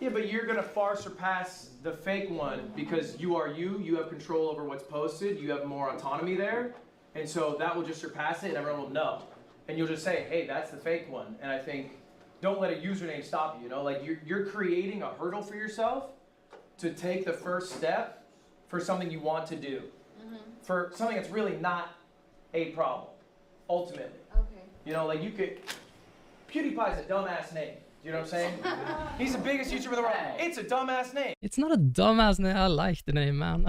Yeah, but you're gonna far surpass the fake one because you are you. You have control over what's posted. You have more autonomy there, and so that will just surpass it, and everyone will know. And you'll just say, "Hey, that's the fake one." And I think, don't let a username stop you. You know, like you're creating a hurdle for yourself to take the first step for something you want to do, for something that's really not a problem, ultimately.
Okay.
You know, like you could. PewDiePie's a dumbass name. You know what I'm saying? He's the biggest YouTuber in the world. It's a dumbass name.
It's not a dumbass name. I like the name, man.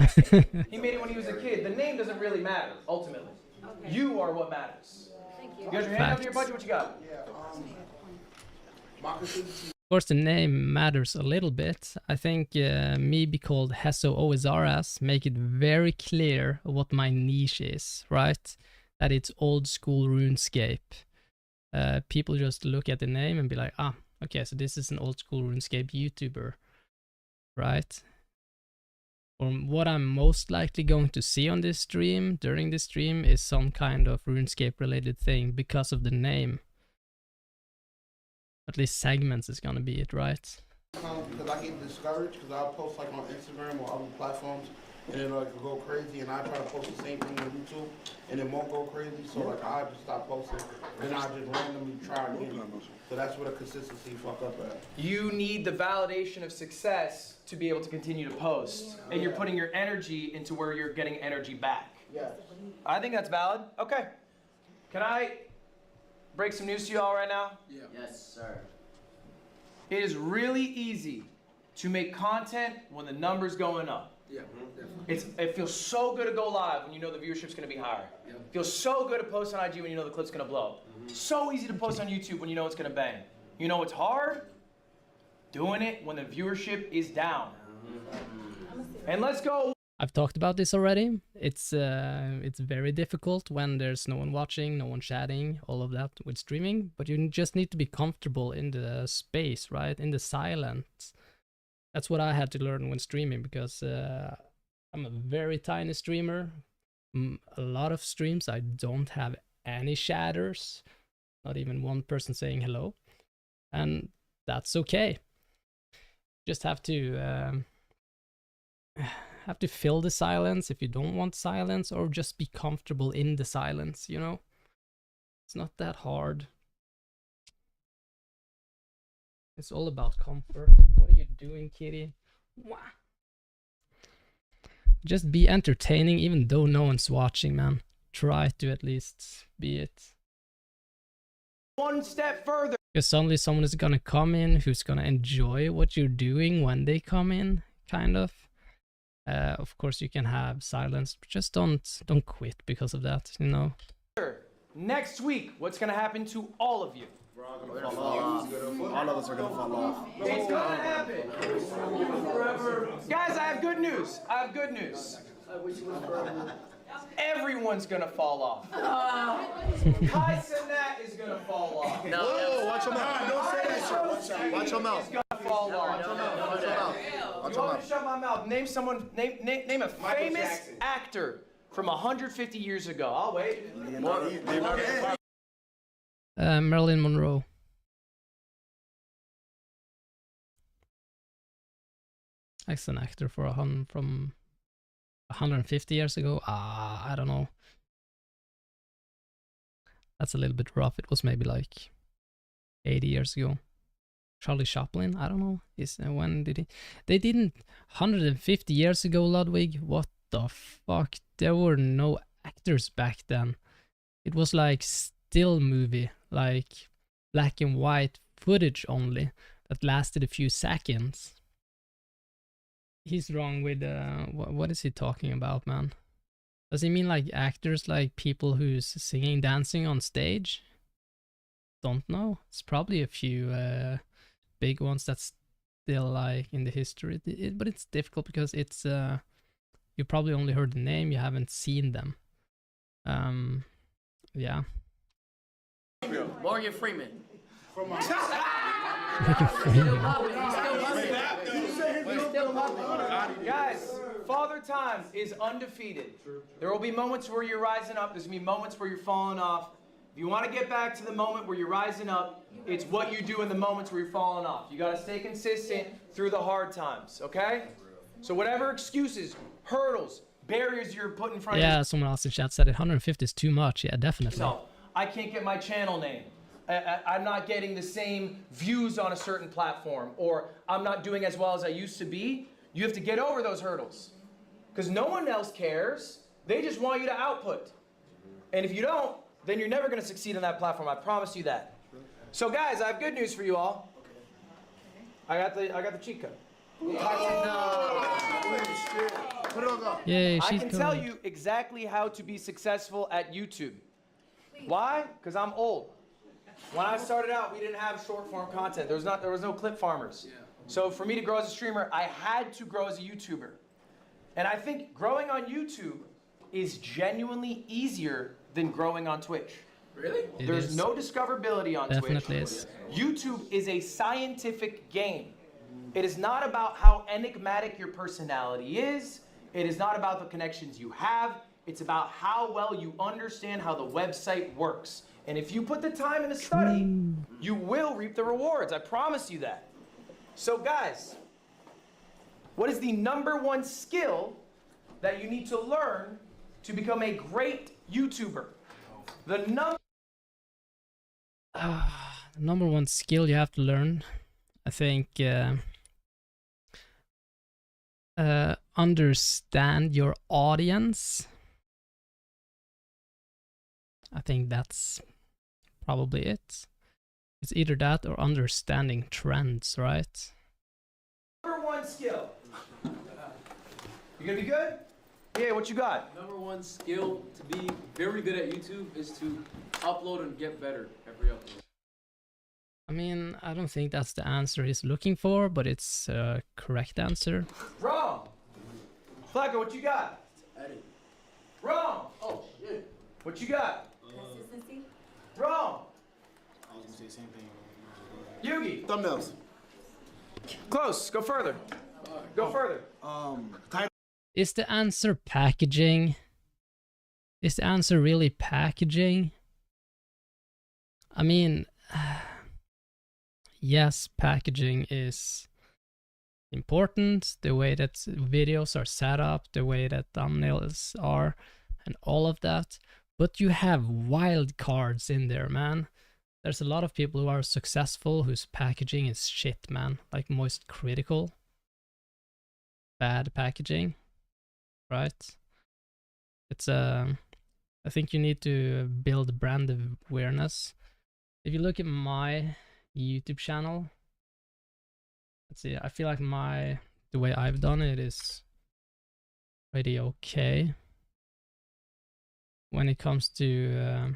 He made it when he was a kid. The name doesn't really matter, ultimately.
Okay.
You are what matters.
Thank you.
You got your hand up to your budget? What you got?
Of course, the name matters a little bit. I think me be called HassoOSRS make it very clear what my niche is, right? That it's old school RuneScape. People just look at the name and be like, ah, okay, so this is an old school RuneScape YouTuber, right? Or what I'm most likely going to see on this stream, during this stream, is some kind of RuneScape related thing because of the name. At least segments is gonna be it, right?
Because I get discouraged because I'll post like on Instagram or other platforms and it'll like go crazy, and I try to post the same thing on YouTube and it won't go crazy, so like I just stop posting and I just randomly try again. So that's where the consistency fuck up at.
You need the validation of success to be able to continue to post. And you're putting your energy into where you're getting energy back.
Yes.
I think that's valid. Okay. Can I break some news to you all right now?
Yeah. Yes, sir.
It is really easy to make content when the number's going up.
Yeah, definitely.
It feels so good to go live when you know the viewership's gonna be higher.
Yeah.
It feels so good to post on IG when you know the clip's gonna blow. So easy to post on YouTube when you know it's gonna bang. You know it's hard? Doing it when the viewership is down. And let's go.
I've talked about this already. It's very difficult when there's no one watching, no one chatting, all of that with streaming. But you just need to be comfortable in the space, right? In the silence. That's what I had to learn when streaming, because I'm a very tiny streamer. A lot of streams I don't have any chatters, not even one person saying hello, and that's okay. Just have to fill the silence if you don't want silence, or just be comfortable in the silence, you know? It's not that hard. It's all about comfort. What are you doing, kitty? Wah. Just be entertaining even though no one's watching, man. Try to at least be it.
One step further.
Because suddenly someone is gonna come in who's gonna enjoy what you're doing when they come in, kind of. Of course you can have silence, but just don't quit because of that, you know.
Next week, what's gonna happen to all of you?
All of us are gonna fall off.
It's gonna happen. Guys, I have good news. Everyone's gonna fall off. Kai Cenat is gonna fall off.
No, watch your mouth. Don't say that shit. Watch your mouth.
He's gonna fall off.
Watch your mouth.
You want me to shut my mouth? Name someone. Name a famous actor from 150 years ago. I'll wait.
Marilyn Monroe. That's an actor from 150 years ago. I don't know. That's a little bit rough. It was maybe like 80 years ago. Charlie Chaplin, I don't know. When did he? They didn't. 150 years ago, Ludwig. What the fuck? There were no actors back then. It was like still movie, like black and white footage only that lasted a few seconds. He's wrong with what is he talking about, man? Does he mean like actors, like people who's singing, dancing on stage? Don't know. It's probably a few big ones that's still like in the history, but it's difficult because it's you probably only heard the name, you haven't seen them. Yeah.
Morgan Freeman.
Morgan Freeman.
Guys, Father Time is undefeated. There will be moments where you're rising up. There's going to be moments where you're falling off. If you want to get back to the moment where you're rising up, it's what you do in the moments where you're falling off. You got to stay consistent through the hard times, okay? So whatever excuses, hurdles, barriers you're putting in front of you.
Yeah, someone else in chat said it. 150 is too much. Yeah, definitely.
So, I can't get my channel name. I'm not getting the same views on a certain platform, or I'm not doing as well as I used to be. You have to get over those hurdles, because no one else cares. They just want you to output. And if you don't, then you're never going to succeed on that platform. I promise you that. So guys, I have good news for you all. I got the cheat code.
Yay,
I
she's
can
cool.
tell you exactly how to be successful at YouTube. Why? Because I'm old. When I started out, we didn't have short form content. There was no clip farmers. So for me to grow as a streamer, I had to grow as a YouTuber. And I think growing on YouTube is genuinely easier than growing on Twitch.
Really?
There's no discoverability on
Definitely
Twitch.
is.
YouTube is a scientific game. It is not about how enigmatic your personality is. It is not about the connections you have. It's about how well you understand how the website works. And if you put the time in the study, you will reap the rewards. I promise you that. So guys, what is the #1 skill that you need to learn to become a great YouTuber? The
#1 skill you have to learn, I think, understand your audience. I think that's probably it. It's either that or understanding trends, right?
#1 skill. You gonna be good? Yeah, what you got?
Number one skill to be very good at YouTube is to upload and get better every upload.
I mean, I don't think that's the answer he's looking for, but it's a correct answer.
Wrong. Flacco, what you got?
Edit.
Wrong.
Oh, shit.
What you got?
Consistency.
Wrong.
I was gonna say the same thing.
Yugi.
Thumbnails.
Close. Go further. Go further.
Is the answer packaging? Is the answer really packaging? I mean, yes, packaging is important. The way that videos are set up, the way that thumbnails are, and all of that. But you have wild cards in there, man. There's a lot of people who are successful whose packaging is shit, man. Like Moist Critical. Bad packaging. Right? It's I think you need to build brand awareness. If you look at my YouTube channel, let's see, I feel like the way I've done it is pretty okay when it comes to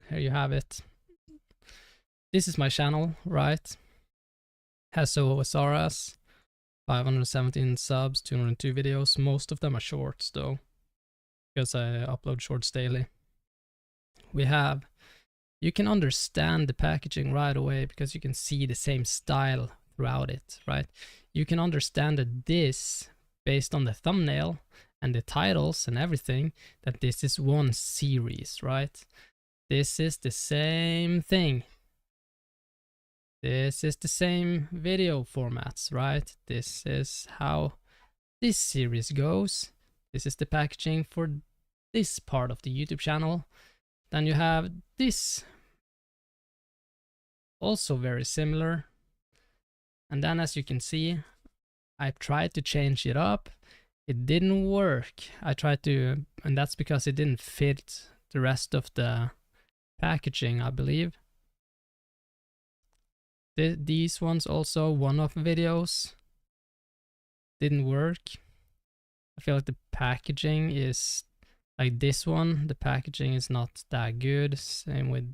here you have it. This is my channel, right? Has OSRS, 517 subs, 202 videos. Most of them are shorts though, because I upload shorts daily. You can understand the packaging right away because you can see the same style throughout it, right? You can understand that this, based on the thumbnail and the titles and everything, that this is one series, right? This is the same thing. This is the same video formats, right? This is how this series goes. This is the packaging for this part of the YouTube channel. Then you have this, also very similar. And then as you can see, I tried to change it up. It didn't work. I tried to, and that's because it didn't fit the rest of the packaging, I believe. These ones also, one-off videos, didn't work. I feel like the packaging is, like this one, the packaging is not that good. Same with,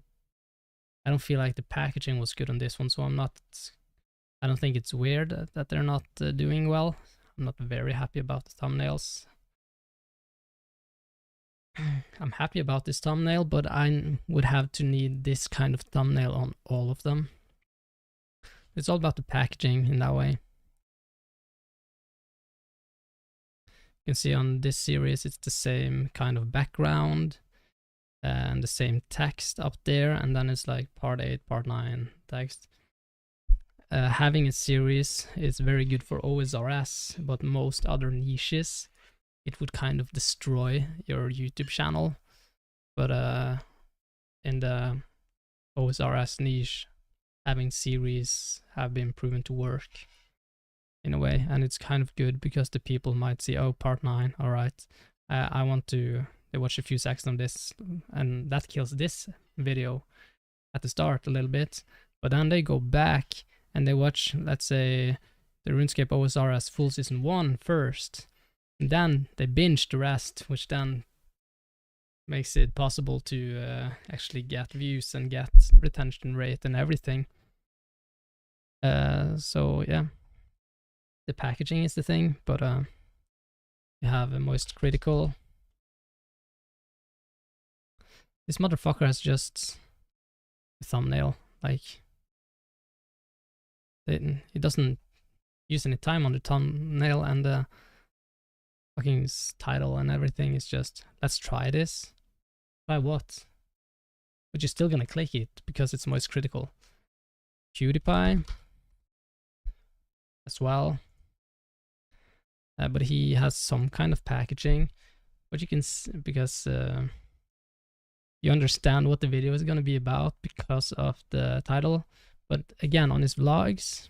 I don't feel like the packaging was good on this one, so I don't think it's weird that they're not doing well. I'm not very happy about the thumbnails. I'm happy about this thumbnail, but I would have to need this kind of thumbnail on all of them. It's all about the packaging in that way. You can see on this series, it's the same kind of background and the same text up there, and then it's like part 8, part 9 text. Having a series is very good for OSRS, but most other niches, it would kind of destroy your YouTube channel. But in the OSRS niche, having series have been proven to work in a way, and it's kind of good because the people might see, oh, part 9, all right, I want to, they watch a few seconds on this, and that kills this video at the start a little bit, but then they go back and they watch, let's say, the RuneScape OSRS full season 1 first, and then they binge the rest, which then makes it possible to actually get views and get retention rate and everything. So yeah, the packaging is the thing, but you have a Moist Critical. This motherfucker has just a thumbnail, like it doesn't use any time on the thumbnail, and the fucking title and everything is just, let's try this. Try what? But you're still gonna click it because it's Moist Critical. PewDiePie as well, but he has some kind of packaging, but you can because you understand what the video is gonna be about because of the title. But again, on his vlogs,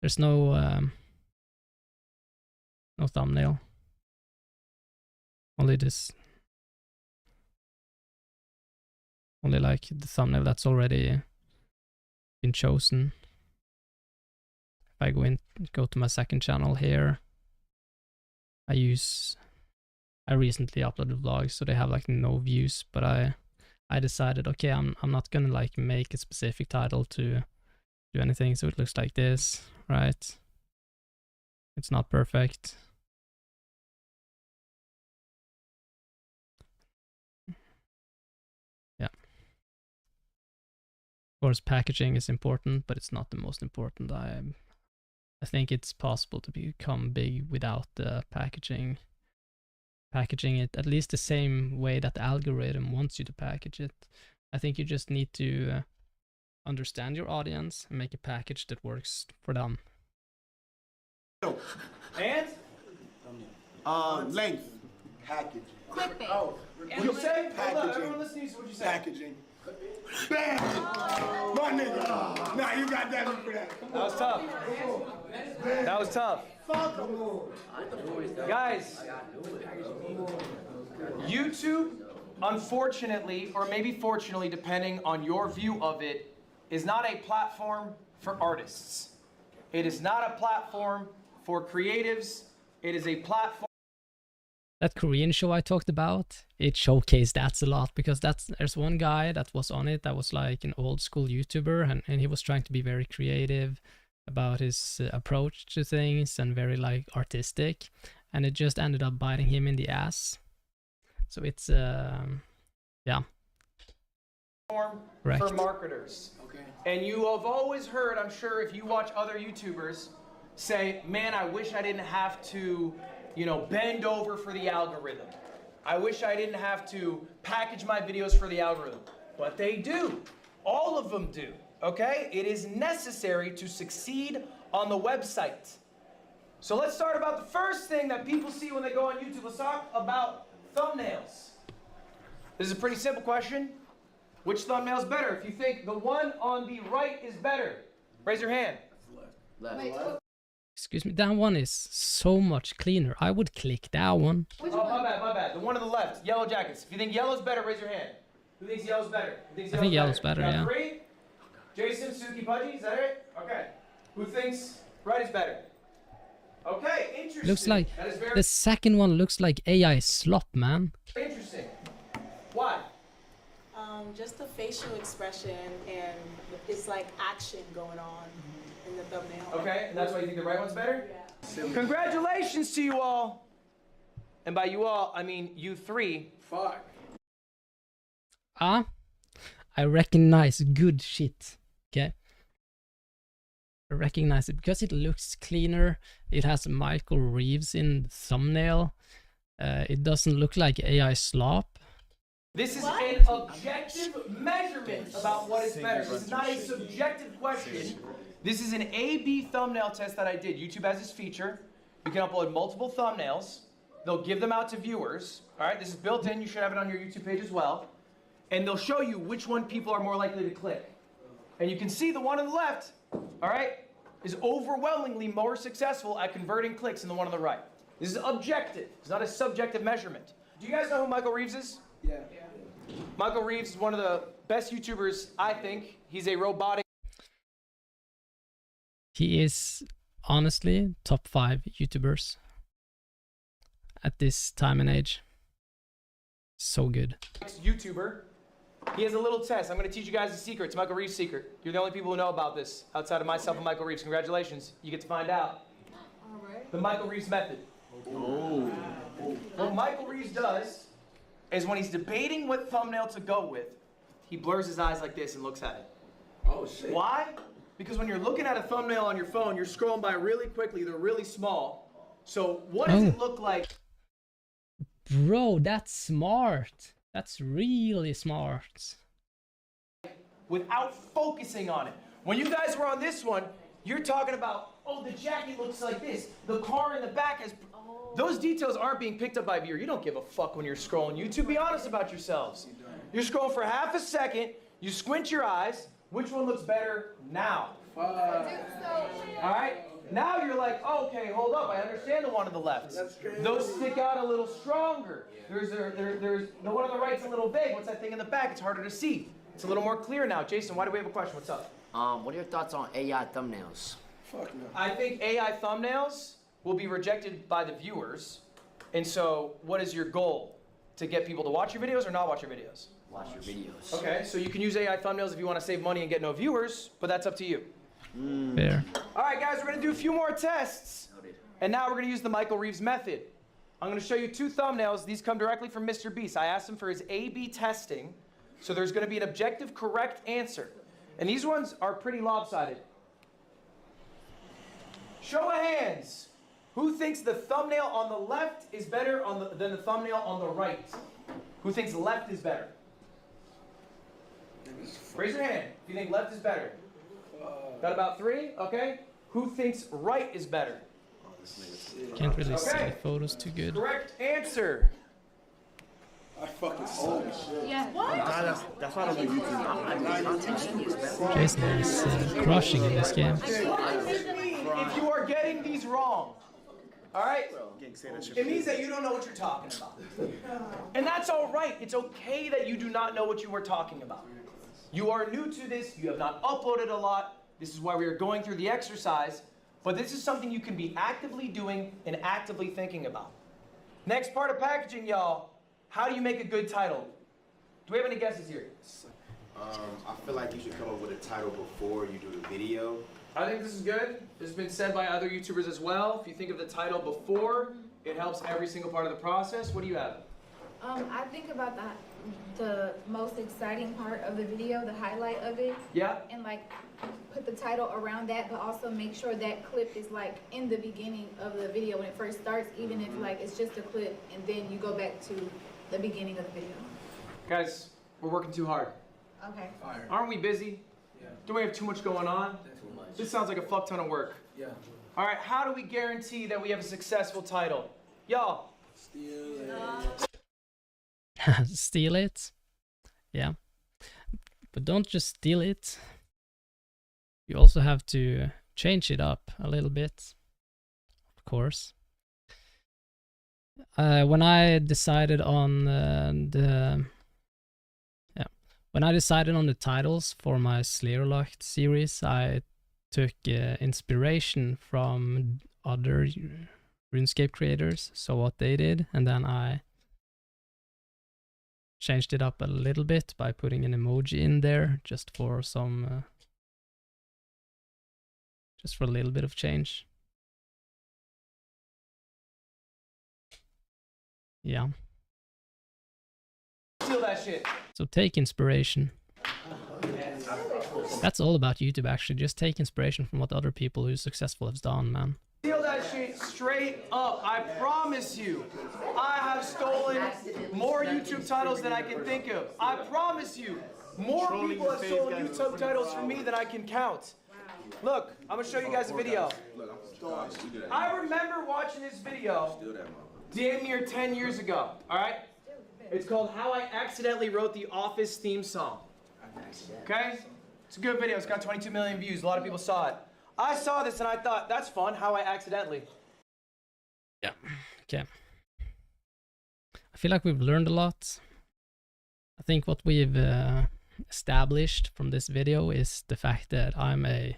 there's no no thumbnail, only this. Only like the thumbnail that's already been chosen. If I go to my second channel here, I recently uploaded vlogs, so they have like no views, but I decided, okay, I'm not gonna like make a specific title to do anything, so it looks like this, right? It's not perfect. Yeah. Of course, packaging is important, but it's not the most important. I think it's possible to become big without the packaging it at least the same way that the algorithm wants you to package it. I think you just need to understand your audience and make a package that works for them.
And?
Length. Packaging.
Clickbait.
Oh,
What you say? Hold on,
Packaging.
everyone listening to what you say.
Packaging. Bam! My nigga. Nah, you got that for that.
That was tough. That was tough. Guys, YouTube, unfortunately, or maybe fortunately, depending on your view of it, is not a platform for artists. It is not a platform for creatives. It is a platform.
That Korean show I talked about, it showcased that a lot, because there's one guy that was on it that was like an old school YouTuber, and he was trying to be very creative about his approach to things and very like artistic, and it just ended up biting him in the ass. So it's yeah. Correct.
For marketers. Okay. And you have always heard, I'm sure, if you watch other YouTubers say, man, I wish I didn't have to, you know, bend over for the algorithm. I wish I didn't have to package my videos for the algorithm. But they do. All of them do. Okay? It is necessary to succeed on the website. So let's start about the first thing that people see when they go on YouTube. Let's talk about thumbnails. This is a pretty simple question. Which thumbnail is better? If you think the one on the right is better, raise your hand.
Left.
Excuse me, that one is so much cleaner. I would click that one.
Oh, my bad. The one on the left, Yellow Jackets. If you think yellow's better, raise your hand. Who thinks yellow's better?
I think yellow's better,
Got
yeah.
3? Jason, Suki, Pudgy, is that it? Okay. Who thinks right is better? Okay, interesting.
Looks like
that is very
the second one looks like AI slop, man.
interesting. Why?
Just the facial expression, and it's like action going on in the thumbnail.
Okay, and that's why you think the right one's better? Yeah. Congratulations to you all. And by you all, I mean you three. Fuck.
I recognize good shit. Okay. I recognize it because it looks cleaner. It has Michael Reeves in the thumbnail. It doesn't look like AI slop.
This is an objective measurement about what is better. This is not a subjective question. This is an A/B thumbnail test that I did. YouTube has this feature. You can upload multiple thumbnails. They'll give them out to viewers. All right, this is built in. You should have it on your YouTube page as well. And they'll show you which one people are more likely to click. And you can see the one on the left, all right, is overwhelmingly more successful at converting clicks than the one on the right. This is objective. It's not a subjective measurement. Do you guys know who Michael Reeves is?
Yeah.
Michael Reeves is one of the best YouTubers, I think. He's a robotic.
He is honestly top 5 YouTubers at this time and age. So good.
YouTuber. He has a little test. I'm going to teach you guys a secret. It's Michael Reeves' secret. You're the only people who know about this outside of myself and Michael Reeves. Congratulations. You get to find out.
All right.
The Michael Reeves method.
Oh.
What Michael Reeves does is when he's debating what thumbnail to go with, he blurs his eyes like this and looks at it.
Oh, shit.
Why? Because when you're looking at a thumbnail on your phone, you're scrolling by really quickly. They're really small. So what does it look like?
Bro, that's smart. That's really smart.
Without focusing on it. When you guys were on this one, you're talking about, oh, the jacket looks like this. The car in the back has... Those details aren't being picked up by viewer. You don't give a fuck when you're scrolling YouTube. Be honest about yourselves. You're scrolling for half a second. You squint your eyes. Which one looks better now? All right? Now you're like, oh, okay, hold up. I understand the one on the left. Those stick out a little stronger. There's the one on the right's a little vague. What's that thing in the back? It's harder to see. It's a little more clear now. Jason, why do we have a question? What's up?
What are your thoughts on AI thumbnails?
Fuck no.
I think AI thumbnails will be rejected by the viewers. And so what is your goal? To get people to watch your videos or not watch your videos?
Watch your videos.
Okay, so you can use AI thumbnails if you want to save money and get no viewers, but that's up to you.
Fair.
All right, guys, we're going to do a few more tests. And now we're going to use the Michael Reeves method. I'm going to show you 2 thumbnails. These come directly from Mr. Beast. I asked him for his A/B testing. So there's going to be an objective correct answer. And these ones are pretty lopsided. Show of hands. Who thinks the thumbnail on the left is better than the thumbnail on the right? Who thinks left is better? Raise your hand if you think left is better. Got about 3? Okay. Who thinks right is better?
Can't really see the photos too good.
Correct answer.
I fucking saw this shit.
Yeah.
That's why I don't do YouTube.
Jason is crushing in this game.
If you are getting these wrong, all right, it means that you don't know what you're talking about. And that's all right. It's okay that you do not know what you were talking about. You are new to this. You have not uploaded a lot. This is why we are going through the exercise. But this is something you can be actively doing and actively thinking about. Next part of packaging, y'all. How do you make a good title? Do we have any guesses here?
I feel like you should come up with a title before you do the video.
I think this is good. This has been said by other YouTubers as well. If you think of the title before, it helps every single part of the process. What do you have?
I think about the most exciting part of the video, the highlight of it.
Yeah.
And like put the title around that, but also make sure that clip is like in the beginning of the video when it first starts, even if like it's just a clip and then you go back to the beginning of the video.
Guys, we're working too hard.
Okay.
Aren't we busy? Yeah. Don't we have too much going on?
Too much.
This sounds like a fuck ton of work.
Yeah.
All right, how do we guarantee that we have a successful title? Y'all.
Steal it. Yeah. But don't just steal it. You also have to change it up a little bit. Of course. When I decided on when I decided on the titles for my Slayerlocked series, I took inspiration from other RuneScape creators, so what they did, and then I changed it up a little bit by putting an emoji in there, just for some, just for a little bit of change. Yeah.
Steal that shit.
So take inspiration. That's all about YouTube, actually. Just take inspiration from what other people who are successful have done, man.
Steal that shit straight up. I promise you. I have stolen more YouTube titles than I can think of. I promise you. More people have stolen YouTube titles from me than I can count. Look, I'm gonna show you guys a video. I remember watching this video damn near 10 years ago, all right? It's called How I Accidentally Wrote the Office Theme Song. Okay? It's a good video. It's got 22 million views. A lot of people saw it. I saw this and I thought, that's fun. How I accidentally.
Yeah. Okay. I feel like we've learned a lot. I think what we've established from this video is the fact that I'm I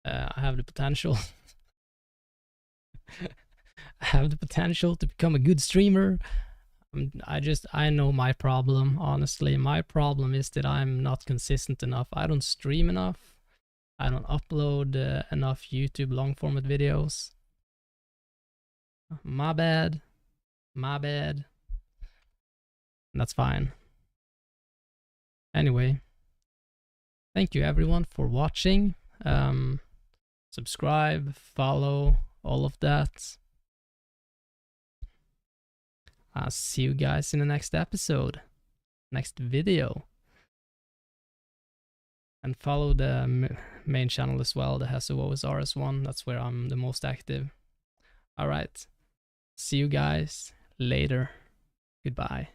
have the potential. I have the potential to become a good streamer. I know my problem, honestly. My problem is that I'm not consistent enough. I don't stream enough. I don't upload enough YouTube long format videos. My bad. My bad. That's fine. Anyway, thank you everyone for watching. Subscribe, follow, all of that. I'll see you guys in the next episode, next video. And follow the main channel as well, the HessoOS RS1. That's where I'm the most active. Alright, see you guys later. Goodbye.